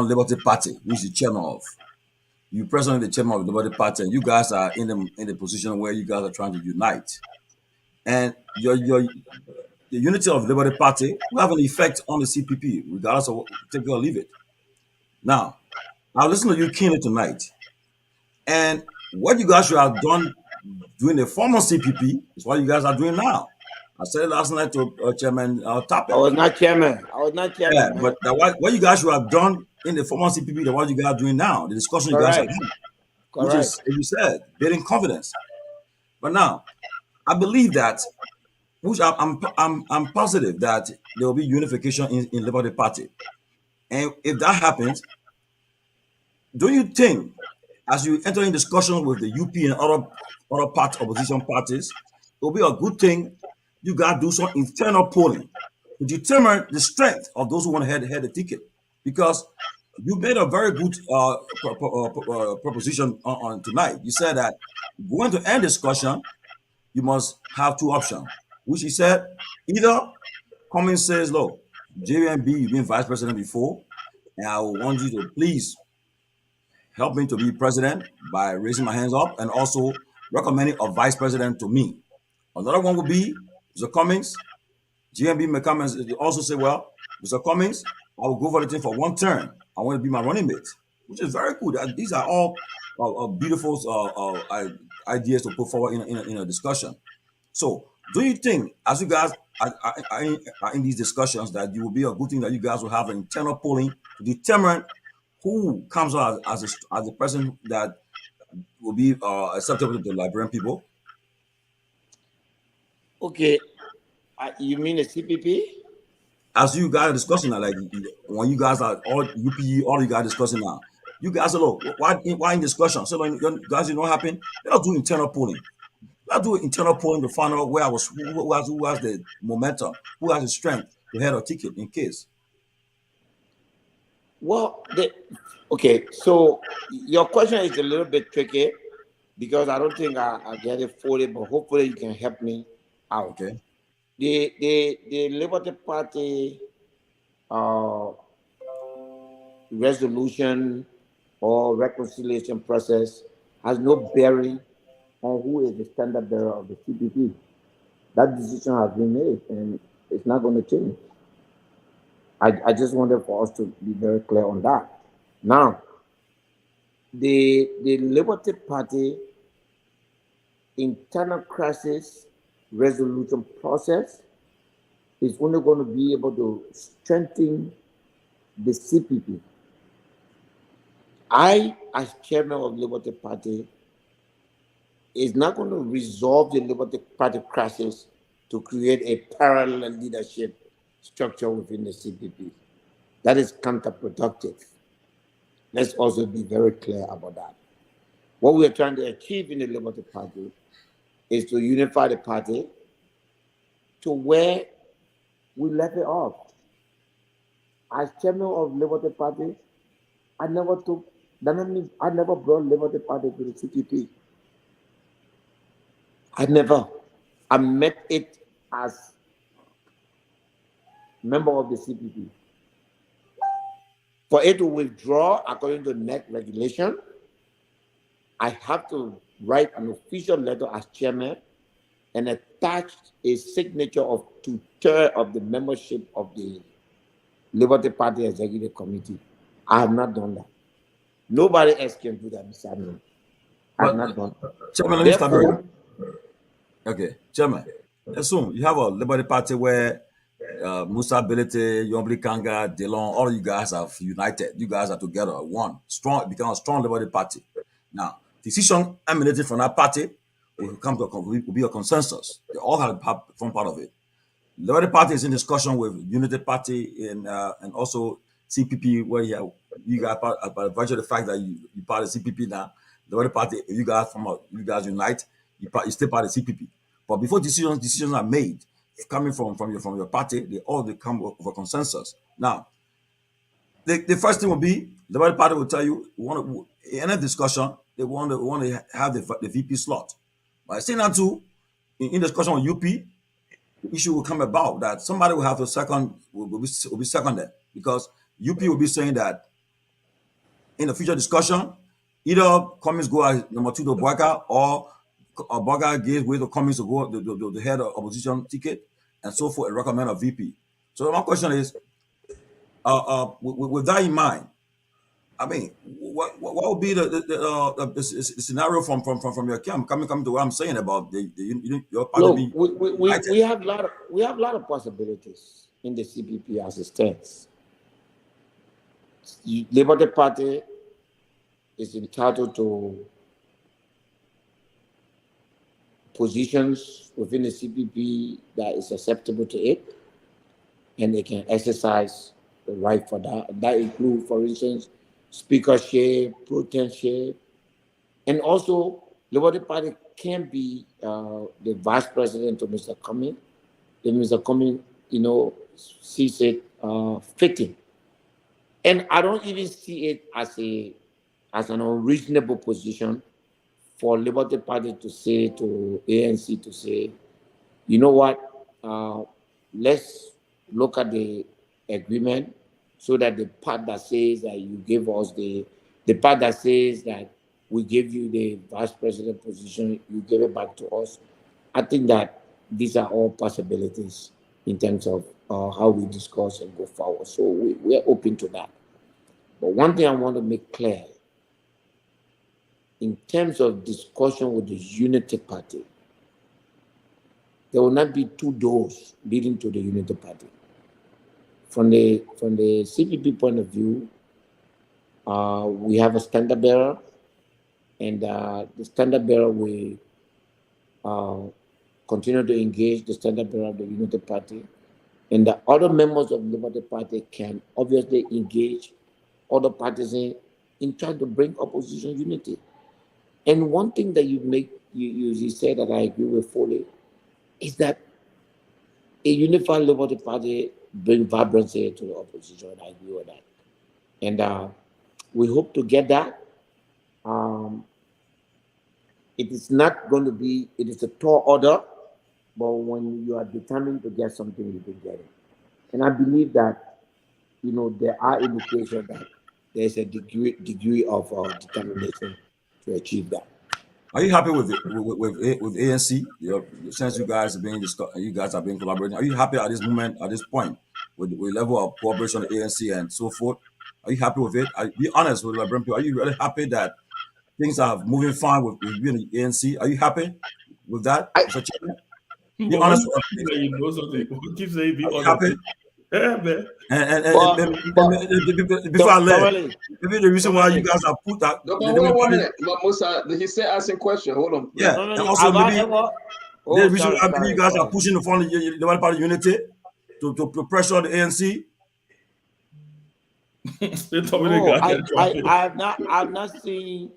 Liberty Party, which is the chairman of. You presently the chairman of the Liberty Party, and you guys are in the position where you guys are trying to unite. And the unity of the Liberty Party will have an effect on the CPP, regardless of what, take it or leave it. Now, I'll listen to you keenly tonight. And what you guys should have done during the former CPP is what you guys are doing now. I said it last night to Chairman Topic. I was not chairman. Yeah, Man. but what you guys should have done in the former CPP, than what you guys are doing now, the discussion you guys have Correct. had, which Correct. is, as you said, building confidence. But now, I believe that, which I'm positive that there will be unification in Liberty Party, and if that happens, do you think, as you enter in discussion with the UP and other opposition parties, it will be a good thing you got to do some internal polling to determine the strength of those who want to head the ticket? Because you made a very good proposition on tonight. You said that going to end discussion, you must have two options, which he said either Cummings says, look, JMB, you've been vice president before, and I want you to please help me to be president by raising my hands up and also recommending a vice president to me. Another one would be Mr. Cummings. GMB may come and also say, well, Mr. Cummings, I will go for the thing for one term. I want to be my running mate, which is very good. These are all beautiful ideas to put forward in a discussion. So, do you think, as you guys are in these discussions, that it will be a good thing that you guys will have an internal polling to determine who comes out as a person that will be acceptable to the Liberian people? Okay. You mean the CPP? As you guys are discussing now, like when you guys are all UPE, all you guys are discussing now, you guys are look, why in discussion? So when you guys, you know what happened? Let's do internal polling. Let's do internal polling to find out who has the momentum, who has the strength to head a ticket in case. Well, okay, so your question is a little bit tricky because I don't think I get it fully, but hopefully you can help me out. Okay. The Liberty Party resolution or reconciliation process has no bearing on who is the standard bearer of the CPP. That decision has been made and it's not going to change. I just wanted for us to be very clear on that. Now, the Liberty Party internal crisis resolution process is only going to be able to strengthen the CPP. I, as chairman of Liberty Party, is not going to resolve the Liberty Party crisis to create a parallel leadership structure within the CPP. That is counterproductive. Let's also be very clear about that. What we are trying to achieve in the Liberty Party is to unify the party to where we left it off. As chairman of Liberty Party, I never brought Liberty Party to the CPP. I met it as member of the CPP. For it to withdraw according to NEC regulation, I have to write an official letter as chairman and attach a signature of 2/3 of the membership of the Liberty Party Executive Committee. I have not done that. Nobody else can do that beside me. I have not done that. Chairman, let me stop here. Okay, Chairman, assume you have a Liberty Party where Musa Belete, Yombli Kanga, Delon, all of you guys have united. You guys are together, one strong, become a strong Liberty Party. Now, decision emanating from that party will be a consensus. They all have form part of it. Liberty Party is in discussion with Unity Party and also CPP, where you guys by virtue of the fact that you part of CPP now. Liberty Party, if you guys unite, you stay part of CPP. But before decisions are made coming from your party, they all come with a consensus. Now, the first thing will be the Liberty Party will tell you in a discussion they want to have the VP slot. But saying that too, in discussion with UP, the issue will come about that somebody will have to will be seconded because UP will be saying that in the future discussion, either Cummings go as number 2 to Boaga or Boaga gives way to Cummings to go the head of opposition ticket and so forth and recommend a VP. So my question is, with that in mind, I mean, what would be the scenario from your camp coming to what I'm saying about your party Look, being we united? have a lot of possibilities in the CPP as it stands. Liberty Party is entitled to positions within the CPP that is acceptable to it, and they can exercise the right for that. That includes, for instance, speakership, protestship, and also Liberty Party can be the vice president of Mr. Cummings. If Mr. Cummings, sees it fitting. And I don't even see it as an unreasonable position for Liberty Party to say to ANC to say, you know what, let's look at the agreement so that the part that says that you give us the part that says that we give you the vice president position, you give it back to us. I think that these are all possibilities in terms of how we discuss and go forward. So we're open to that. But one thing I want to make clear, in terms of discussion with the Unity Party, there will not be two doors leading to the Unity Party. From the CPP point of view, we have a standard bearer, and the standard bearer will continue to engage the standard bearer of the Unity Party, and the other members of the Liberty Party can obviously engage other parties in trying to bring opposition unity. And one thing that you said that I agree with fully is that a unified Liberty Party bring vibrancy to the opposition, and I agree with that. And we hope to get that. It is not going to be, it is a tall order, but when you are determined to get something, you can get it. And I believe that, there are indications that there's a degree of determination to achieve that. Are you happy with ANC? Since you guys have been collaborating, are you happy at this moment, at this point, with the level of cooperation with ANC and so forth? Are you happy with it? Be honest with Liberian people. Are you really happy that things are moving fine with you and the ANC? Are you happy with that, Mr. Chairman? Be honest with us. You know something. Keep saying be Are you honest. happy? Man. And before I left, maybe the reason why you guys have put that. Hold on 1 minute. Musa, he said asking question. Hold on. Yeah, and also maybe the reason why maybe you guys are pushing the fund the one party unity to pressure the ANC. I have not seen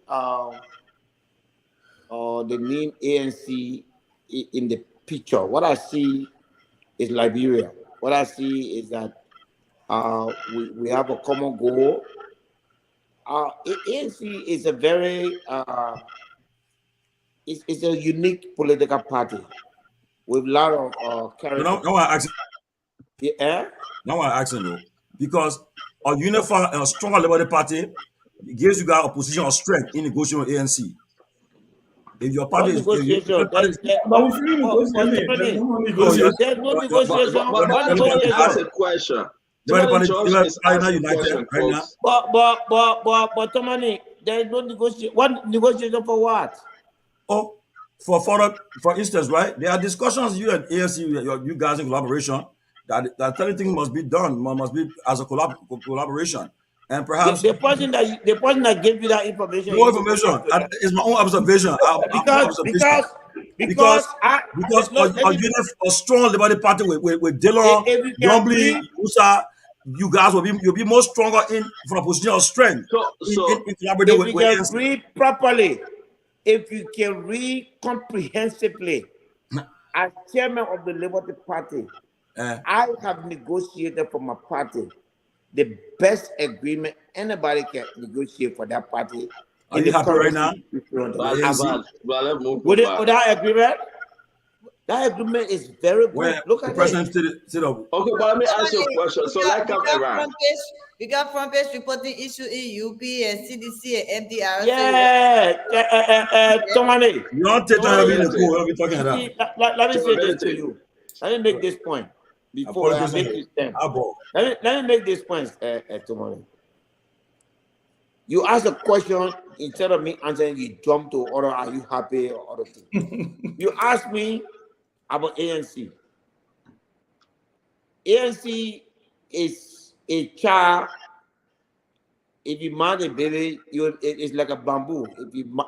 the name ANC in the picture. What I see is Liberia. What I see is that we have a common goal. ANC is a very it's a unique political party with a lot of character. Now I ask you, because a unified and a stronger Liberty Party gives you guys a position of strength in negotiating with ANC. If your party is negotiation, there's no negotiation. Ask a question. But Tomani, there is no negotiation. What negotiation for what? Oh, for instance, right? There are discussions you and ANC, you guys in collaboration that everything must be done, must be as a collaboration, and perhaps the person that gave you that information. More information is my own observation. Because a strong Liberty Party with Dillon, Yombly, Musa, you guys you'll be more stronger from a position of strength. So in collaborating with ANC. Read properly. If you can read comprehensively, as chairman of the Liberty Party, I have negotiated for my party the best agreement anybody can negotiate for that party. Are you happy right now? With that agreement? That agreement is very good. Look at it. Okay, but let me ask you a question. So like come around. We got front page reporting issue in UP and CDC and MDR. Yeah, Tomani. You don't take time to be talking about. Let me say this to you. Let me make this point before I make this point. Let me make this point, Tomani. You ask a question, instead of me answering, you jump to other, are you happy or other things. You ask me about ANC. ANC is a child. If you mind a baby, it's like a bamboo.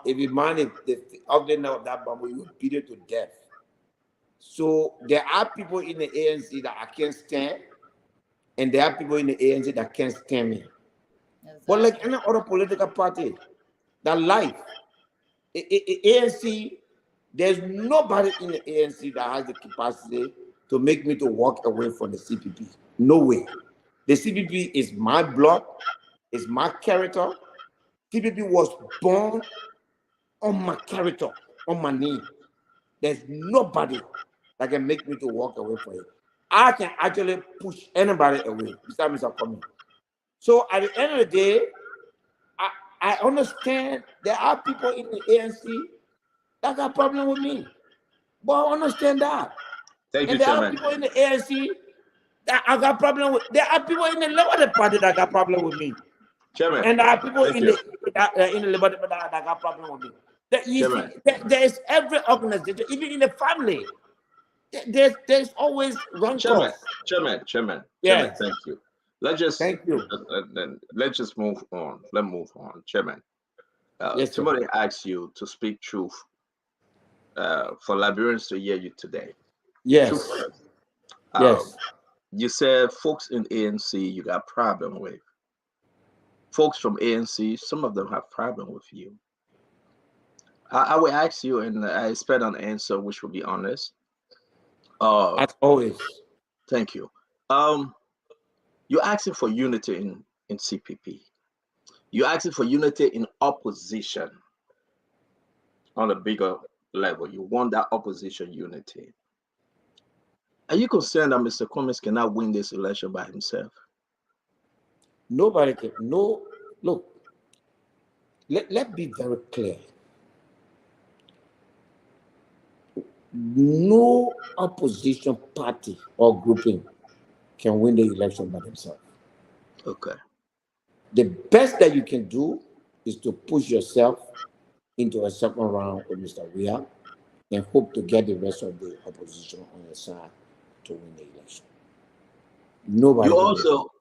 If you mind the ugliness of that bamboo, you will beat it to death. So there are people in the ANC that I can't stand, and there are people in the ANC that can't stand me. Exactly. But like any other political party, that life, ANC, there's nobody in the ANC that has the capacity to make me to walk away from the CPP. No way. The CPP is my blood, is my character. CPP was born on my character, on my name. There's nobody that can make me to walk away from it. I can actually push anybody away besides Mr. Coming. So at the end of the day, I understand there are people in the ANC that got problem with me. But I understand that. Thank you, And there are Chairman. people in the ANC that I got problem with. There are people in the Liberty Party that got problem with me. Chairman. And there are people Thank in you. the Liberty Party that got problem with me. You see, Chairman. there is every organization, even in the family, there's always rancor. Chairman. Yes. Thank you. Let's just Thank you. let's just move on. Let's move on, Chairman. Yes, sir. Somebody asked you to speak truth for Liberians to hear you today. Yes. Truth. Yes. You said folks in ANC you got problem with. Folks from ANC, some of them have problem with you. I will ask you, and I expect an answer which will be honest. As always. Thank you. You're asking for unity in CPP. You're asking for unity in opposition on a bigger level. You want that opposition unity. Are you concerned that Mr. Cummings cannot win this election by himself? Nobody can. No, look, let's be very clear. No opposition party or grouping can win the election by themselves. Okay. The best that you can do is to push yourself into a second round with Mr. Weah and hope to get the rest of the opposition on your side to win the election. Nobody. You also,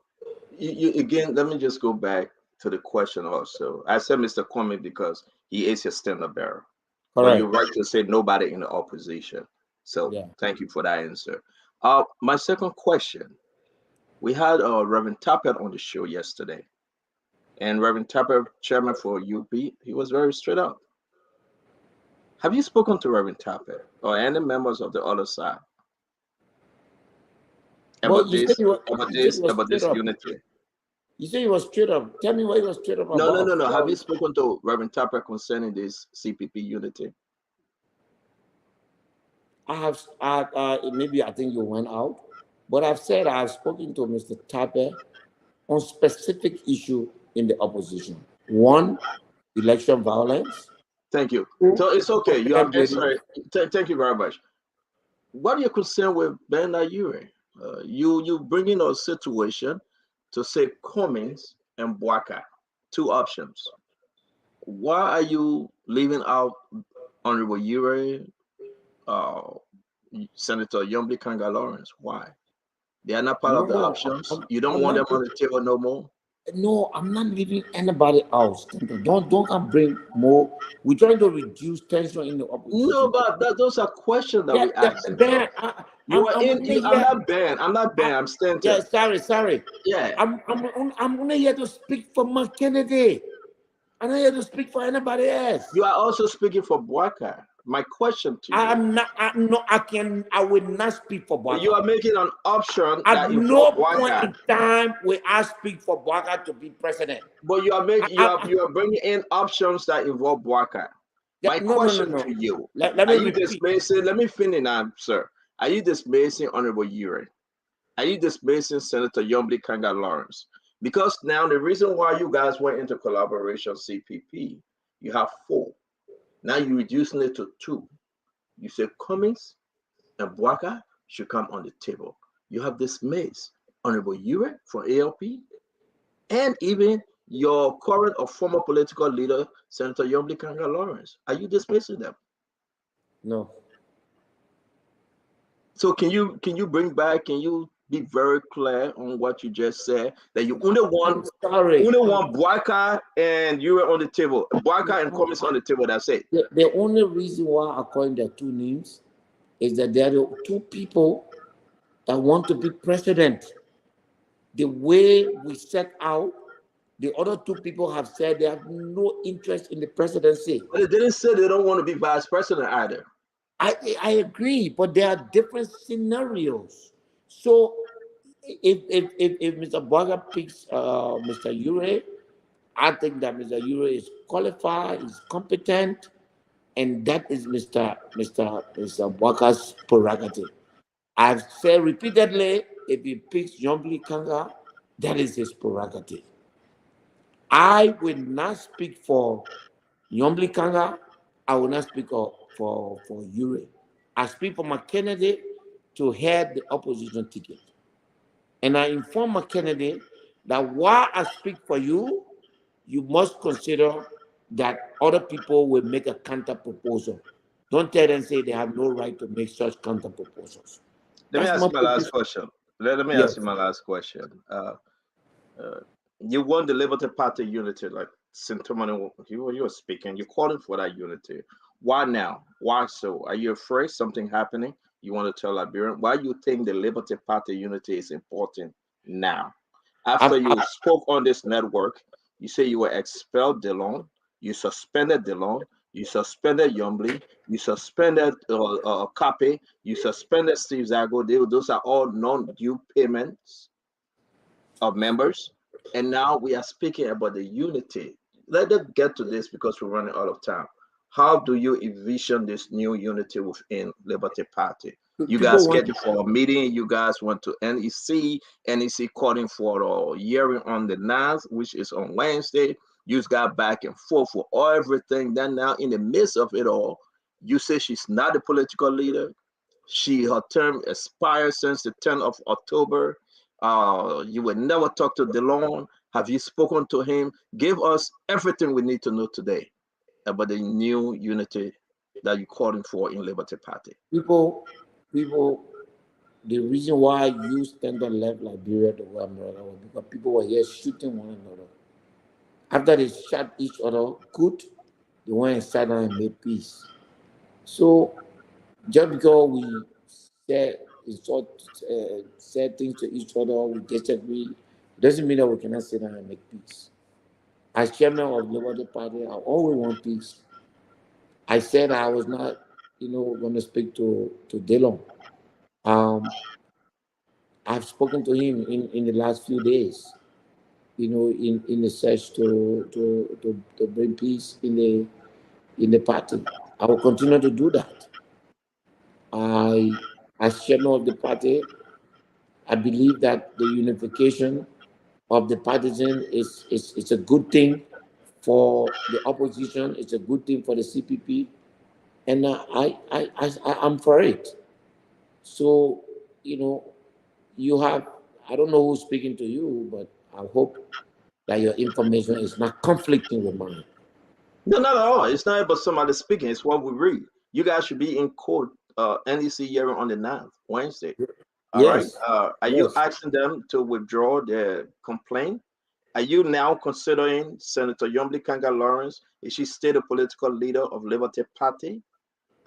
you again, let me just go back to the question also. I said Mr. Cummings because he is your standard bearer. But you're right to say nobody in the opposition. So Thank you for that answer. My second question, we had Reverend Tappert on the show yesterday. And Reverend Tappert, chairman for UP, he was very straight up. Have you spoken to Reverend Tappert or any members of the other side about this unity? You say he was straight up. Tell me what he was straight up about. No. Have you spoken to Reverend Tappert concerning this CPP unity? I have. Maybe I think you went out, but I've said I've spoken to Mr. Tappert on specific issue in the opposition. One, election violence. Thank you. So it's okay. You have sorry. Thank you very much. What are you concerned with Ben Ayure? You bring in a situation to say Cummings and Bwaka, two options. Why are you leaving out Honorable Yure, Senator Yombly Kanga Lawrence? Why? They are not part of the options. You don't want them on the table no more? No, I'm not leaving anybody else. Don't bring more. We're trying to reduce tension in the opposition. No, but those are questions that we ask. I'm not banned. I'm standing. Yeah, sorry. Yeah. I'm only here to speak for my candidate. I'm not here to speak for anybody else. You are also speaking for Bwaka. My question to you. I will not speak for Bwaka. You are making an option at no point in time will I speak for Bwaka to be president. But you are making you are bringing in options that involve Bwaka. My question to you: Let me dismissing? Let me finish now, sir. Are you dismissing Honorable Yure? Are you dismissing Senator Yombly Kanga Lawrence? Because now the reason why you guys went into collaboration CPP, you have 4. Now you're reducing it to 2. You say Cummings and Bwaka should come on the table. You have dismissed Honorable Yure from ALP, and even your current or former political leader, Senator Yombly Kanga Lawrence? Are you dismissing them? No. So can you bring back? Can you be very clear on what you just said? That you only I'm want sorry. Boaka and you were on the table. Boaka and Cummings on the table. That's it. The only reason why I call the two names is that there are two people that want to be president. The way we set out, the other two people have said they have no interest in the presidency. But they didn't say they don't want to be vice president either. I agree, but there are different scenarios. So if Mr. Boga picks Mr. Ure, I think that Mr. Ure is qualified, is competent, and that is Mr. Boga's prerogative. I've said repeatedly, if he picks Yombly Kanga, that is his prerogative. I will not speak for Yombly Kanga. I will not speak for Ure. I speak for my candidate to head the opposition ticket. And I inform my candidate that while I speak for you, you must consider that other people will make a counter proposal. Don't tell them say they have no right to make such counter proposals. Let me ask you my last question. Let me ask you my last question. You won the Liberty Party unity, like Sintomani, you were speaking. You're calling for that unity. Why now? Why so? Are you afraid something happening? You want to tell Liberian why you think the Liberty Party unity is important now? After you spoke on this network, you say you were expelled DeLon, you suspended DeLon, you suspended Yombly, you suspended Kape, you suspended Steve Zago. Those are all non-due payments of members. And now we are speaking about the unity. Let us get to this because we're running out of time. How do you envision this new unity within Liberty Party? You guys get it for a meeting. You guys went to NEC. NEC calling for a hearing on the 9th, which is on Wednesday. You got back and forth for everything. Then now in the midst of it all, you say she's not a political leader. Her term expired since the 10th of October. You would never talk to DeLon. Have you spoken to him? Give us everything we need to know today about the new unity that you're calling for in Liberty Party. People, the reason why you stand on left Liberia the way America was because people were here shooting one another. After they shot each other, good, they went and sat down and made peace. So just because we said things to each other, we disagree, doesn't mean that we cannot sit down and make peace. As chairman of the Liberty Party, I always want peace. I said I was not, going to speak to DeLon. I've spoken to him in the last few days, in the search to bring peace in the party. I will continue to do that. As chairman of the party, I believe that the unification of the partisan is a good thing for the opposition. It's a good thing for the CPP, and I'm for it. So you have, I don't know who's speaking to you, but I hope that your information is not conflicting with mine. No, not at all. It's not about somebody speaking. It's what we read. You guys should be in court, NEC hearing on the 9th, Wednesday. All right. Are you asking them to withdraw their complaint? Are you now considering Senator Yombly Kanga Lawrence? Is she still the political leader of Liberty Party?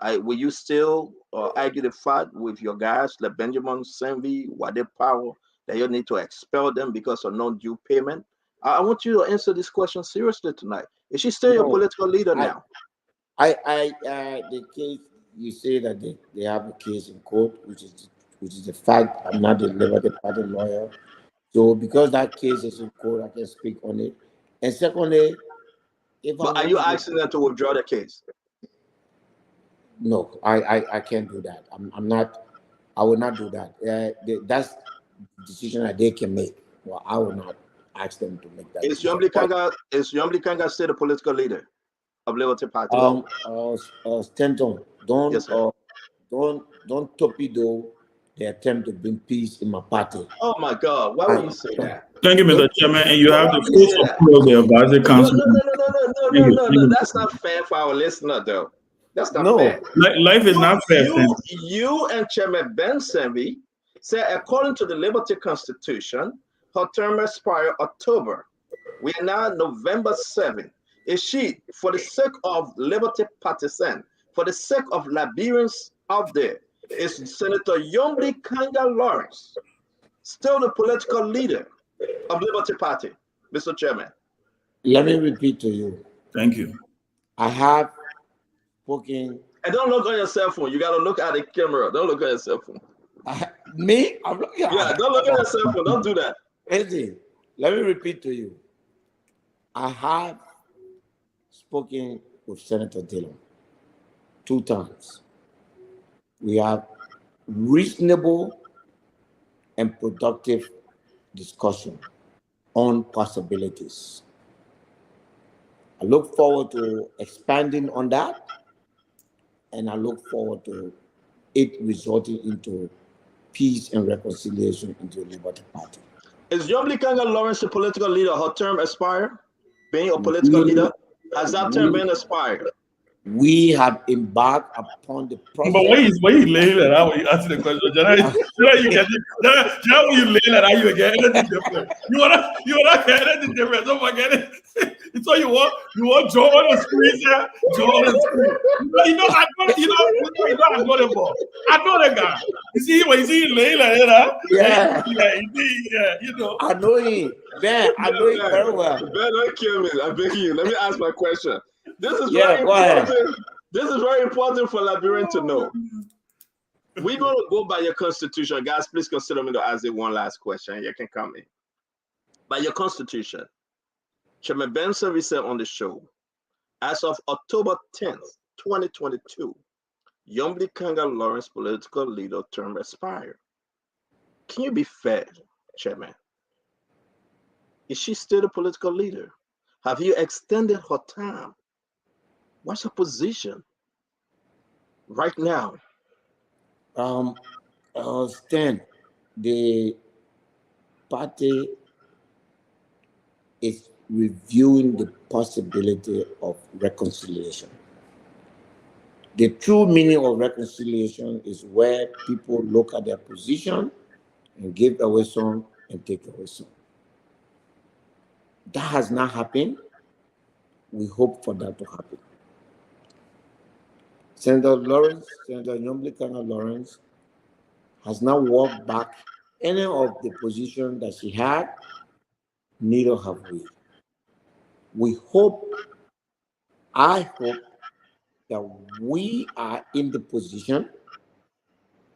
Will you still argue the fact with your guys like Benjamin Senvi, Wade Powell, that you need to expel them because of non-due payment? I want you to answer this question seriously tonight. Is she still your political leader now? The case, you say that they have a case in court, which is the fact. I'm not the Liberty Party lawyer. So because that case is in court, I can speak on it. And secondly, are you asking them to withdraw the case? No, I can't do that. I'm not. I will not do that. That's the decision that they can make. Well, I will not ask them to make that. Is Yombly Kanga still the political leader of Liberty Party? Stanton, don't torpedo the attempt to bring peace in my party. Oh my God! Why would you say that? Thank you, Mr. Chairman. And you have the Why would you full say that? support of the advisory No, council. no. That's not fair for our listener, though. That's not fair. Life is not fair. You and Chairman Benson said, according to the Liberty Constitution, her term expires October. We are now November 7th. Is she, for the sake of Liberty partisans, for the sake of Liberians out there, is Senator Yombly Kanga Lawrence still the political leader of Liberty Party, Mr. Chairman? Let me repeat to you. Thank you. I have spoken. And don't look on your cell phone. You got to look at the camera. Don't look at your cell phone. Me? I'm looking at. Yeah, don't look at your cell phone. Don't do that. Listen, let me repeat to you. I have spoken with Senator Dillon 2 times. We have reasonable and productive discussion on possibilities. I look forward to expanding on that, and I look forward to it resulting into peace and reconciliation into the Liberty Party. Is Yombly Kanga Lawrence a political leader? Her term expired? Being a political leader? Has that term been expired? We have embarked upon the process. But when you lay that out, when you answer the question, you get it. When you lay that out, you get anything different. You wanna get anything different. Don't forget it. So you want Joe on the screen, yeah? Joe on the screen. I'm going for. I know the guy. You see when you see him lay like that, yeah, you know. I know him. Ben, I know him very well. Ben, don't kill me. I'm begging you. Let me ask my question. This is very important. This is very important for Liberian to know. We're going to go by your constitution. Guys, please consider me to ask you one last question. You can come in. By your constitution, Chairman Benson said on the show, as of October 10th, 2022, Yombly Kanga Lawrence political leader term expired. Can you be fair, Chairman? Is she still a political leader? Have you extended her time? What's her position right now? Stan, the party is reviewing the possibility of reconciliation. The true meaning of reconciliation is where people look at their position and give away some and take away some. That has not happened. We hope for that to happen. Senator Yombly Kanga Lawrence has now walked back any of the position that she had, neither have we. We hope, I hope, that we are in the position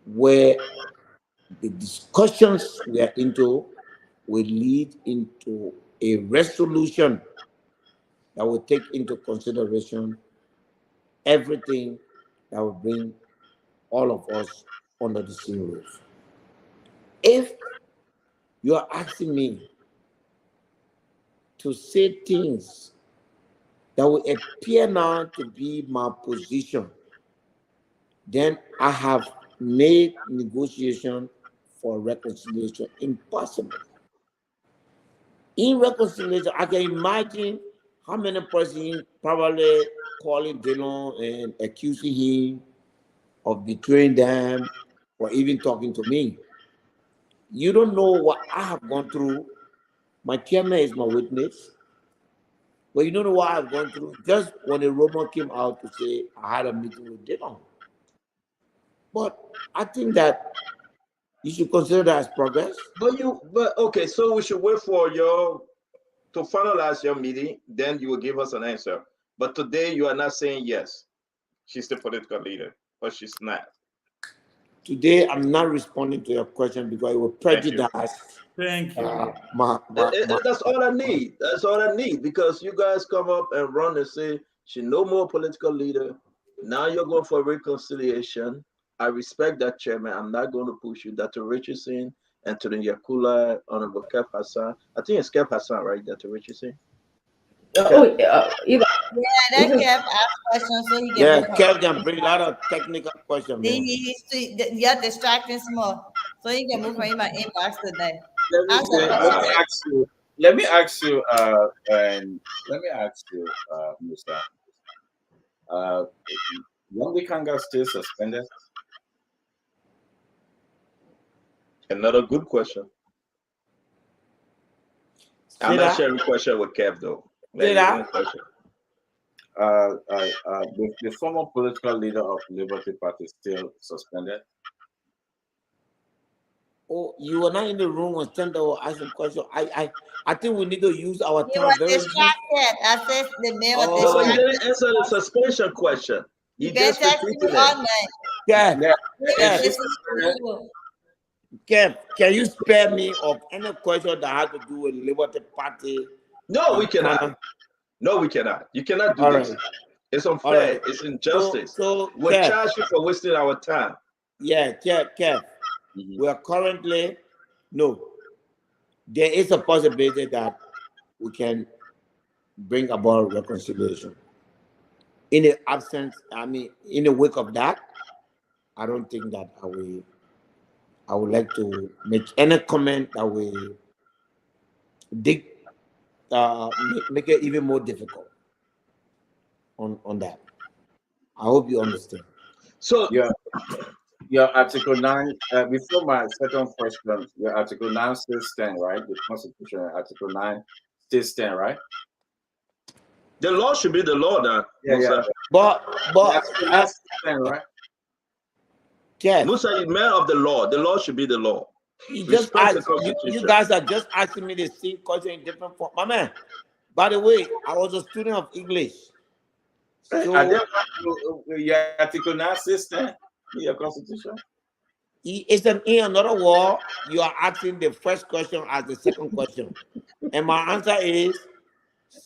where the discussions we are into will lead into a resolution that will take into consideration everything that will bring all of us under the same roof. If you are asking me to say things that will appear now to be my position, then I have made negotiation for reconciliation impossible. In reconciliation, I can imagine how many persons probably calling Dillon and accusing him of betraying them or even talking to me. You don't know what I have gone through. My chairman is my witness. But you don't know what I've gone through. Just when a rumor came out to say I had a meeting with Dillon. But I think that you should consider that as progress. But okay, so we should wait for to finalize your meeting, then you will give us an answer. But today you are not saying yes, she's the political leader, or she's not. Today I'm not responding to your question because it will prejudice. Thank you. That's all I need. That's all I need, because you guys come up and run and say she's no more political leader. Now you're going for reconciliation. I respect that, Chairman. I'm not going to push you. Dr. Richardson and to the Yakula, Honorable Kef Hassan. I think it's Kef Hassan, right? Dr. Richardson. that Kev ask questions so he can Yeah, move on. Kev can bring a lot of technical questions, man. You're distracting small, so you can move from my inbox today. Let me Ask say, a let question. me ask you. Let me ask you. And let me ask you, Musa. Young Kanga still suspended? Another good question. I'm See not that? sharing question with Kev though. See Maybe one that? question. The former political leader of Liberty Party still suspended? Oh, you were not in the room when Sender was asking questions. I think we need to use our You time were very good. distracted. I said the man was No, he distracted. didn't answer the suspension question. You He been just texting me repeated all it. night. Kev, Yeah. Really Is she listening to suspended? you. Kev, can you spare me of any question that has to do with Liberty Party? No, we Kind cannot. of. No, we cannot. You cannot do All this. right, It's all unfair. right. It's injustice. So We'll Kev, charge you for wasting our time. yeah, Kev, we are currently no. There is a possibility that we can bring about reconciliation. In the absence, in the wake of that, I don't think that I would like to make any comment that will dig, make it even more difficult on that. I hope you understand. So Your Article 9, before my second question, your Article 9 still stand, right? The Constitution, Article 9 still stand, right? the law should be the law now, Yeah. Musa. But Article 9 still stand, right? Jeff, Musa is man of the law. The law should be the law. you just Respect the asked, Constitution. you guys are just asking me the same question in different form. My man, by the way, I was a student of English. So I didn't want your Article 9 still stand in your Constitution. it's in another word, you are asking the first question as the second question. And my answer is,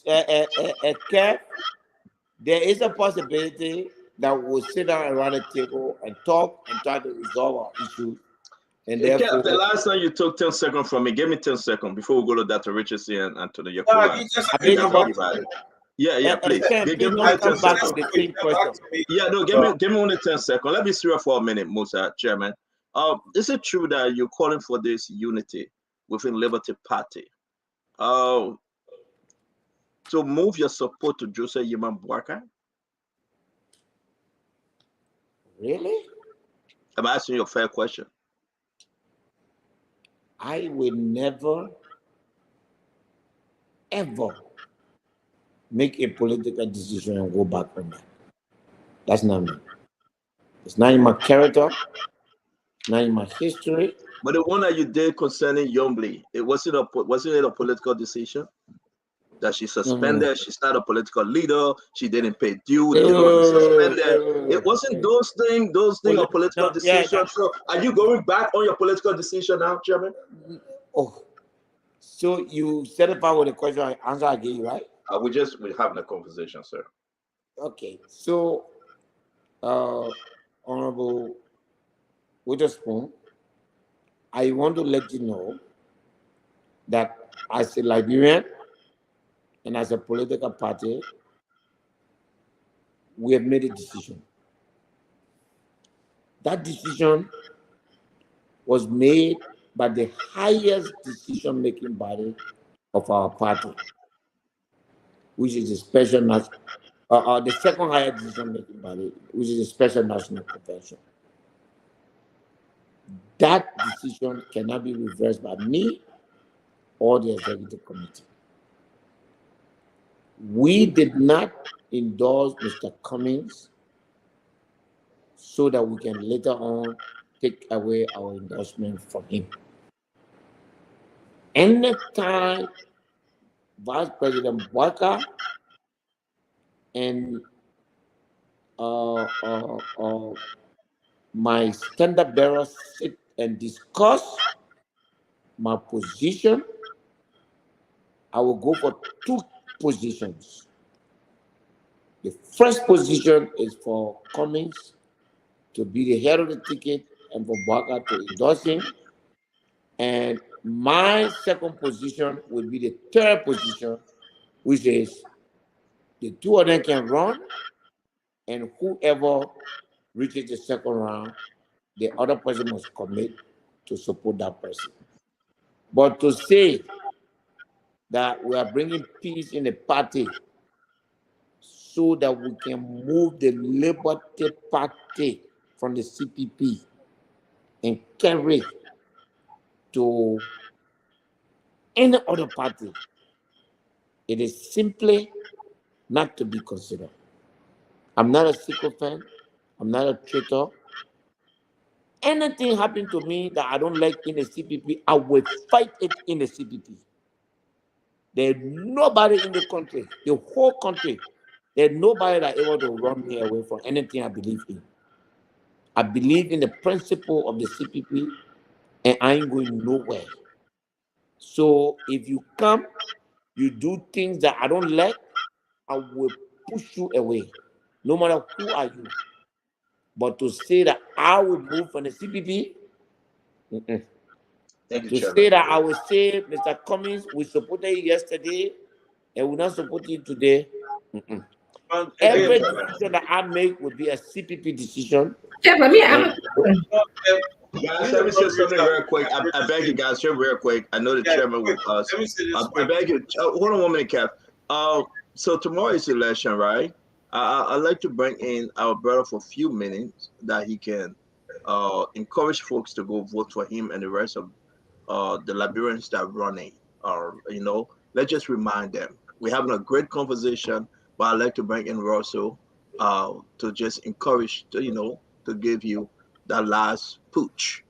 Kev, there is a possibility that we'll sit down around the table and talk and try to resolve our issues. And Hey, therefore, Kev, the last time you took 10 seconds from me, give me 10 seconds before we go to Dr. Richardson and to the Yakula. You just I you beg just your want pardon. Yeah, please. Ken, Give please me don't only 10 come back to seconds. the same question. Yeah, no, give me only 10 seconds. Let me see her for a minute, Musa, Chairman. Is it true that you're calling for this unity within Liberty Party? To move your support to Joseph Yiman Bwaka? Really? I'm asking you a fair question. I will never, ever make a political decision and go back on that. That's not me. It's not in my character, not in my history. But the one that you did concerning Yombly, wasn't it a political decision? That she suspended, she's not a political leader, she didn't pay due, the leader was suspended. It wasn't those things are political decisions. So are you going back on your political decision now, Chairman? Oh, so you set up with a question answer I gave you, right? We're having a conversation, sir. Okay, so Honorable Witherspoon, I want to let you know that as a Liberian and as a political party, we have made a decision. That decision was made by the highest decision-making body of our party, which is the special the second highest decision-making body, which is a special national convention. That decision cannot be reversed by me or the executive committee. We did not endorse Mr. Cummings so that we can later on take away our endorsement from him. Anytime Vice President Walker and my standard bearers sit and discuss my position, I will go for two positions. The first position is for Cummings to be the head of the ticket and for Walker to endorse him. And my second position will be the third position, which is The two of them can run, and whoever reaches the second round, the other person must commit to support that person. But to say that we are bringing peace in the party so that we can move the Liberty Party from the CPP and carry to any other party, it is simply not to be considered. I'm not a sycophant. I'm not a traitor. Anything happen to me that I don't like in the CPP, I will fight it in the CPP. There's nobody in the country, the whole country, there's nobody that able to run me away from anything I believe in. I believe in the principle of the CPP, and I ain't going nowhere. So if you come, you do things that I don't like, I will push you away, no matter who are you. But to say that I will move from the CPP, Thank you, to Chairman. say that I will say, Mr. Cummings, we supported you yesterday and we not support you today. Every decision that I make will be a CPP decision. Yeah, but me, I'm Guys, let me say something real quick. I beg you guys, just real quick. I know the chairman with us. I beg you. Hold on 1 minute, Cap. So tomorrow is election, right? I'd like to bring in our brother for a few minutes that he can encourage folks to go vote for him and the rest of the Liberians that are running. Let's just remind them. We're having a great conversation, but I'd like to bring in Russell to just encourage, to give you that last pooch.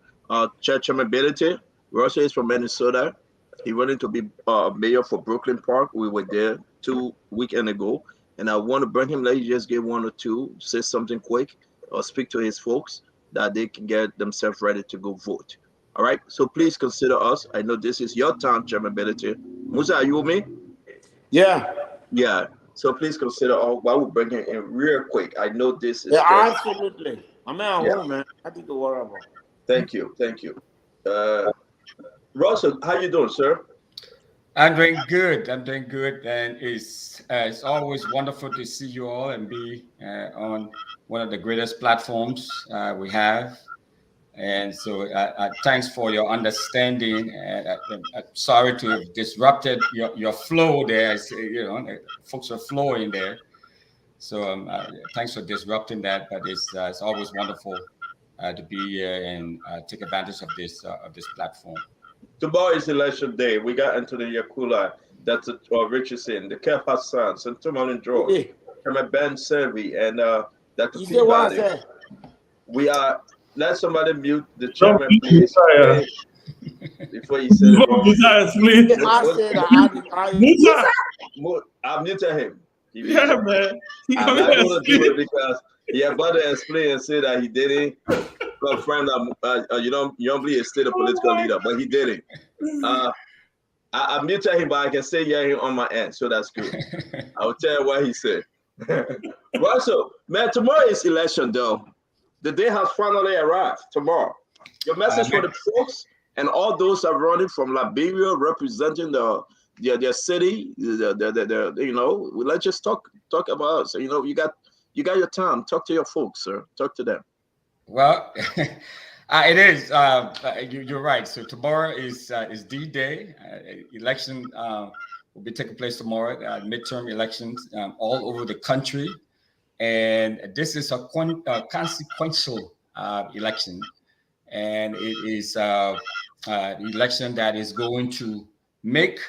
Chairman Ability, Russell is from Minnesota. He wanted to be mayor for Brooklyn Park. We were there 2 weekends ago. And I want to bring him, let you just give one or two, say something quick, or speak to his folks that they can get themselves ready to go vote. All right. So please consider us. I know this is your time, Chairman Ability. Musa, are you with me? Yeah. Yeah. So please consider all while we bring him in real quick. I know this is Absolutely. I'm at home, man. I think to worry about. Thank you. Thank you. Russell, how you doing, sir? I'm doing good. I'm doing good, and it's always wonderful to see you all and be on one of the greatest platforms we have. And so, thanks for your understanding. Sorry to have disrupted your flow there. Folks are flowing there. So, thanks for disrupting that. But it's always wonderful to be here and take advantage of this platform. Tomorrow is election day. We got Anthony Yakula, that's Richardson, the Kev Hassan, Santuman and George, Ben Servi, and Dr. Peabody. We are. Let somebody mute the chairman, please. Before you say it wrong. I'll mute him. Yeah, man. I'm not going to do it because he about to explain and say that he didn't confirm that you don't believe he's still a political leader, but he didn't. I muted him, but I can say yeah on my end, so that's good. I'll tell you what he said. Russell, man, tomorrow is election, though. The day has finally arrived. Tomorrow, your message for the folks and all those that are running from Liberia, representing their city. Let's just talk about us. You got your time. Talk to your folks, sir. Talk to them. Well, it is. You're right. So tomorrow is D-Day. Election will be taking place tomorrow. Midterm elections all over the country, and this is a consequential election, and it is an election that is going to make,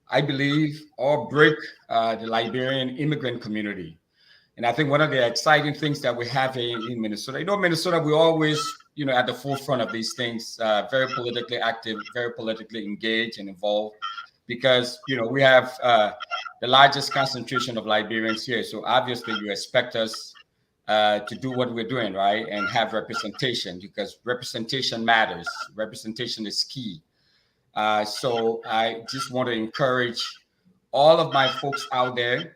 I believe, or break the Liberian immigrant community. And I think one of the exciting things that we have in Minnesota, Minnesota, we're always, at the forefront of these things, very politically active, very politically engaged and involved, because, we have the largest concentration of Liberians here. So obviously you expect us to do what we're doing, right? And have representation, because representation matters. Representation is key. So I just want to encourage all of my folks out there,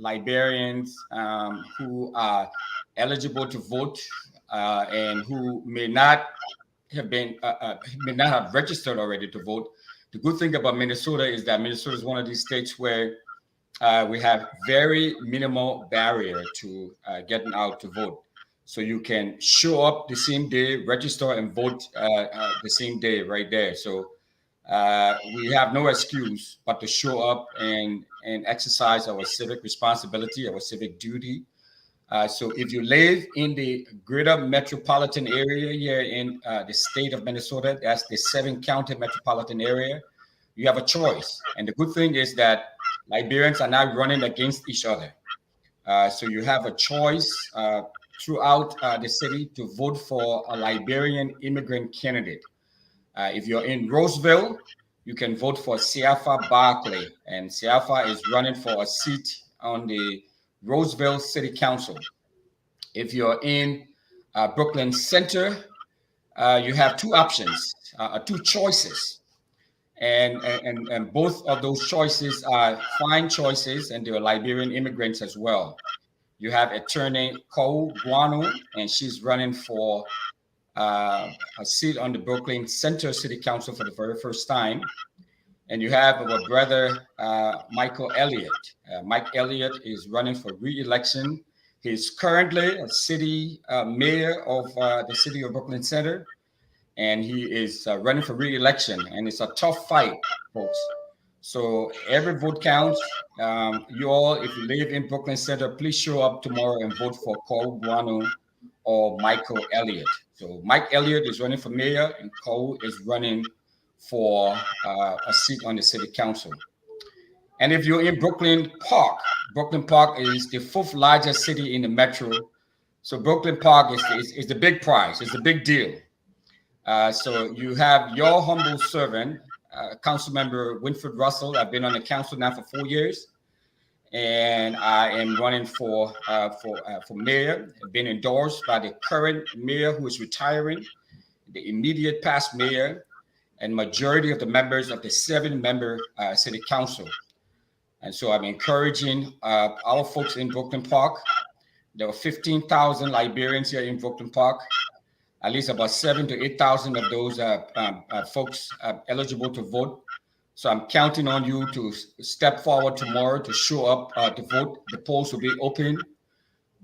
Liberians who are eligible to vote and who may not have registered already to vote. The good thing about Minnesota is that Minnesota is one of these states where we have very minimal barrier to getting out to vote. So you can show up the same day, register and vote the same day right there. So we have no excuse but to show up and exercise our civic responsibility, our civic duty. So if you live in the greater metropolitan area here in the state of Minnesota, that's the 7-county metropolitan area, you have a choice. And the good thing is that Liberians are not running against each other. So you have a choice throughout the city to vote for a Liberian immigrant candidate. If you're in Roseville, you can vote for Siafa Barkley, and Siafa is running for a seat on the Roseville City Council. If you're in Brooklyn Center, you have two options, two choices. And both of those choices are fine choices, and they're Liberian immigrants as well. You have attorney Kou Guano, and she's running for a seat on the Brooklyn Center City Council for the very first time. And you have our brother, Michael Elliott. Mike Elliott is running for re-election. He's currently a city mayor of the city of Brooklyn Center, and he is running for re-election. And it's a tough fight, folks. So every vote counts. You all, if you live in Brooklyn Center, please show up tomorrow and vote for Kou Guano or Michael Elliott. So Mike Elliott is running for mayor, and Kou is running for a seat on the city council. And if you're in Brooklyn Park is the 4th largest city in the metro. So Brooklyn Park is the big prize, it's the big deal. So you have your humble servant, Councilmember Winfred Russell. I've been on the council now for 4 years, and I am running for mayor. I've been endorsed by the current mayor who is retiring, the immediate past mayor, and majority of the members of the 7-member city council. And so I'm encouraging our folks in Brooklyn Park. There were 15,000 Liberians here in Brooklyn Park. At least about 7,000 to 8,000 of those folks are eligible to vote. So I'm counting on you to step forward tomorrow to show up to vote. The polls will be open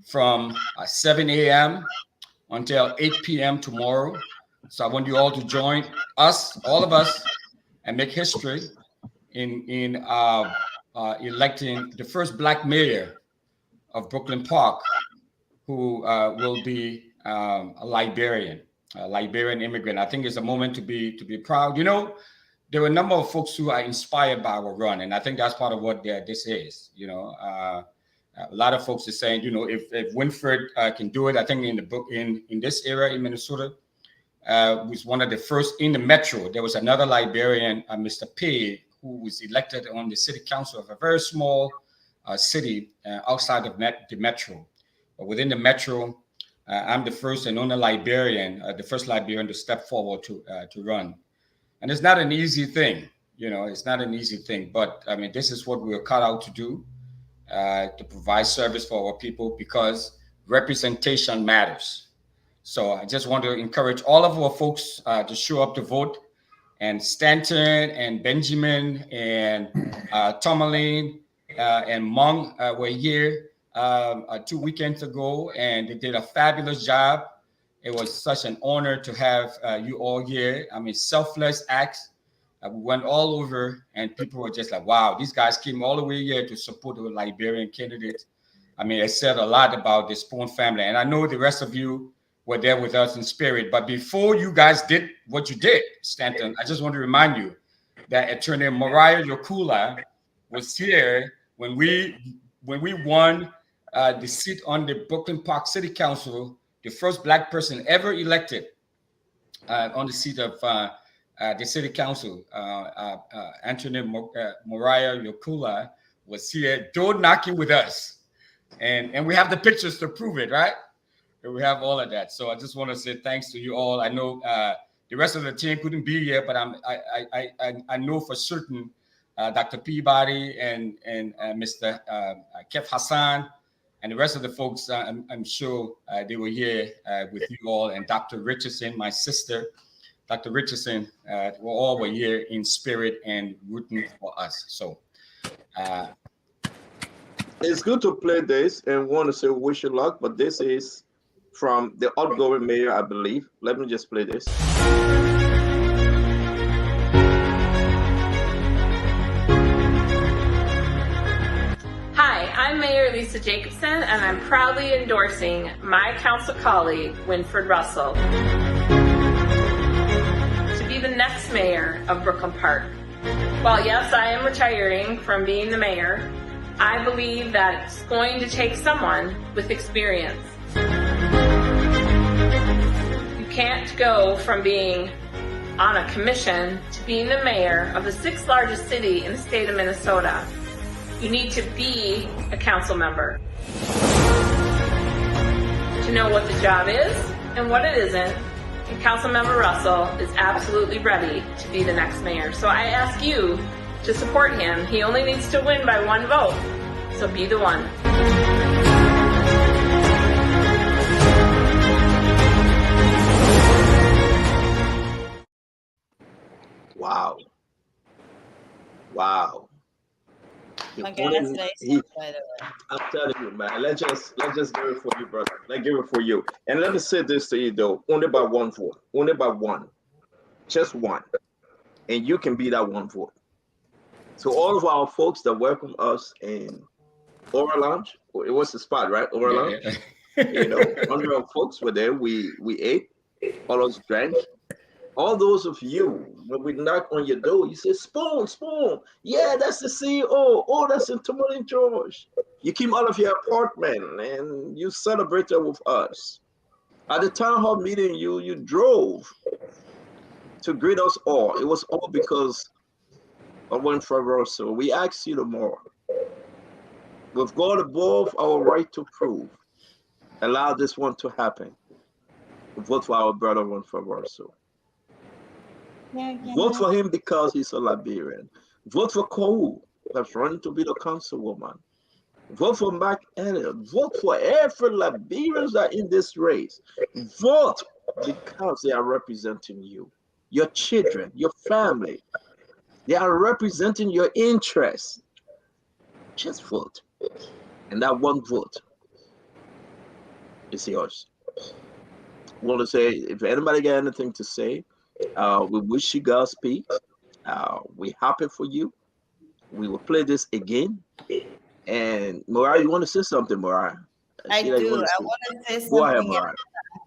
from 7 a.m. until 8 p.m. tomorrow. So I want you all to join us, all of us, and make history in electing the first Black mayor of Brooklyn Park, who will be a Liberian immigrant. I think it's a moment to be proud. You know, there were a number of folks who are inspired by our run, and I think that's part of what this is. You know, a lot of folks are saying, you know, if Winfred can do it, I think in the book in this era in Minnesota, was one of the first in the metro. There was another Liberian, Mr. Pay, who was elected on the city council of a very small city outside of the metro. But within the metro, I'm the first and only Liberian, the first Liberian to step forward to run. And it's not an easy thing, you know, it's not an easy thing. But I mean, this is what we were cut out to do, to provide service for our people, because representation matters. So I just want to encourage all of our folks to show up to vote. And Stanton and Benjamin and Tourmaline and Mung were here 2 weekends ago, and they did a fabulous job. It was such an honor to have you all here. I mean, selfless acts. We went all over, and people were just like, wow, these guys came all the way here to support the Liberian candidate. I mean, it said a lot about the Spoon family. And I know the rest of you were there with us in spirit. But before you guys did what you did, Stanton, I just want to remind you that Attorney Mariah Yokula was here when we won the seat on the Brooklyn Park City Council, the first Black person ever elected on the seat of the City Council. Anthony Mariah Yokula was here door knocking with us. And we have the pictures to prove it, right? And we have all of that. So I just want to say thanks to you all. I know the rest of the team couldn't be here, but I know for certain Dr. Peabody and Mr. Kev Hassan and the rest of the folks, I'm sure they were here with you all. And Dr. Richardson, my sister, Dr. Richardson, we all were here in spirit and rooting for us. So It's good to play this and want to say wish you luck, but this is from the outgoing mayor, I believe. Let me just play this. Hi, I'm Mayor Lisa Jacobson, and I'm proudly endorsing my council colleague, Winfred Russell, to be the next mayor of Brooklyn Park. While yes, I am retiring from being the mayor, I believe that it's going to take someone with experience. You can't go from being on a commission to being the mayor of the 6th largest city in the state of Minnesota. You need to be a council member to know what the job is and what it isn't. And Councilmember Russell is absolutely ready to be the next mayor. So I ask you to support him. He only needs to win by 1 vote. So be the one. Wow. Wow. Congratulations, by the way. I'm telling you, man. Let's just give it for you, brother. Let's give it for you. And let me say this to you, though. Only by 1 vote. Only by 1. Just 1. And you can be that 1 vote. So all of our folks that welcome us in Aura Lounge, it was the spot, right? Aura Lounge. You know, 100 of folks were there. We ate, all of us drank. All those of you, when we knock on your door, you say, Spoon. Yeah, that's the CEO. Oh, that's in Timothy George. You came out of your apartment and you celebrated with us. At the town hall meeting, you drove to greet us all. It was all because of Winfred Russell. We ask you tomorrow, with God above our right to prove, allow this one to happen. Vote for our brother Winfred Russell. Vote for him because he's a Liberian. Vote for Cole, that's running to be the councilwoman. Vote for Mike Elliott. Vote for every Liberians that are in this race. Vote because they are representing you, your children, your family. They are representing your interests. Just vote. And that 1 vote is yours. I want to say, if anybody got anything to say, we wish you Godspeed. We're happy for you. We will play this again. And Mariah, you want to say something, Mariah? I do. I want to say something. Go ahead, Mariah.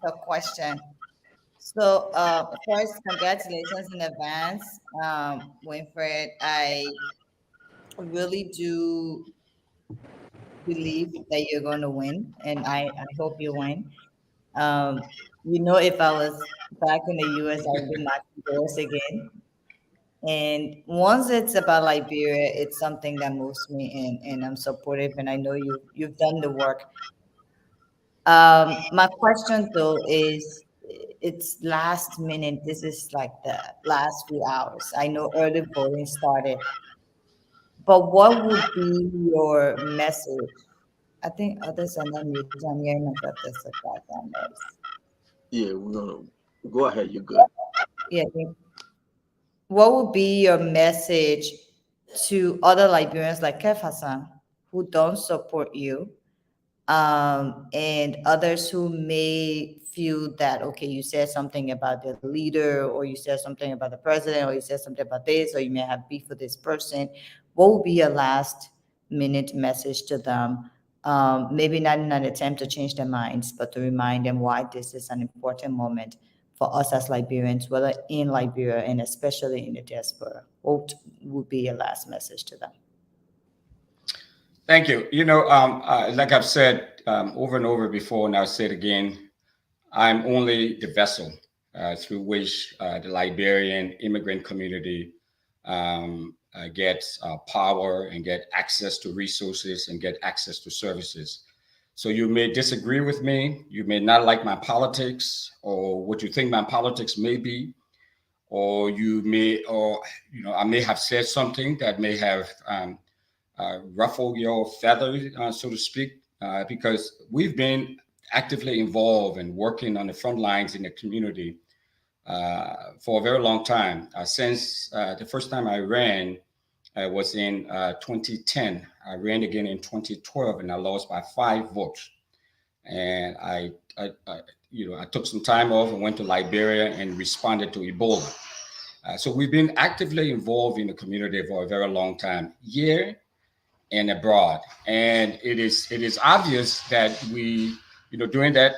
A question. So first, congratulations in advance, Winfred. I really do believe that you're going to win, and I hope you win. You know, if I was back in the US, I would be knocking doors again. And once it's about Liberia, it's something that moves me, and I'm supportive, and I know you've done the work. My question though is, it's last minute. This is like the last few hours. I know early voting started, but what would be your message? I think others are not muted. I'm hearing about this background noise. Yeah, we're gonna go ahead. You're good. Yeah. What would be your message to other Liberians like Kef Hassan who don't support you, and others who may feel that, okay, you said something about the leader, or you said something about the president, or you said something about this, or you may have beef with this person? What would be your last minute message to them? Maybe not in an attempt to change their minds, but to remind them why this is an important moment for us as Liberians, whether in Liberia and especially in the diaspora. What would be your last message to them? Thank you. You know, like I've said over and over before, and I'll say it again, I'm only the vessel through which the Liberian immigrant community gets power and get access to resources and get access to services. So you may disagree with me, you may not like my politics or what you think my politics may be, or you may, or I may have said something that may have ruffled your feathers, so to speak, because we've been actively involved and working on the front lines in the community for a very long time. Since the first time I ran was in 2010. I ran again in 2012 and I lost by 5 votes. And I took some time off and went to Liberia and responded to Ebola. So we've been actively involved in the community for a very long time, here and abroad. And it is obvious that we, during that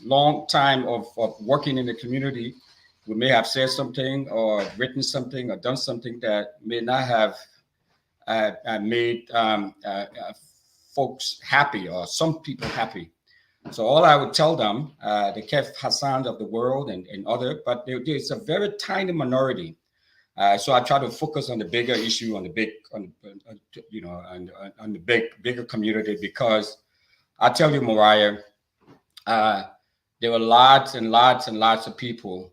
long time of working in the community, we may have said something or written something or done something that may not have made folks happy or some people happy. So all I would tell them, the Kev Hassan of the world and other, but there's a very tiny minority. So I try to focus on the bigger issue, on the bigger community, because I tell you, Mariah, there were lots and lots and lots of people,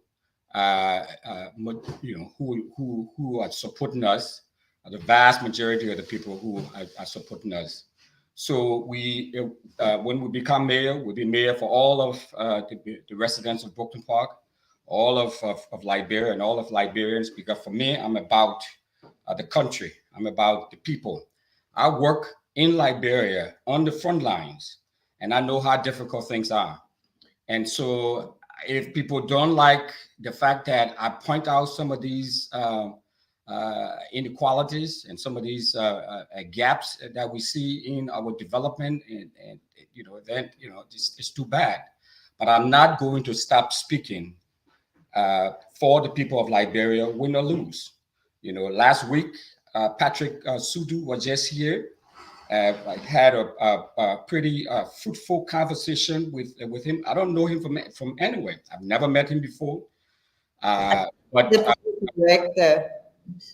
who are supporting us. The vast majority of the people who are supporting us. So when we become mayor, we'll be mayor for all of the residents of Brooklyn Park, all of Liberia and all of Liberians, because for me, I'm about the country. I'm about the people. I work in Liberia on the front lines, and I know how difficult things are. And so if people don't like the fact that I point out some of these inequalities and some of these gaps that we see in our development, and then it's too bad. But I'm not going to stop speaking for the people of Liberia, win or lose. Last week Patrick Sudu was just here. I had a pretty fruitful conversation with him. I don't know him from anywhere. I've never met him before. But the director.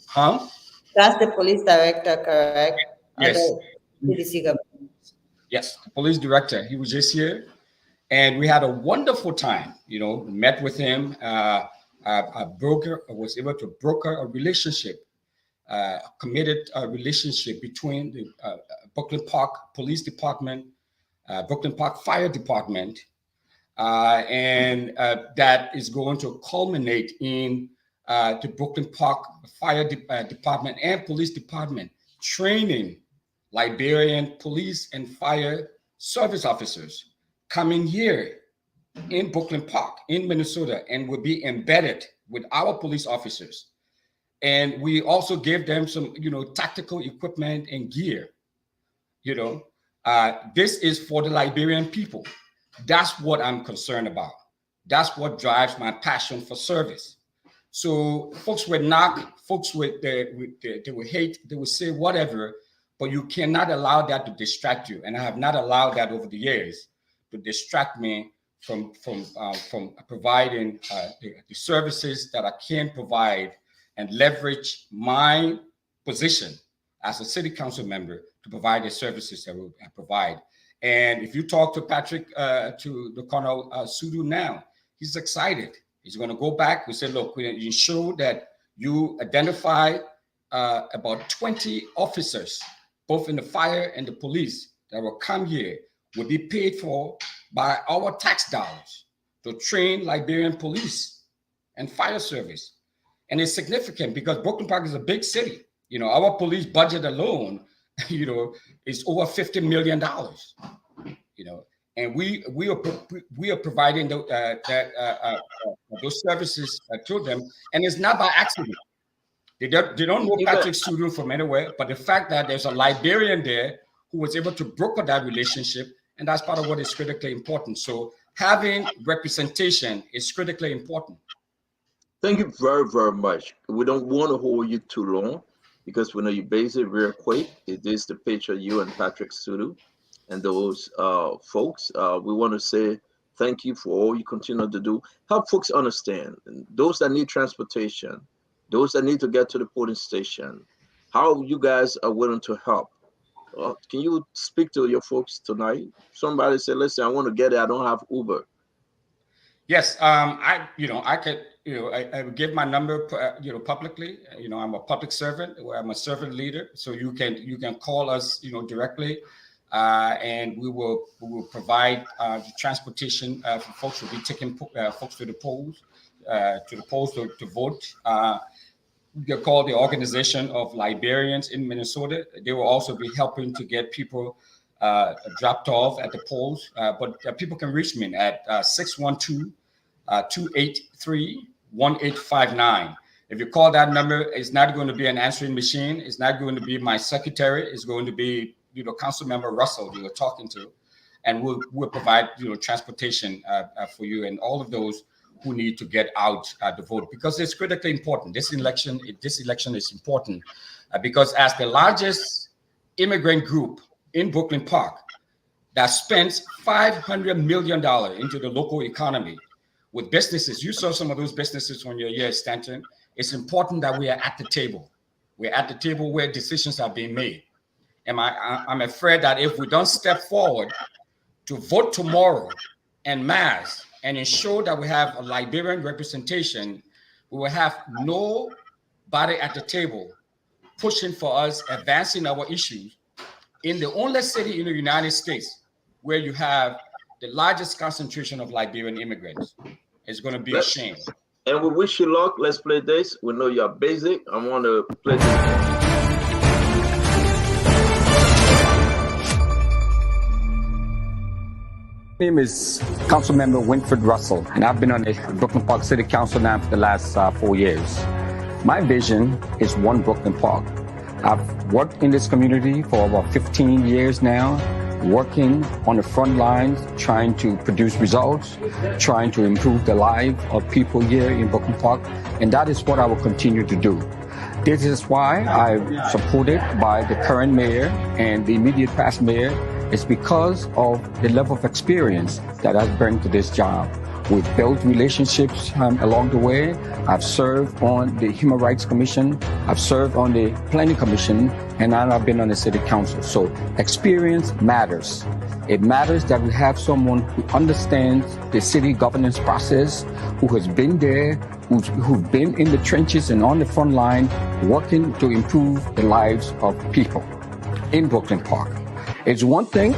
Huh? That's the police director, correct? Yes. Yes, the police director. He was just here, and we had a wonderful time. Met with him. A broker was able to broker a relationship, committed relationship between the Brooklyn Park Police Department, Brooklyn Park Fire Department, and that is going to culminate in the Brooklyn Park Fire Department and Police Department training Liberian police and fire service officers coming here in Brooklyn Park in Minnesota, and will be embedded with our police officers. And we also gave them some, tactical equipment and gear. This is for the Liberian people. That's what I'm concerned about. That's what drives my passion for service. So folks would knock, folks they would hate, they would say whatever, but you cannot allow that to distract you. And I have not allowed that over the years to distract me from providing the services that I can provide and leverage my position as a city council member to provide the services that I provide. And if you talk to Patrick, to the Colonel Sudu now, he's excited. He's going to go back. We said, look, we ensure that you identify about 20 officers, both in the fire and the police, that will come here, will be paid for by our tax dollars to train Liberian police and fire service. And it's significant because Brooklyn Park is a big city. Our police budget alone, is over $50 million. And we are providing those services to them, and it's not by accident. They don't know Patrick Sudu from anywhere, but the fact that there's a Liberian there who was able to broker that relationship, and that's part of what is critically important. So having representation is critically important. Thank you very, very much. We don't want to hold you too long because we know you basic real quick. It is the picture of you and Patrick Sudu and those folks. We want to say thank you for all you continue to do. Help folks understand, those that need transportation, those that need to get to the polling station, how you guys are willing to help. Can you speak to your folks tonight? Somebody said, listen, I want to get there. I don't have Uber. Yes, I could, I would give my number, publicly. I'm a public servant. I'm a servant leader, so you can call us, directly, and we will provide the transportation for folks. We'll be taking folks to the polls, to vote. they're called the Organization of Liberians in Minnesota. They will also be helping to get people dropped off at the polls. But people can reach me at 612-283-1859. If you call that number, it's not going to be an answering machine. It's not going to be my secretary. It's going to be, Council Member Russell you are talking to, and we'll provide, transportation for you and all of those who need to get out to vote, because it's critically important. This election is important because as the largest immigrant group in Brooklyn Park that spends $500 million into the local economy with businesses. You saw some of those businesses when you're here at Stanton. It's important that we are at the table. We're at the table where decisions are being made. And I'm afraid that if we don't step forward to vote tomorrow en masse and ensure that we have a Liberian representation, we will have nobody at the table pushing for us, advancing our issues in the only city in the United States where you have the largest concentration of Liberian immigrants. It's going to be a shame. And we wish you luck. Let's play this. We know you're basic. I want to play this. My name is Councilmember Winfred Russell, and I've been on the Brooklyn Park City Council now for the last 4 years. My vision is one Brooklyn Park. I've worked in this community for about 15 years now, working on the front lines, trying to produce results, trying to improve the life of people here in Brooklyn Park, and that is what I will continue to do. This is why I'm supported by the current mayor and the immediate past mayor. It's because of the level of experience that I bring to this job. We've built relationships along the way. I've served on the Human Rights Commission. I've served on the Planning Commission, and now I've been on the City Council. So experience matters. It matters that we have someone who understands the city governance process, who has been there, who's been in the trenches and on the front line, working to improve the lives of people in Brooklyn Park. It's one thing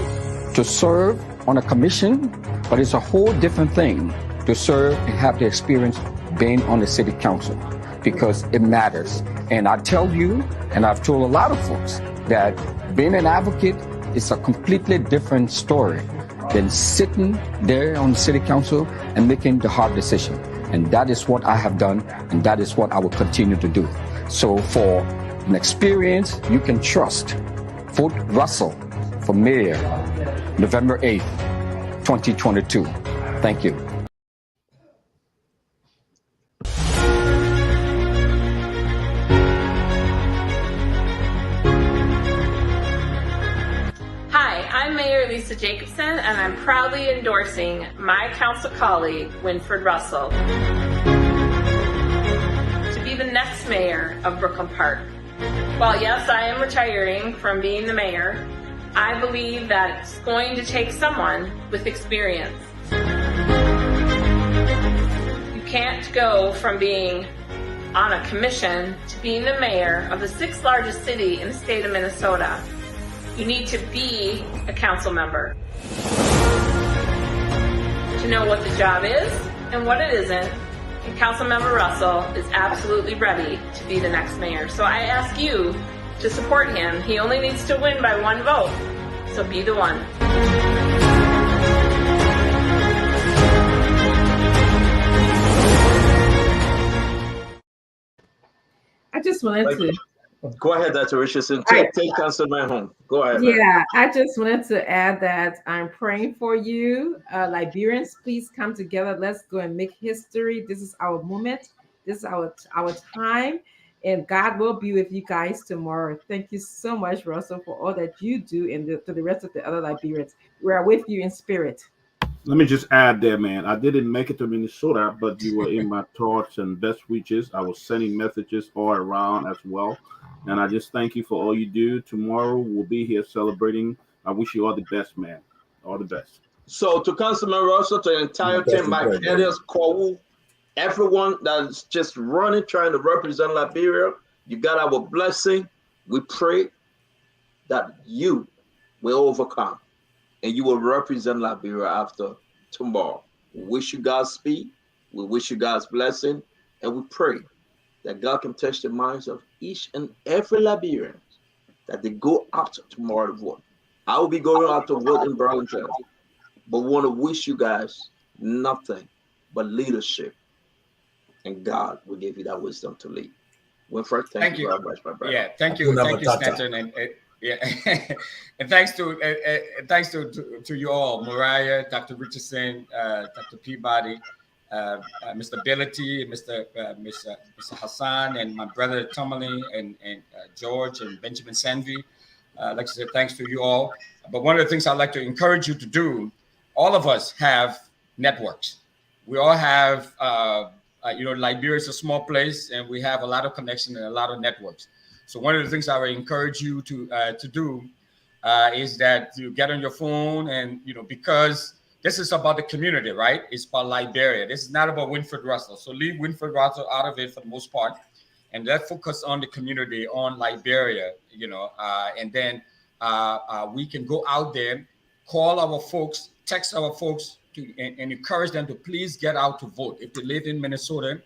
to serve on a commission, but it's a whole different thing to serve and have the experience being on the city council, because it matters. And I tell you, and I've told a lot of folks, that being an advocate is a completely different story than sitting there on the city council and making the hard decision. And that is what I have done, and that is what I will continue to do. So for an experience you can trust, vote Russell for mayor, November 8th, 2022. Thank you. Hi, I'm Mayor Lisa Jacobson, and I'm proudly endorsing my council colleague, Winfred Russell, to be the next mayor of Brooklyn Park. While yes, I am retiring from being the mayor, I believe that it's going to take someone with experience. You can't go from being on a commission to being the mayor of the 6th largest city in the state of Minnesota. You need to be a council member to know what the job is and what it isn't. And Councilmember Russell is absolutely ready to be the next mayor. So I ask you to support him. He only needs to win by 1 vote. So be the one. I just wanted to. Go ahead, Dr. Richardson. Take Councilman home. Go ahead. Yeah, I just wanted to add that I'm praying for you. Liberians, please come together. Let's go and make history. This is our moment. This is our time. And God will be with you guys tomorrow. Thank you so much, Russell, for all that you do, and to the rest of the other Liberians. We are with you in spirit. Let me just add there, man. I didn't make it to Minnesota, but you were in my thoughts and best wishes. I was sending messages all around as well. And I just thank you for all you do. Tomorrow we'll be here celebrating. I wish you all the best, man. All the best. So to Councilman Russell, to the entire team, my Panelist, Kwawu, everyone that's just running, trying to represent Liberia, you got our blessing. We pray that you will overcome and you will represent Liberia after tomorrow. We wish you God's speed. We wish you God's blessing. And we pray that God can touch the minds of each and every Liberian, that they go out tomorrow to vote. I will be going out to vote in Burlington, but want to wish you guys nothing but leadership, and God will give you that wisdom to lead. Winfred, thank you very much, my brother. Yeah, thank you, Stanton, and yeah, and thanks to you all, Mariah, Dr. Richardson, Dr. Peabody, Mr. Ability, Mr. Hassan, and my brother Tomali, and George and Benjamin Sanvi. Like I said, thanks to you all. But one of the things I'd like to encourage you to do, all of us have networks. We all have, Liberia is a small place, and we have a lot of connections and a lot of networks. So one of the things I would encourage you to do is that you get on your phone, and because this is about the community, right? It's about Liberia. This is not about Winfred Russell. So leave Winfred Russell out of it for the most part, and let's focus on the community, on Liberia, and then we can go out there, call our folks, text our folks, and encourage them to please get out to vote. If they live in Minnesota,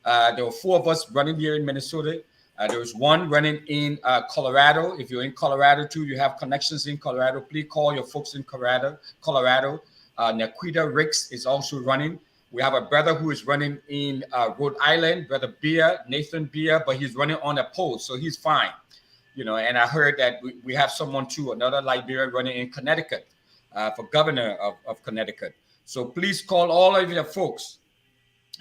there were 4 of us running here in Minnesota. There was one running in Colorado. If you're in Colorado too, you have connections in Colorado, please call your folks in Colorado. Naquita Ricks is also running. We have a brother who is running in Rhode Island, Brother Beer, Nathan Beer, but he's running on a poll, so he's fine. And I heard that we have someone too, another Liberian running in Connecticut for governor of Connecticut. So please call all of your folks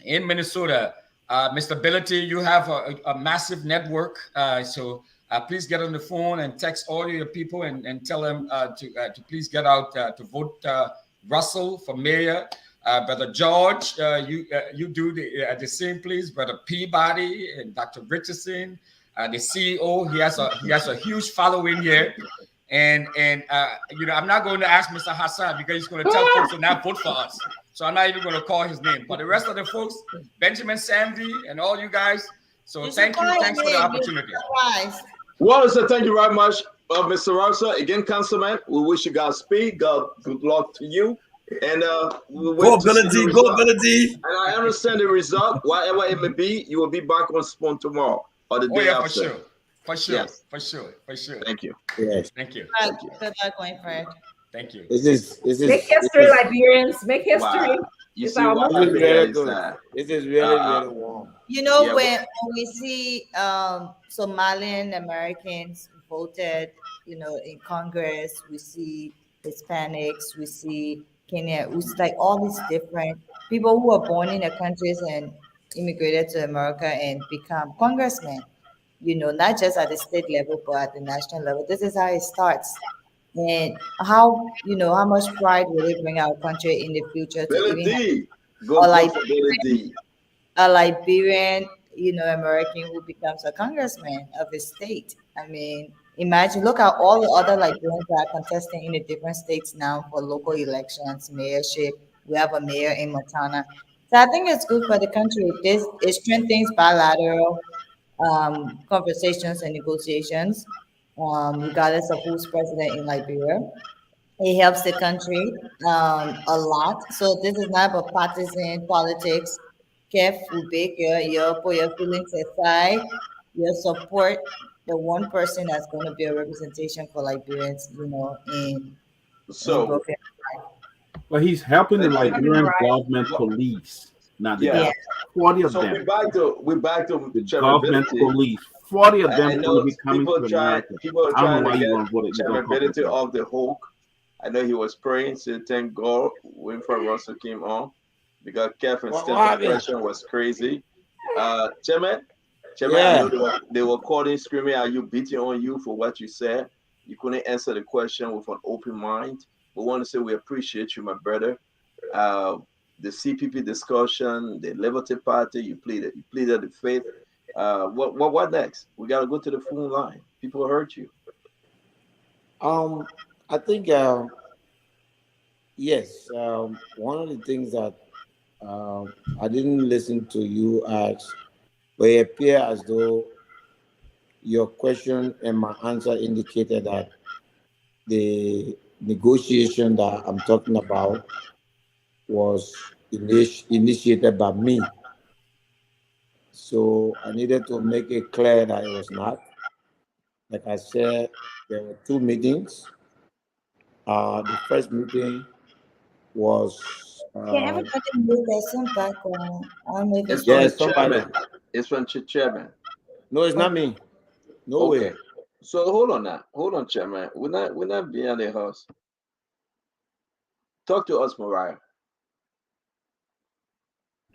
in Minnesota. Mr. Ability, you have a massive network. So please get on the phone and text all your people and tell them to please get out to vote Russell for mayor. Brother George, you do the same, please. Brother Peabody and Dr. Richardson, the CEO, he has a huge following here. And I'm not going to ask Mr. Hassan because he's going to tell folks to not vote for us. So I'm not even going to call his name. But the rest of the folks, Benjamin Sandy and all you guys. So thanks for the opportunity. Well, so thank you very much, Mr. Russell. Again, Councilman, we wish you Godspeed. Good luck to you. And go ability. And I understand the result, whatever it may be, you will be back on Spoon tomorrow or the day after. For sure. Yes. For sure. Thank you. Yes. Thank you. Good luck, Winfred. Thank you. Make history, Liberians. Make history. Wow. You see what very good. This is really warm. When we see Somalian Americans voted, in Congress, we see Hispanics, we see Kenya, we see like all these different people who are born in the countries and immigrated to America and become congressmen. Not just at the state level, but at the national level. This is how it starts. And how much pride will it bring our country in the future to even a Liberian, American who becomes a congressman of his state. I mean, imagine, look at all the other Liberians that are contesting in the different states now for local elections, mayorship. We have a mayor in Montana. So I think it's good for the country. It strengthens bilateral conversations and negotiations, regardless of who's president in Liberia. It helps the country a lot. So this is not about partisan politics. Kev Ubek, you put your feelings aside. You support the one person that's going to be a representation for Liberians, in Brooklyn. Well, he's helping the Liberian government police. Now, 40 of them. We're back to the government police. 40 of them will be coming to America. People are trying to get chairmanability of the Hulk. I know he was praying, so thank God Winfred Russell came on because Kevin's pressure was crazy. Chairman, I know they were calling, screaming at you, beating on you for what you said. You couldn't answer the question with an open mind. We want to say we appreciate you, my brother. The CPP discussion, the Liberty Party, you pleaded the faith. What next? We got to go to the phone line. People heard you. I think yes. One of the things that I didn't listen to you ask, but it appears as though your question and my answer indicated that the negotiation that I'm talking about was initiated by me. So I needed to make it clear that it was not. Like I said, there were two meetings. The first meeting was Can everybody mute their background? I don't know if It's it's from from the yes, somebody. chairman. It's from the chairman. No, it's not me. No Okay. way. So hold on now. Hold on, chairman. We're not behind the house. Talk to us, Mariah.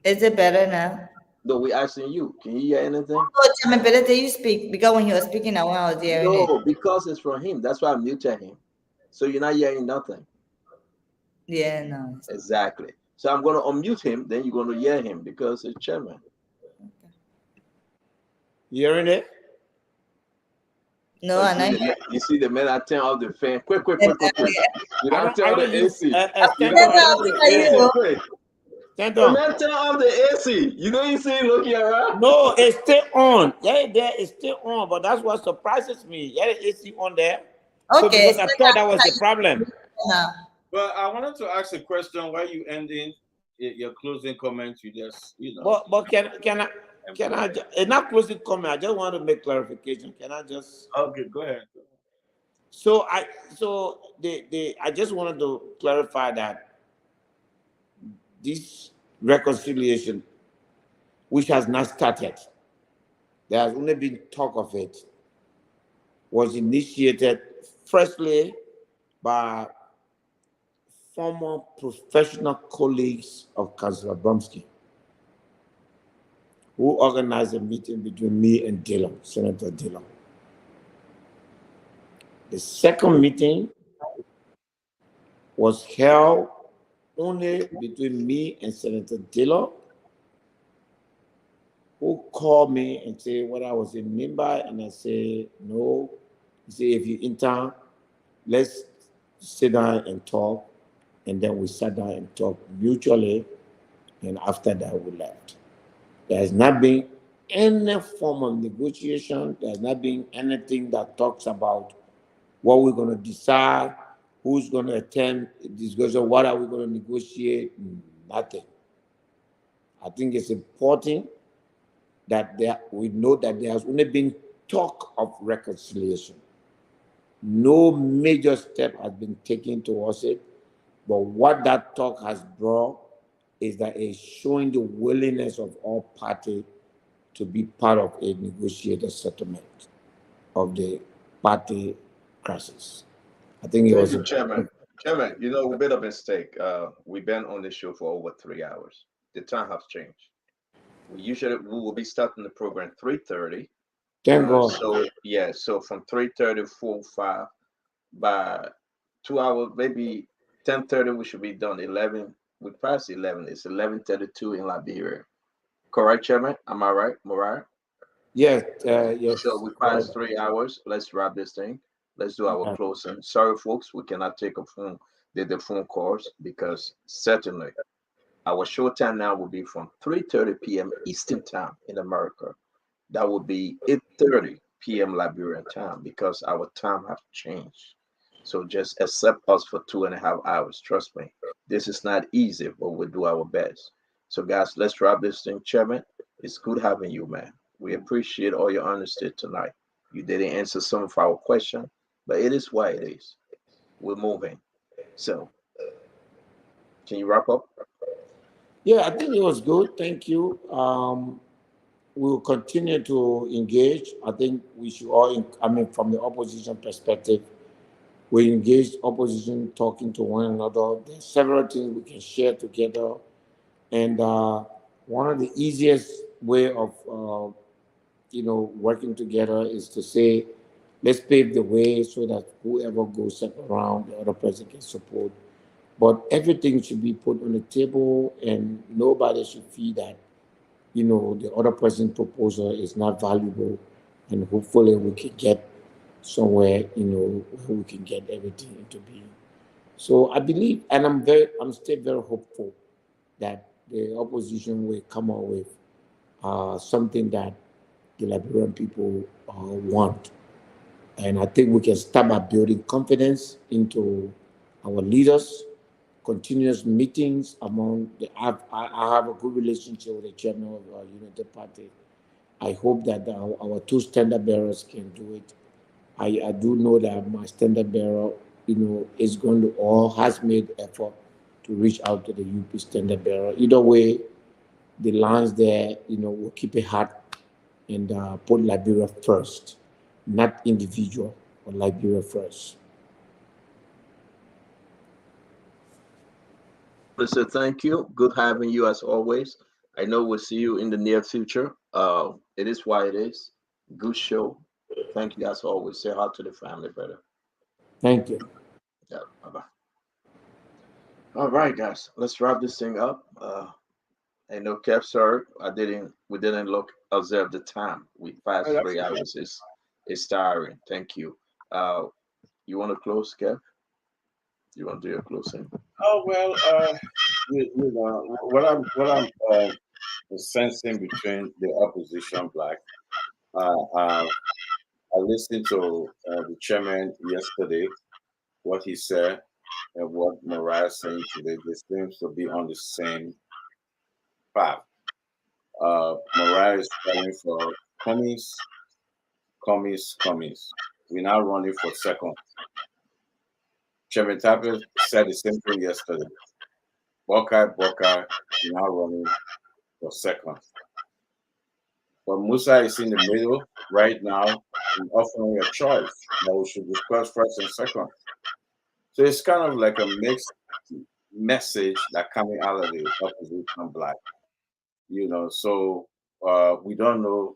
Is it better now? No, we asking you. Can you hear anything? Oh, Chairman, better that you speak because when you were speaking, I was hearing it. No, because it's from him. That's why I muted him. So you're not hearing nothing. Yeah, no. Exactly. So I'm gonna unmute him, then you're gonna hear him because it's chairman. You hearing it? No, and You see the man I turn off the fan. Quick. You don't turn I off don't the use AC. extender. You don't I turn off use the AC. fan. Quick. Stand The on. man turn off the AC. You know you see him looking around? No, it's still on. Yeah, there it's still on, but that's what surprises me. Yeah, the AC on there. So okay. because I thought that was the problem. But I wanted to ask a question while you ending your closing comments. You just, But can I it's not closing comment. I just want to make clarification. Can I just Okay, go ahead. so I just wanted to clarify that this reconciliation, which has not started, there has only been talk of it, was initiated firstly by former professional colleagues of Councillor Bromsky, who organized a meeting between me and Dillon, Senator Dillon. The second meeting was held only between me and Senator Dillon, who called me and said what I was in Nimba, and I said, no. He said, if you're in town, let's sit down and talk. And then we sat down and talked mutually, and after that, we left. There has not been any form of negotiation. There has not been anything that talks about what we're going to decide, who's going to attend the discussion, what are we going to negotiate, nothing. I think it's important that we know that there has only been talk of reconciliation. No major step has been taken towards it, but what that talk has brought is that it's showing the willingness of all parties to be part of a negotiated settlement of the party crisis. I think it Thank was you, Chairman. Chairman, we made a mistake. We've been on the show for over 3 hours. The time has changed. We will be starting the program 3:30. Thank God. So from 3:30 to 5 by 2 hours, maybe 10:30 we should be done. 11, we passed 11. It's 11:32 in Liberia. Correct, Chairman? Am I right, Mariah? Yes, yes. So we passed 3 hours. Let's wrap this thing. Let's do our closing. Sorry, folks, we cannot take the phone calls because certainly our show time now will be from 3:30 p.m. Eastern time in America. That would be 8:30 p.m. Liberian time because our time has changed. So just accept us for 2.5 hours. Trust me, this is not easy, but we'll do our best. So guys, let's wrap this thing, Chairman. It's good having you, man. We appreciate all your honesty tonight. You didn't answer some of our questions, but it is what it is. We're moving. So, can you wrap up? Yeah, I think it was good. Thank you. We'll continue to engage. I think we should all, from the opposition perspective, we engage opposition talking to one another. There's several things we can share together. And one of the easiest way of, working together is to say, let's pave the way so that whoever goes second round, the other person can support. But everything should be put on the table, and nobody should feel that, the other person's proposal is not valuable, and hopefully we can get somewhere, where we can get everything into being. So I believe, and I'm still very hopeful that the opposition will come up with something that the Liberian people want. And I think we can start by building confidence into our leaders, continuous meetings among I have a good relationship with the chairman of our United Party, I hope that our two standard bearers can do it. I do know that my standard bearer, is going to or has made effort to reach out to the UP standard bearer. Either way, the lines there, will keep it hard and put Liberia first, not individual, but Liberia first. Listen, thank you. Good having you as always. I know we'll see you in the near future. It is why it is. Good show. Thank you as always. Say hi to the family, brother. Thank you. Yeah, bye bye. All right, guys, let's wrap this thing up. I know Kev, sorry, we didn't observe the time. We Oh, passed that's 3 hours. It's tiring. Thank you. You want to close, Kev? You want to do your closing? Oh well, what I'm sensing between the opposition black. I listened to the chairman yesterday, what he said and what Mariah is saying today. They seems to be on the same path. Mariah is calling for commies, commies, commies. We're now running for second. Chairman Tapper said the same thing yesterday. Buckeye, Buckeye, we're now running for second. But Musa is in the middle right now and offering a choice that we should discuss first and second. So it's kind of like a mixed message that coming out of the opposition black, So we don't know,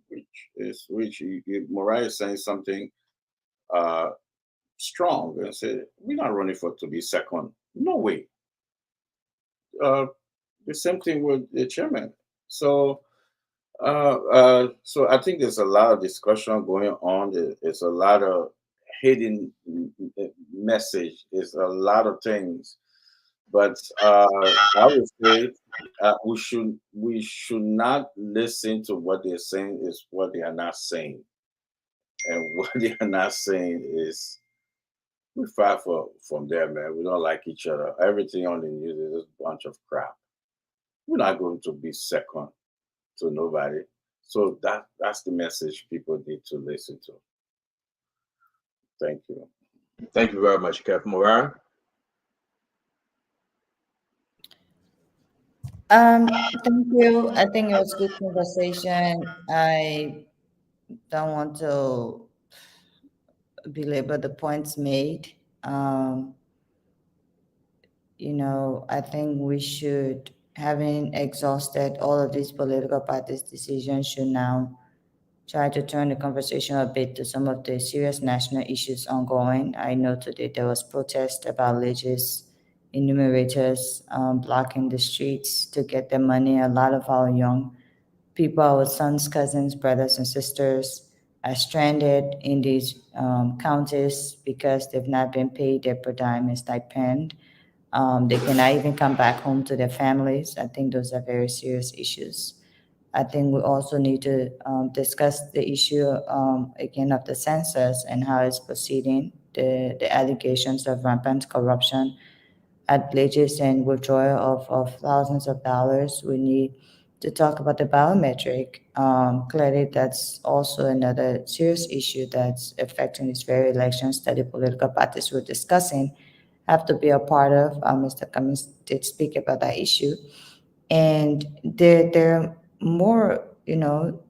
which is which. Mariah is saying something uh, strong and said, "We're not running for to be second. No way." Uh, the same thing with the chairman. So I think there's a lot of discussion going on. There's a lot of hidden message. There's a lot of things, but I would say we should not listen to what they're saying. Is what they are not saying, and what they are not saying is we fight from there, man. We don't like each other. Everything on the news is just a bunch of crap. We're not going to be second to nobody. So that's the message people need to listen to. Thank you. Thank you very much, Kev. Mariah? Thank you. I think it was good conversation. I don't want to belabor the points made. I think we should, having exhausted all of these political parties' decisions, should now try to turn the conversation a bit to some of the serious national issues ongoing. I know today there was protest about wages enumerators blocking the streets to get their money. A lot of our young people, our sons, cousins, brothers, and sisters, are stranded in these counties because they've not been paid their per diem and stipend. They cannot even come back home to their families. I think those are very serious issues. I think we also need to discuss the issue again of the census and how it's proceeding, the allegations of rampant corruption at pledges and withdrawal of thousands of dollars. We need to talk about the biometric. Clearly, that's also another serious issue that's affecting these very elections that the political parties we're discussing have to be a part of. Mr. Cummings did speak about that issue. And there are more,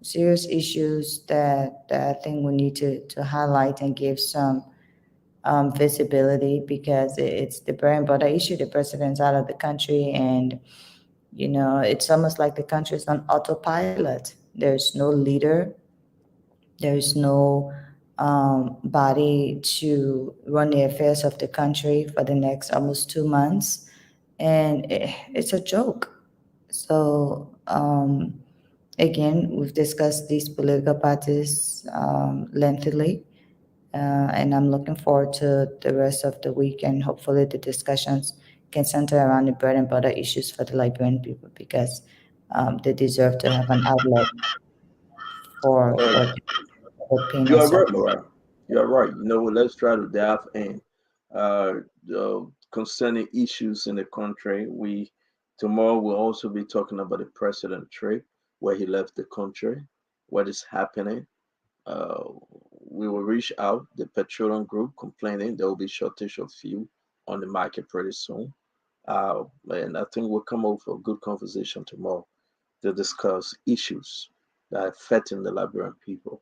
serious issues that I think we need to highlight and give some visibility, because it's the bread and butter issue. The president's out of the country, and it's almost like the country is on autopilot. There's no leader. There's no body to run the affairs of the country for the next almost 2 months, and it's a joke. So again, we've discussed these political parties lengthily. And I'm looking forward to the rest of the week, and hopefully the discussions can center around the bread and butter issues for the Liberian people, because they deserve to have an outlet for the pain You and are right, suffering. Mariah. You are right. Let's try to dive in. The concerning issues in the country. Tomorrow we'll also be talking about the president trip. where he left the country, what is happening. Uh, we will reach out the petroleum group complaining there will be shortage of fuel on the market pretty soon. And I think we'll come up with a good conversation tomorrow to discuss issues that are affecting the Liberian people.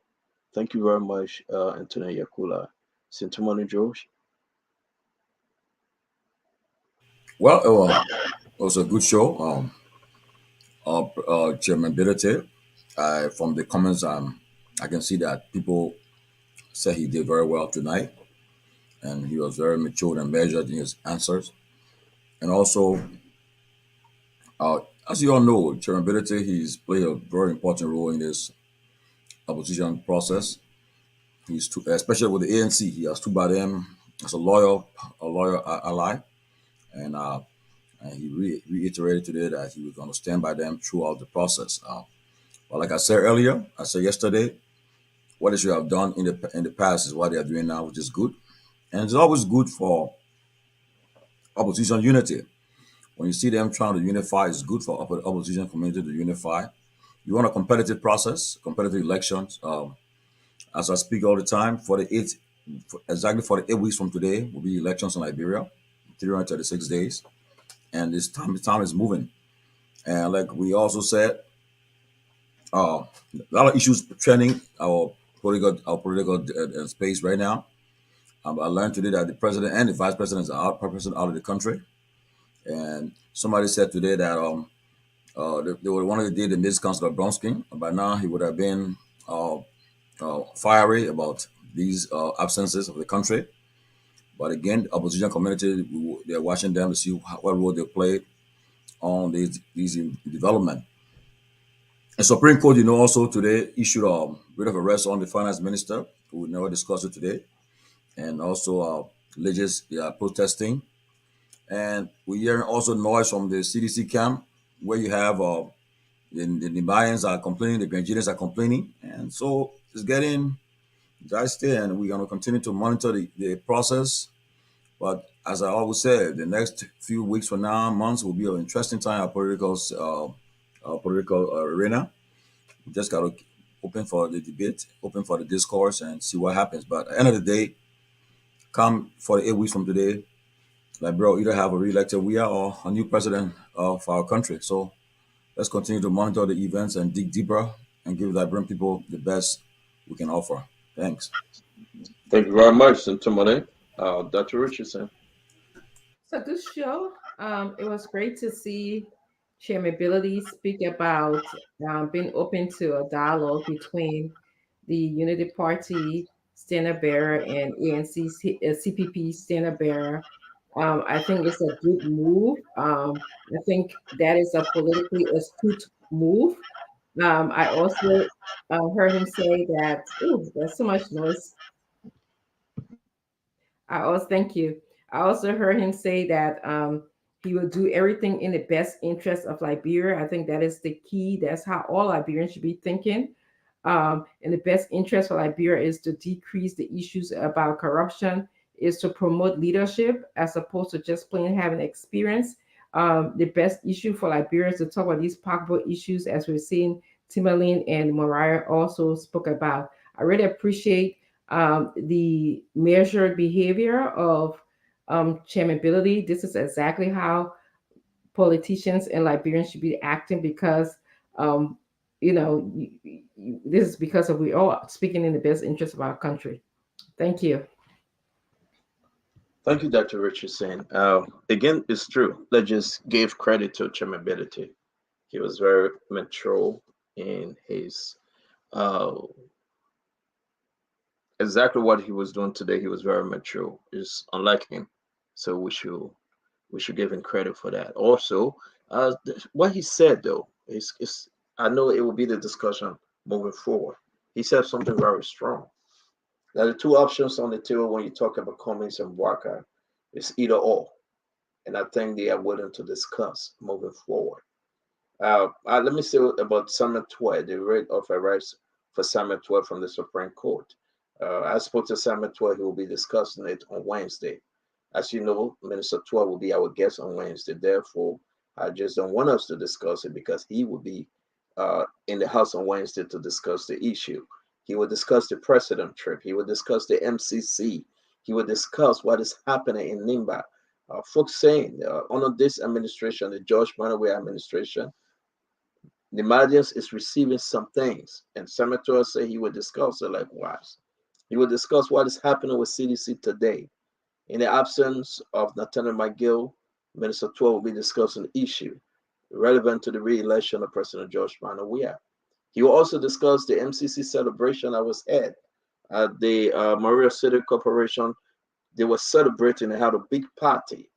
Thank you very much, Antonio Yakula. Sintomani Josh. Well, it was a good show. Chairman Bidete, from the comments, I can see that people said he did very well tonight, and he was very mature and measured in his answers. And also, uh, as you all know, Chairman Bidete, he's played a very important role in this opposition process. He's especially with the ANC, he has stood by them as a loyal ally, and he reiterated today that he was going to stand by them throughout the process. But like I said earlier, I said yesterday, what they should have done in the past is what they are doing now, which is good, and it's always good for opposition unity. When you see them trying to unify, it's good for opposition community to unify. You want a competitive process, competitive elections. As I speak all the time, exactly 48 weeks from today will be elections in Liberia, 336 days, and this time is moving. And like we also said, a lot of issues trending our political space right now. I learned today that the president and the vice president are out of the country, and somebody said today that they would wanted to date the Miss Councilor Bronsky. By now, he would have been uh, fiery about these absences of the country. But again, the opposition community, they're watching them to see what role they played on these development. The Supreme Court, also today issued a writ of arrest on the finance minister. We will never discuss it today. And also, legislators they are protesting. And we're hearing also noise from the CDC camp, where you have the Liberians are complaining, the Nigerians are complaining. And so it's getting dicey, and we're going to continue to monitor the process. But as I always say, the next few weeks from now, months will be an interesting time in our political arena. We just got to open for the debate, open for the discourse, and see what happens. But at the end of the day, come 48 weeks from today, like bro, either have a re-elected we are or a new president of our country. So let's continue to monitor the events and dig deeper and give Liberian people the best we can offer. Thanks. Thank you very much, Sintomani. Dr. Richardson. It's a good show. It was great to see Chairmability speak about being open to a dialogue between the Unity Party standard bearer and ANC CPP standard bearer. I think it's a good move. I think that is a politically astute move. I also heard him say that, oh, there's so much noise. Thank you. I also heard him say that he will do everything in the best interest of Liberia. I think that is the key. That's how all Liberians should be thinking. And the best interest for Liberia is to decrease the issues about corruption, is to promote leadership as opposed to just plain having experience. The best issue for Liberia is to talk about these pocketbook issues, as we're seeing Timberlane and Mariah also spoke about. I really appreciate the measured behavior of chairmanability. This is exactly how politicians and Liberians should be acting, because this is because of we all speaking in the best interest of our country. Thank you. Thank you, Dr. Richardson. Again, it's true. Let's just give credit to chairmanability. He was very mature in his exactly what he was doing today. He was very mature. It's unlike him, so we should give him credit for that. Also, what he said though is I know it will be the discussion moving forward. He said something very strong. Now the two options on the table when you talk about Cummings and Walker is either or, and I think they are willing to discuss moving forward. Let me say about Summit 12, the rate of arrest for Summit 12 from the Supreme Court. I spoke to Summit 12, who will be discussing it on Wednesday. As you know, Minister 12 will be our guest on Wednesday. Therefore, I just don't want us to discuss it because he will be in the House on Wednesday to discuss the issue. He will discuss the president trip. He will discuss the MCC. He will discuss what is happening in Nimba. Folks saying under this administration, the George Manaway administration, the Madians is receiving some things, and senators say he will discuss it likewise. He will discuss what is happening with CDC today. In the absence of Nathaniel McGill, Minister 12 will be discussing the issue relevant to the re-election of President George Manaway. He will also discuss the MCC celebration that was had at the Maria City Corporation. They were celebrating and had a big party.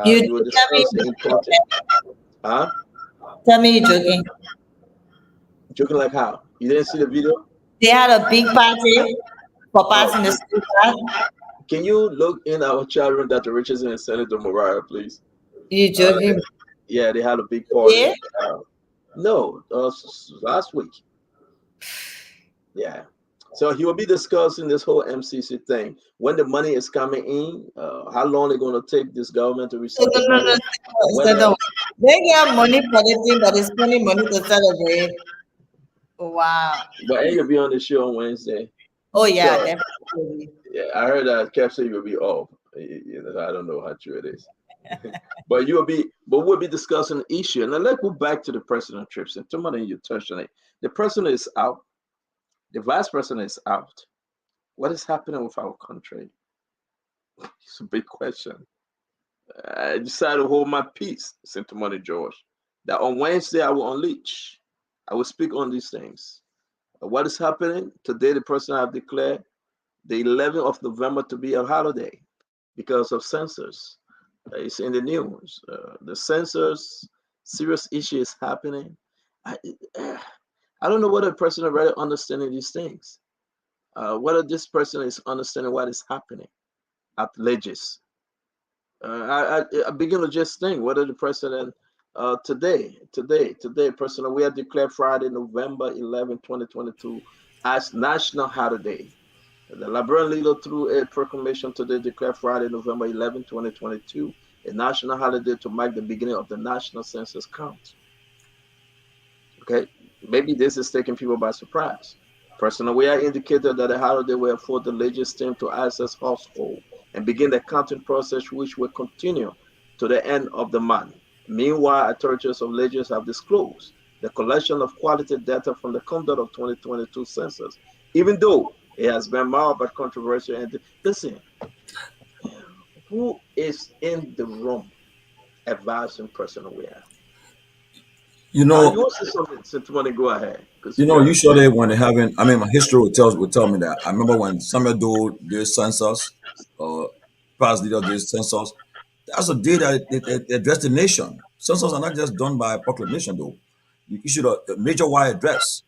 He will discuss the importance. Huh? Tell me you're joking. Joking like how? You didn't see the video? They had a big party for passing the school card. Can you look in our chat room, Dr. Richardson and Senator Mariah, please? You joking? Yeah, they had a big party. Yeah? No, last week. Yeah. So he will be discussing this whole MCC thing. When the money is coming in, how long they're going to take this government to receive this money? They get money for the thing, but it's spending money to celebrate. Wow. But you'll be on the show on Wednesday. Oh, yeah, So, definitely. yeah, I heard that Kev said you'll be off. I don't know how true it is. But we'll be discussing the issue. And then let's go back to the president trips. And somebody you touched on it. The president is out. The vice president is out. What is happening with our country? It's a big question. I decided to hold my peace, St. Money George, that on Wednesday I will unleash. I will speak on these things. What is happening? Today, the president have declared the 11th of November to be a holiday because of census. It's in the news. The census, serious issue is happening. I don't know whether the president really understanding these things. Whether this person is understanding what is happening at Legis. I begin to just think whether the president today, President, we have declared Friday, November 11, 2022 as national holiday. The Liberian leader through a proclamation today declared Friday, November 11, 2022 a national holiday to mark the beginning of the national census count. Okay, maybe this is taking people by surprise. President, we are indicated that the holiday will afford the legislature to access household and begin the counting process, which will continue to the end of the month. Meanwhile, authorities of Legis have disclosed the collection of quality data from the conduct of 2022 census, even though it has been marred by controversy. And listen, who is in the room advising President Weah? You know, you want to say something? Since you want to go ahead. Usually when they having, my history would tell me that. I remember when Samuel Doe did census, past leader did census. That's a day that they address the nation. Census are not just done by proclamation, though. You issued a major wide address,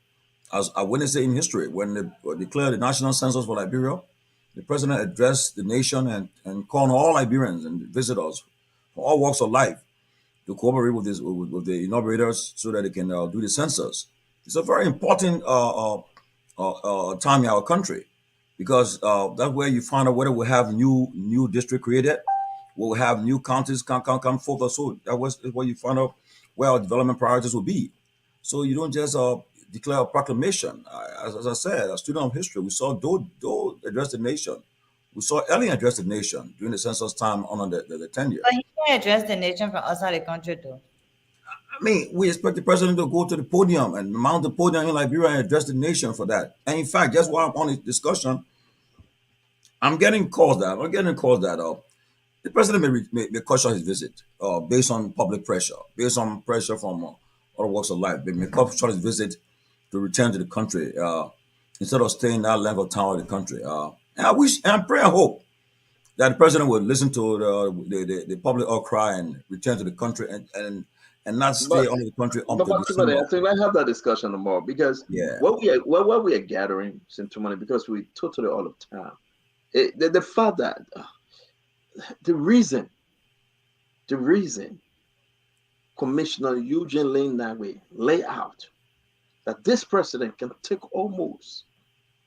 as I witnessed it in history. When they declared the national census for Liberia, the president addressed the nation and called all Liberians and visitors from all walks of life to cooperate with the inaugurators so that they can do the census. It's a very important time in our country because that's where you find out whether we have new district created. We'll have new counties come forth or so. That was where you find out where our development priorities will be. So you don't just declare a proclamation. As I said, a student of history, we saw Doe address the nation. We saw Ellen address the nation during the census time on the tenure. But he can't address the nation from outside the country, though. We expect the president to go to the podium and mount the podium in Liberia and address the nation for that. And in fact, just while I'm on this discussion, I'm getting calls that the president may caution his visit based on public pressure, based on pressure from other walks of life. They may caution his visit to return to the country instead of staying that length of time in the country. And I pray and hope that the president will listen to the public outcry and return to the country and not stay under the country until December. I think let's have that discussion tomorrow because what we are gathering since tomorrow because we totally all of time. The fact that the reason Commissioner Eugene Lane Nagwe lay out that this president can take almost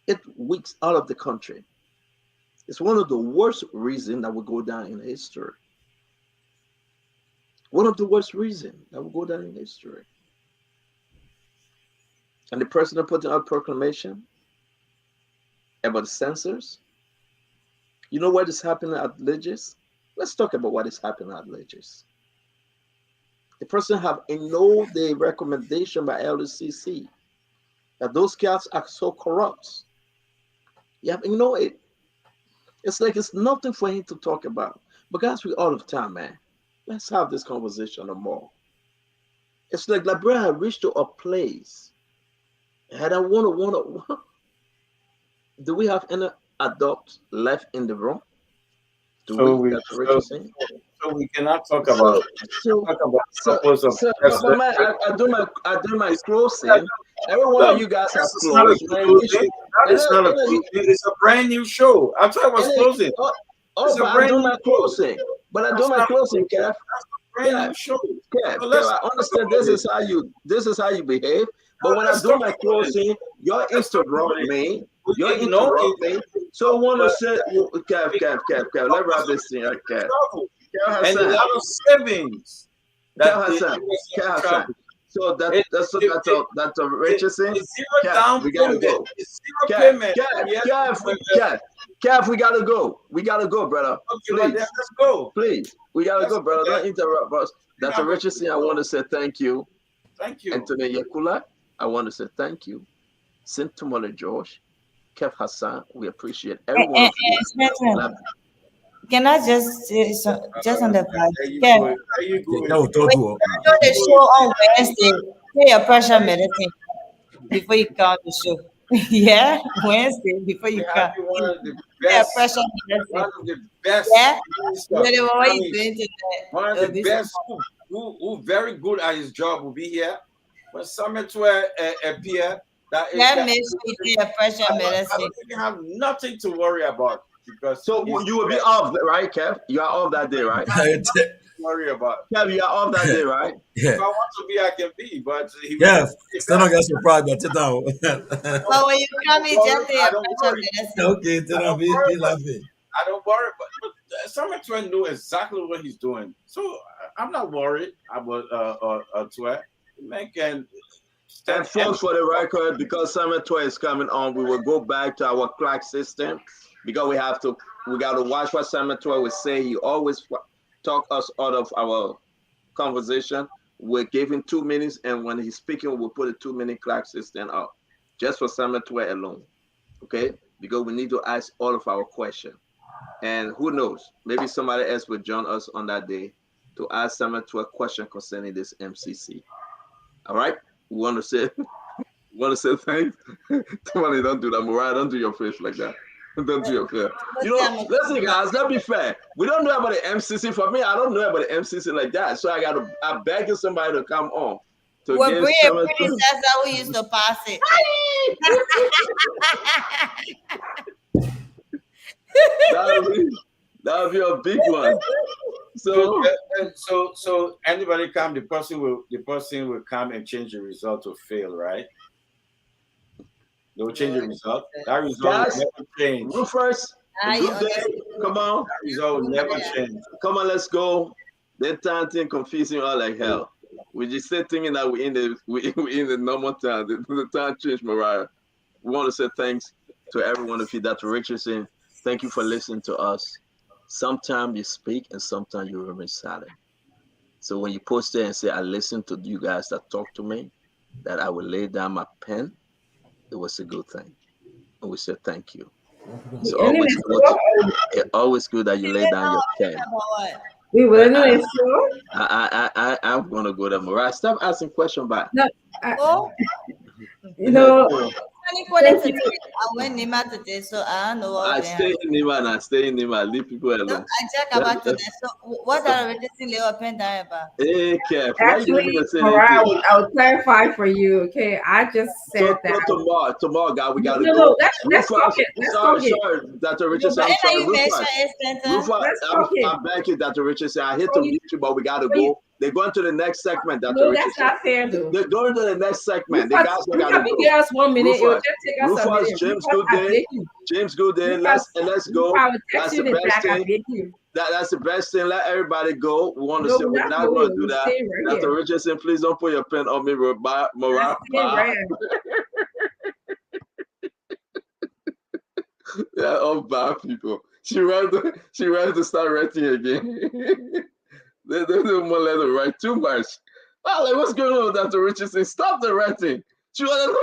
8 weeks out of the country. It's one of the worst reasons that will go down in history. One of the worst reasons that will go down in history. and the president putting out proclamation about the censors. You know what is happening at Legis? Let's talk about what is happening at Legis. The president have ignored the recommendation by LCC that those cats are so corrupt. You have ignored it. It's like it's nothing for him to talk about. But guys, we all have time, man. Let's have this conversation no more. It's like Liberian had reached to a place. And I want to. Do we have any adults left in the room? So we cannot talk about. I do my closing. Every one of you guys have closed. It's a brand new show. I'm talking about closing. But I do my closing. But I do my closing, Kev. Kev, I understand this is how you behave. But when I do my closing, you're interrupting me. You're interrupting me. So I want to say, Kev, let's wrap this thing up, Kev. And a lot of savings. Kev, so that's a Richardson. Kev, we gotta go. Kev, we gotta go. We gotta go, brother. Please, let's go. Please, we gotta go, brother. Don't interrupt us. Dr. Richardson, I want to say thank you. Thank you. Anthony Yakula, I want to say thank you. Saint Tumole George, Kev Hassan, we appreciate everyone. Can I just say just on the back? The show on Wednesday. Take your pressure medicine before you come the show. Yeah, Wednesday before you come. Yeah, pressure medicine. One of the best. Yeah, what are you doing today? One of the best who very good at his job will be here. When summit were appear, that make sure you take your pressure medicine. You have nothing to worry about. Because so you will be off, right, Kev? You are off that day, right? Worry about Kev, you are off that day, right? Yeah. If I want to be, I can be, but still don't get surprised, but sit down. But when you come in, just take your pressure medicine. Okay, then be laughing. I don't worry, but someone to know exactly what he's doing, so I'm not worried about Twe. And folks, for the record, because Summer Twe is coming on, we will go back to our clock system. Because we got to watch what Samuel Twe will say. He always talk us out of our conversation. We're giving 2 minutes, and when he's speaking, we'll put a 2-minute clock system up, just for Samuel Twe alone. Okay? Because we need to ask all of our questions. And who knows? Maybe somebody else will join us on that day to ask Samuel Twe a question concerning this MCC. All right? We want to say thanks. Somebody don't do that, Mariah. Don't do your face like that. Don't do your fair. You know, listen, guys, let's be fair. We don't know about the MCC. For me, I don't know about the MCC like that. So I beg somebody to come on. Well, bring it, that's how we used to pass it. That would be a big one. So anybody come, the person will come and change the result to fail, right? They will change the result. That result will never change. Rufus, good day. Come on. That result will never change. Come on, let's go. That time thing confusing all like hell. We just still thinking that we're in the normal time. The time changed, Mariah. We want to say thanks to every one of you. Dr. Richardson, thank you for listening to us. Sometimes you speak and sometimes you remain silent. So when you post there and say, I listen to you guys that talk to me, that I will lay down my pen, it was a good thing. And we said thank you. So always good that you lay down your pen. We will know it. I'm gonna go there, Mariah. Stop asking questions back. No, you know. I went Nimba today, so I don't know what I stay in Nimba and I stay in Nimba. Leave people alone. No, I check about today. So what are we just open down about? Hey, Kev. Actually, Mariah, I will clarify for you. Okay, I just said that. Tomorrow, God, we gotta go. No, let's talk it. Sorry, Dr. Richardson. I'm sorry. I'm back here, Dr. Richardson. I hate to mute you, but we gotta go. They're going to the next segment. Dr. No, Richardson. that's not fair, though. They're going to the next segment. The guys Rufus, got to go. give us 1 minute. It will just take us a Rufus, minute. James Rufus, I Gooday. beg you. James Gooday. Let's go. I will That's text the you the best back. I thing. beg you. That's the best thing. Let everybody go. We want to No, say we're we're not not going to going. do We're that. staying right Dr. here. Richardson, please don't put your pen on me, We're Morale. staying right here. Yeah, all bad people. She ready to start writing again. they don't want to let her write too much. Oh, like, what's going on with Dr. Richardson? Stop the writing. She was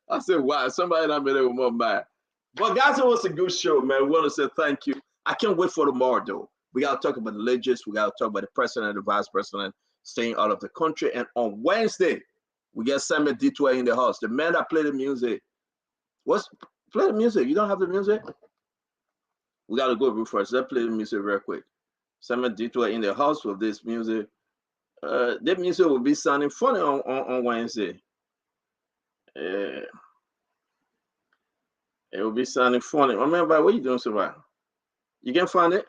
I said, wow, somebody not made it with more mad. But guys, it was a good show, man. We want to say thank you. I can't wait for tomorrow, though. We got to talk about the legends. We got to talk about the president and the vice president staying out of the country. And on Wednesday, we get Samuel Detour in the house. The man that played the music. Play the music? You don't have the music? We got to go through first. Let's play the music real quick. Samuel Detour in the house with this music. That music will be sounding funny on Wednesday. It will be sounding funny. Remember, what are you doing, Survivor? You can find it?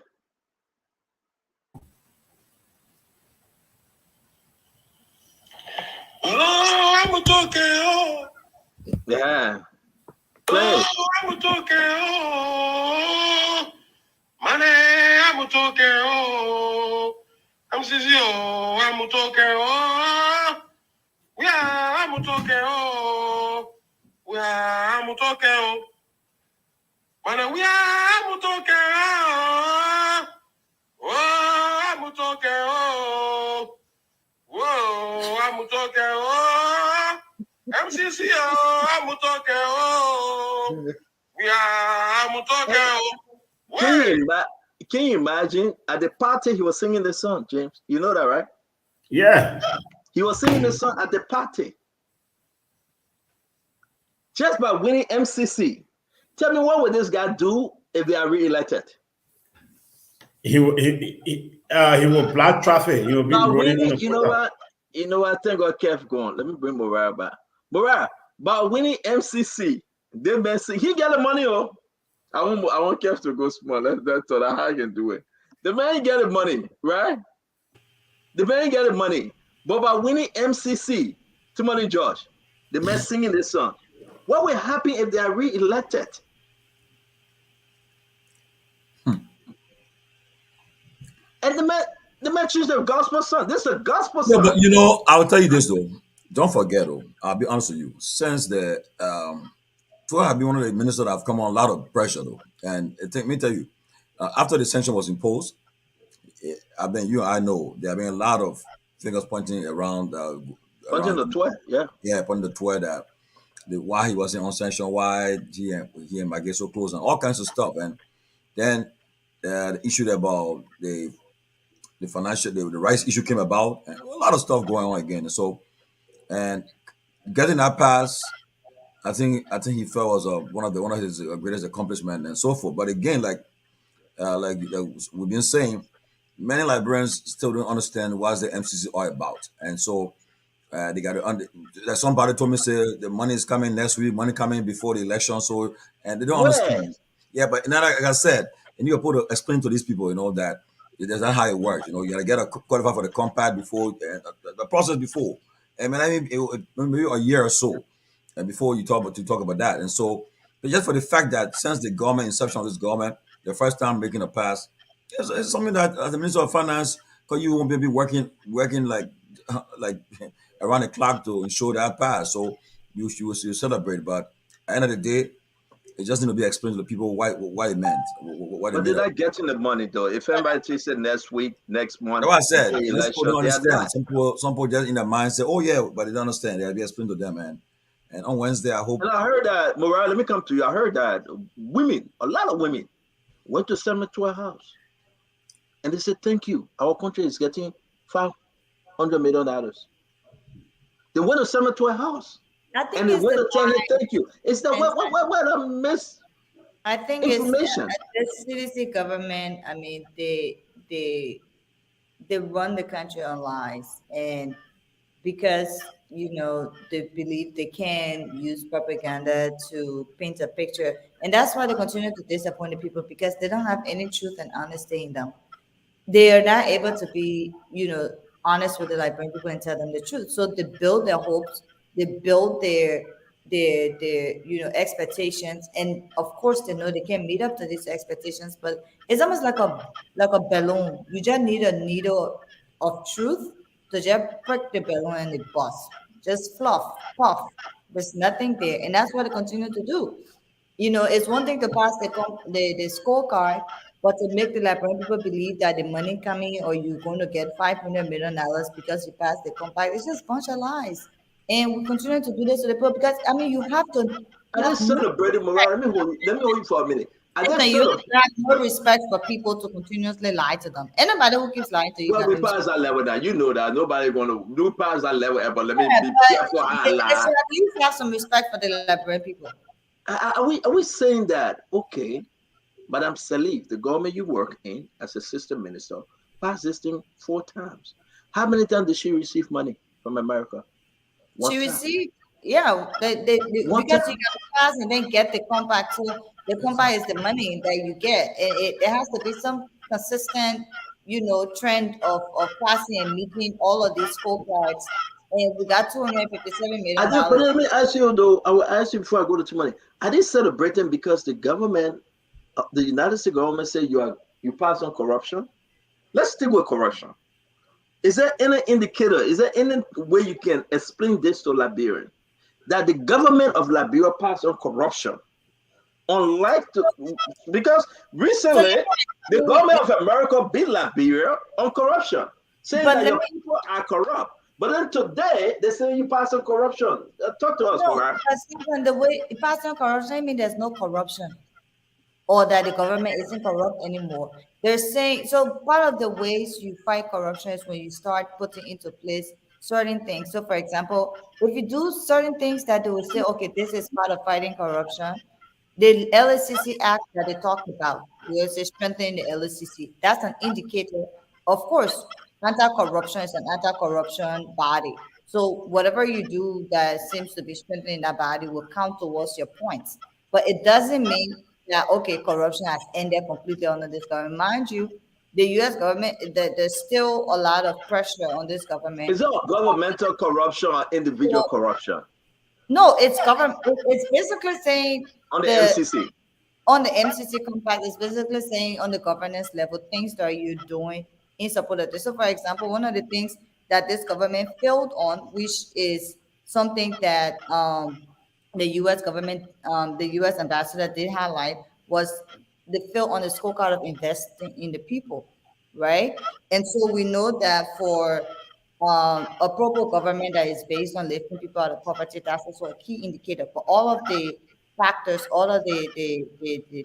Oh, I'm talking. Yeah. Play. Oh, I'm talking. Oh, money, I'm talking. Oh, I'm Sissy. Oh, I'm talking. Oh, yeah, I'm talking. Oh, yeah, I'm talking. Oh, money, we are talking. Oh, I'm talking. Oh, whoa, I'm talking. Oh. MCC, I'm talking. Oh, yeah, I'm talking. Can you imagine at the party he was singing the song, James? You know that, right? Yeah. He was singing the song at the party. Just by winning MCC. Tell me, what would this guy do if they are re-elected? He will block traffic. He will be rolling on the You know what? Thank God Kev going. Let me bring Morale back. Morale, by winning MCC, they been saying he get the money. Oh, I want Kev to go small. That's all. How I can do it. The man get the money, right? The man get the money. But by winning MCC, to money, Josh, the man singing this song. What will happen if they are re-elected? And the man choose the gospel song. This is a gospel song. Yeah, but you know, I'll tell you this though. Don't forget, though. I'll be honest with you. Since the Troy have been one of the ministers that have come on a lot of pressure though, and let me tell you, after the sanction was imposed, I know there have been a lot of fingers pointing around. Pointing the Troy, yeah. Yeah, pointing the Troy that why he wasn't on sanction, why he and Maggie so close, and all kinds of stuff, and then the issue about the financial, the rights issue came about, and a lot of stuff going on again. And getting that pass, I think he felt was one of his greatest accomplishments and so forth. But again, like we've been saying, many Liberians still don't understand what the MCC are about, and so they got to. Like somebody told me, say the money is coming next week, money coming before the election, so and they don't understand. Yeah, but now, like I said, and you have to explain to these people, that that's not how it works. You got to get a qualify for the compact before the process before, and maybe a year or so, and before you talk about that. And so, but just for the fact that since the government inception of this government, the first time making a pass, it's something that as the Minister of Finance, because you won't be working like around the clock to ensure that pass. So you celebrate, but at the end of the day, it just need to be explained to the people why it meant. But they're not getting the money though. If everybody said next week, next month, that's what I said. Election, people don't understand. Some people just in their mind say, "Oh yeah," but they don't understand. They'll be explained to them, man. And on Wednesday, I hope. And I heard that, Morale, let me come to you. I heard that a lot of women, went to Senator to our house, and they said, "Thank you. Our country is getting $500 million." They went to Senator to our house. And they went to tell him thank you. It's the what I miss. I think information. It's the CDC government. I mean, they run the country on lies, and because they believe they can use propaganda to paint a picture, and that's why they continue to disappoint the people, because they don't have any truth and honesty in them. they are not able to be, honest with the Liberian people and tell them the truth. So they build their hopes, they build their expectations, and of course they know they can't meet up to these expectations. But it's almost like a balloon. You just need a needle of truth to just prick the balloon and it busts. Just fluff, puff. There's nothing there, and that's what they continue to do. It's one thing to pass the scorecard, but to make the Liberian people believe that the money coming or you're going to get $500 million because you passed the compact, it's just a bunch of lies. And we continue to do this to the people because I mean you have to I have just no celebrated Mariah. Let me hold you for a minute. I listen, just you celebrated. have no respect for people to continuously lie to them. Anybody who keeps lying to you, Well, got we no respect. pass that level now. You know that nobody gonna do pass that level ever. Let me Yeah, be but careful how I they lie. should at least have some respect for the Liberian people. Are we saying that okay, Madam Salif, the government you work in as assistant minister, passed this thing 4 times? How many times did she receive money from America? One She time. received, yeah, One because time. you got to pass and then get the compact. So the compact is the money that you get. There has to be some consistent, trend of passing and meeting all of these scorecards. And we got $257 I million. did, but let me ask you though. I will ask you before I go to money. Are they celebrating because the government, the United States government, said you pass on corruption? Let's stick with corruption. Is there any indicator? Is there any way you can explain this to Liberian that the government of Liberia passed on corruption? Unlike because recently the government of America beat Liberia on corruption, saying But that let your me people are corrupt. But then today they say you pass on corruption. Talk to us, no, Mariah. because even the way passing corruption, I mean, there's no corruption, or that the government isn't corrupt anymore. They're saying so part of the ways you fight corruption is when you start putting into place certain things. So, for example, if you do certain things that they will say, okay, this is part of fighting corruption, the LSCC Act that they talked about, where they strengthening the LSCC, that's an indicator. Of course, anti-corruption is an anti-corruption body. So whatever you do that seems to be strengthening that body will count towards your points. But it doesn't mean that, okay, corruption has ended completely under this government. Mind you, the U.S. government, there's still a lot of pressure on this government. Is that governmental corruption or individual corruption? No, it's government. It's basically saying On the MCC. On the MCC compact is basically saying on the governance level things that you're doing in support of this. So, for example, one of the things that this government failed on, which is something that the U.S. government, the U.S. ambassador did highlight, was the fail on the scorecard of investing in the people, right? And so we know that for a proper government that is based on lifting people out of poverty, that's also a key indicator for all of the factors, all of the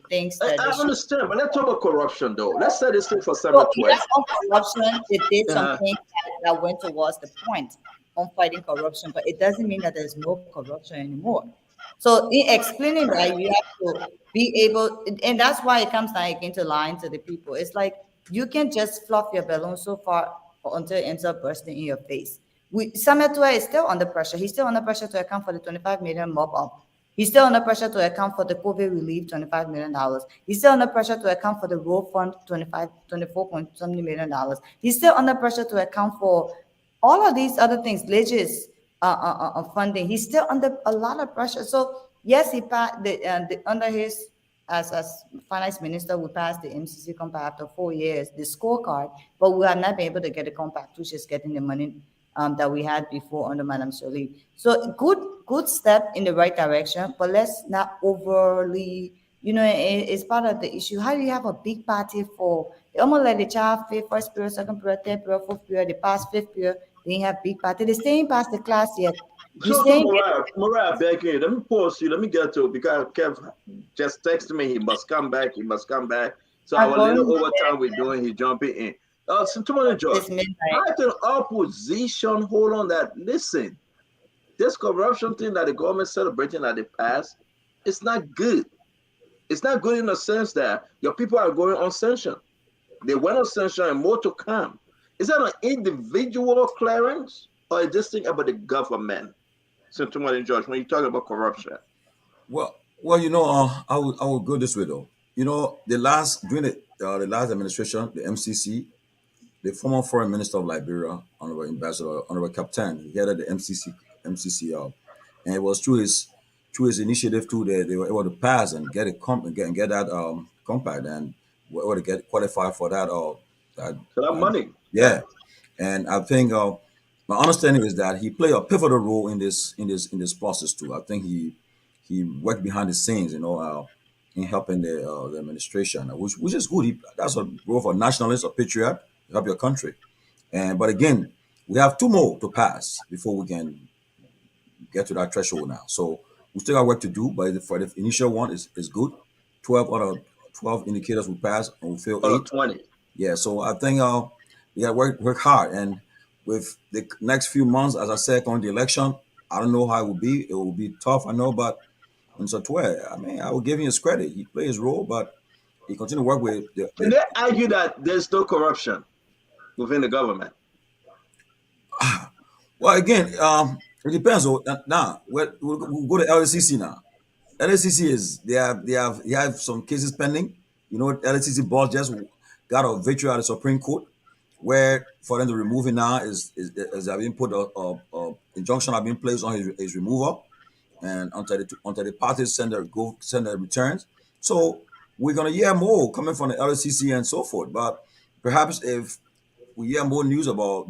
things that I they should. understand, but let's talk about corruption though. Let's say this thing for So 712. yes, on corruption, they did Uh-huh. something that went towards the point on fighting corruption, but it doesn't mean that there's no corruption anymore. So in explaining that, you have to be able, and that's why it comes down again to lying to the people. It's like you can just fluff your balloon so far until it ends up bursting in your face. Sametua is still under pressure. He's still under pressure to account for the 25 million mob up. He's still under pressure to account for the COVID relief, $25 million. He's still under pressure to account for the road fund, 24 point something million. He's still under pressure to account for all of these other things, ledges, funding. He's still under a lot of pressure. So yes, he passed under his as finance minister, we passed the MCC compact after 4 years, the scorecard, but we have not been able to get the compact, which is getting the money that we had before under Madam Soli. So good step in the right direction, but let's not overly, it's part of the issue. How do you have a big party for almost like the child first period, second period, third period, fourth period, the past fifth period, they have big party. They're staying past the class yet. So, Mariah, begging you, let me pause you. Let me get to it because Kev just texted me. He must come back. He must come back. So our little overtime we're doing, he's jumping in. So tomorrow, George, how can opposition hold on that? Listen, this corruption thing that the government celebrating at the past, it's not good. It's not good in the sense that your people are going on sanction. They went on sanction and more to come. Is that an individual clearance or is this thing about the government? So tomorrow, George, when you talk about corruption. Well, I will go this way though. During the last administration, the MCC, the former foreign minister of Liberia, Honorable Ambassador, Honorable Captain, he headed the MCCL, and it was through his initiative too that they were able to pass and get get that compact and were able to get qualified for that money. Yeah, and I think my understanding is that he played a pivotal role in this process too. I think he worked behind the scenes, in helping the administration, which is good. That's a role for a nationalist, a patriot, to help your country. But again, we have two more to pass before we can get to that threshold now. So we still got work to do, but for the initial one is good. 12 out of 12 indicators we pass and we fail 8. 20. Yeah, so I think we got to work hard. And with the next few months, as I said, on the election, I don't know how it will be. It will be tough, I know, but I mean, I will give him his credit. He played his role, but he continued to work with Can they argue that there's no corruption within the government? Well, again, it depends. Now, we'll go to LCC now. LCC is they have some cases pending. LCC boss just got a victory at the Supreme Court, where for them to remove him now is have been put a injunction have been placed on his removal, and until the parties send their returns. So we're gonna hear more coming from the LCC and so forth. But perhaps if we hear more news about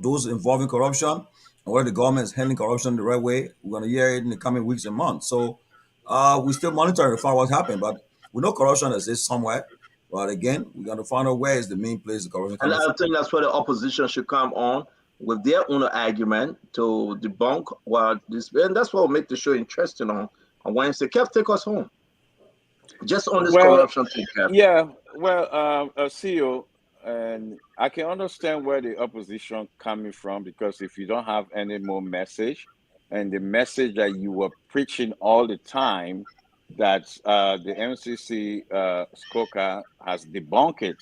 those involving corruption and whether the government is handling corruption the right way, we're going to hear it in the coming weeks and months. So we're still monitoring to find what's happening, but we know corruption exists somewhere. But again, we're going to find out where is the main place the corruption And comes I think that's where the opposition should come on with their own argument to debunk what this, and that's what will make the show interesting on Wednesday. Kev, take us home. Just on this corruption thing, Kev. Yeah, CEO, and I can understand where the opposition coming from, because if you don't have any more message, and the message that you were preaching all the time, that the MCC scorecard has debunked it.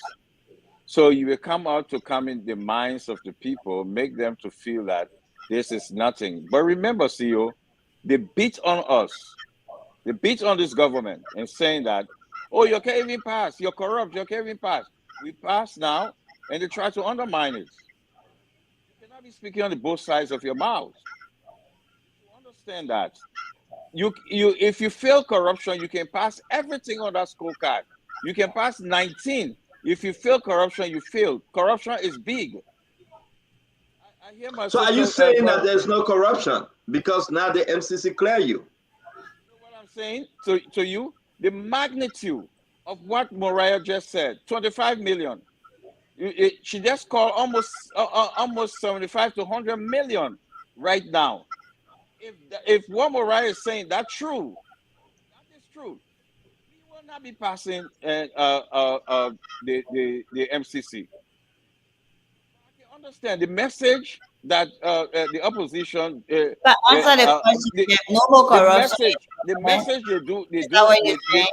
So you will come out to come in the minds of the people, make them to feel that this is nothing. But remember, CEO, they beat on us. They beat on this government and saying that, oh, you can't even pass, you're corrupt, you can't even pass. We pass now, and they try to undermine it. You cannot be speaking on the both sides of your mouth. You understand that? If you fail corruption, you can pass everything on that scorecard. You can pass 19. If you fail corruption, you fail. Corruption is big. I hear my So are you saying that there's no corruption because now the MCC clear you? You know what I'm saying to you? The magnitude of what Mariah just said, 25 million. She just called almost 75 to 100 million right now. If what Mariah is saying, that's true. That is true. We will not be passing the MCC. I can understand the message that the opposition. But answer the question. No more corruption. The message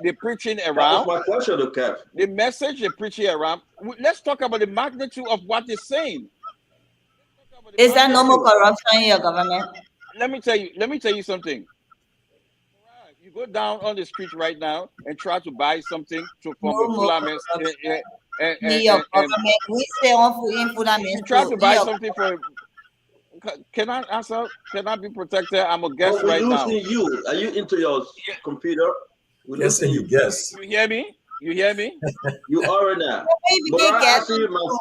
they're preaching around. That was my question, Kev. The message they're preaching around. Let's talk about the magnitude of what they're saying. Is there no more corruption in your government? Let me tell you something. You go down on the street right now and try to buy something from the Fulamans. We stay on Fulamans. You try to buy something for. Can I answer? Can I be protected? I'm a guest right now. You. Are you into your computer? Yes, and you guess. You hear me? You hear me? You are now.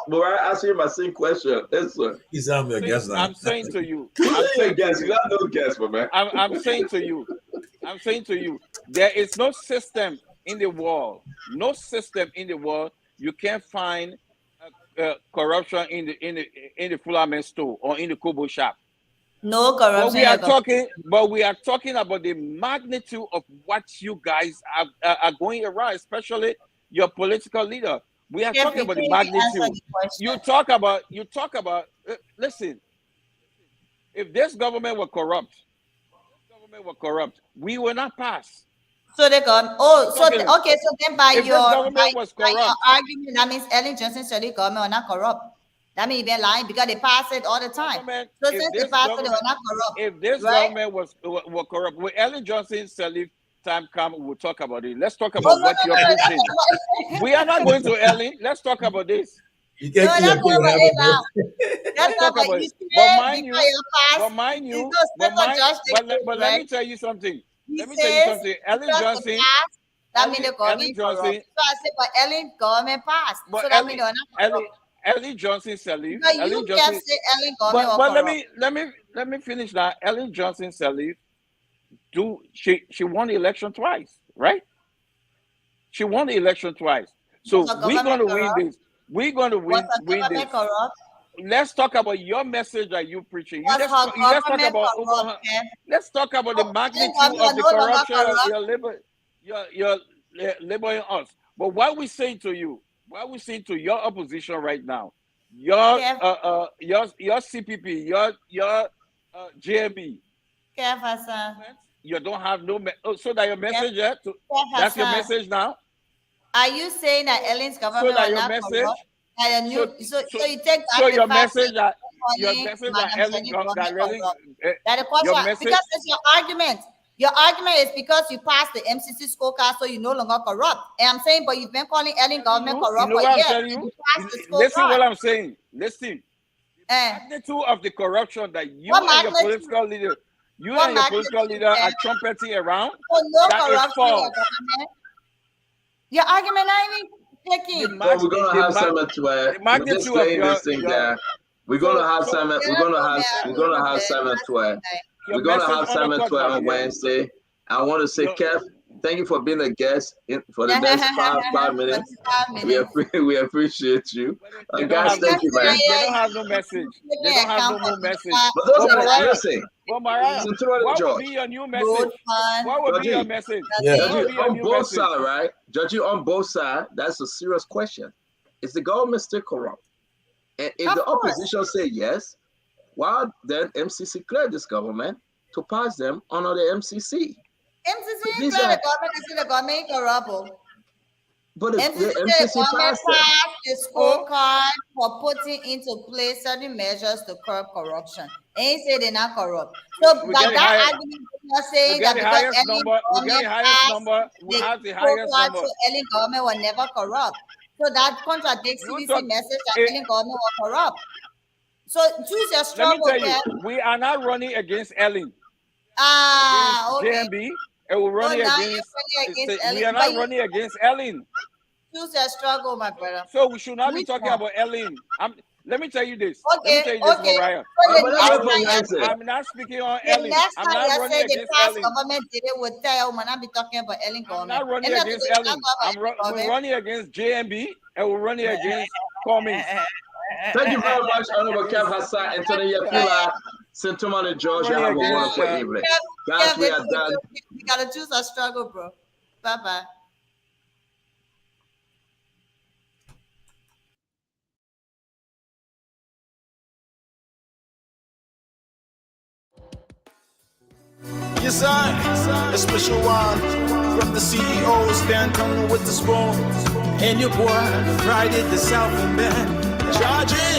Mariah asked you my same question. Listen. He's on your guess now. I'm saying to you. I'm saying guess. You got no guess, my man. I'm saying to you. There is no system in the world. No system in the world you can't find corruption in the Fulham store or in the Kobo shop. No corruption. But we are talking about the magnitude of what you guys are going around, especially your political leader. We are talking about the magnitude. You talk about. Listen, if this government were corrupt, we will not pass. So they come. So then by your argument, that means Ellen Johnson said the government are not corrupt. That means they're lying because they pass it all the time. So since they pass it, they were not corrupt. If this government was corrupt, when Ellen Johnson said if time comes, we'll talk about it. Let's talk about what you're preaching. We are not going to Ellen. Let's talk about this. You can't kill your kid with having no. Let's talk about it. But mind you, let me tell you something. Let me tell you something. Ellen Johnson. That means the government corrupt. So I said, but Ellen government passed. So that means Ellen Johnson Sirleaf. But you can't say Ellen government but let me finish that. Ellen Johnson Sirleaf, she won the election twice, right? She won the election twice. So we're going to win this. We're going to win this. Let's talk about your message that you're preaching. Let's talk about the magnitude of the corruption you're labeling us. But what we saying to you, what we saying to your opposition right now, your CPP, your JMB, you don't have no so that your message that's your message now. Are you saying that Ellen's government so that your message? So you take so your message that Ellen because it's your argument. Your argument is because you passed the MCC scorecard, so you're no longer corrupt. And I'm saying, but you've been calling Ellen government corrupt for years. Listen what I'm saying. Listen. The magnitude of the corruption that you and your political leader, are trumpeting around. That is false. Your argument not even taking. So we're gonna have Simon where we're just playing this thing there. We're gonna have Simon. We're gonna have Simon Twain. We're gonna have Simon Twain on Wednesday. I want to say, Kev, thank you for being a guest for the next 5 minutes. We appreciate you. Guys, thank you, man. They don't have no message. They don't have no more message. But those are the listen. Well, Mariah, what would be your new message? What would be your message? On both sides, right? Judging on both sides, that's a serious question. Is the government still corrupt? And if the opposition say yes, why then MCC cleared this government to pass them under the MCC? MCC cleared the government is the government corrupt. But the MCC passed the scorecard for putting into place certain measures to curb corruption. Ain't say they're not corrupt. So that argument is saying that because Ellen government was never corrupt. So that contradicts CBC message that Ellen government was corrupt. So choose your struggle. Let me tell you, we are not running against Ellen. Okay. JMB, and we're running against Ellen. We are not running against Ellen. Choose your struggle, my brother. So we should not be talking about Ellen. Let me tell you this. Okay, Mariah. So I'm not speaking on Ellen. I'm not running against Ellen. Government did it with tell when I be talking about Ellen government. I'm not running against Ellen. We're running against JMB and we're running against Cummings. Thank you very much, Honorable Kev Hassan, Anthony Yapila, Sentiment, and Georgia. Have a wonderful evening. Guys, we are done. You gotta choose a struggle, bro. Bye-bye. Yes, I, a special one from the CEO, stand coming with the spoon. And your boy, Friday the South and Bend, charging.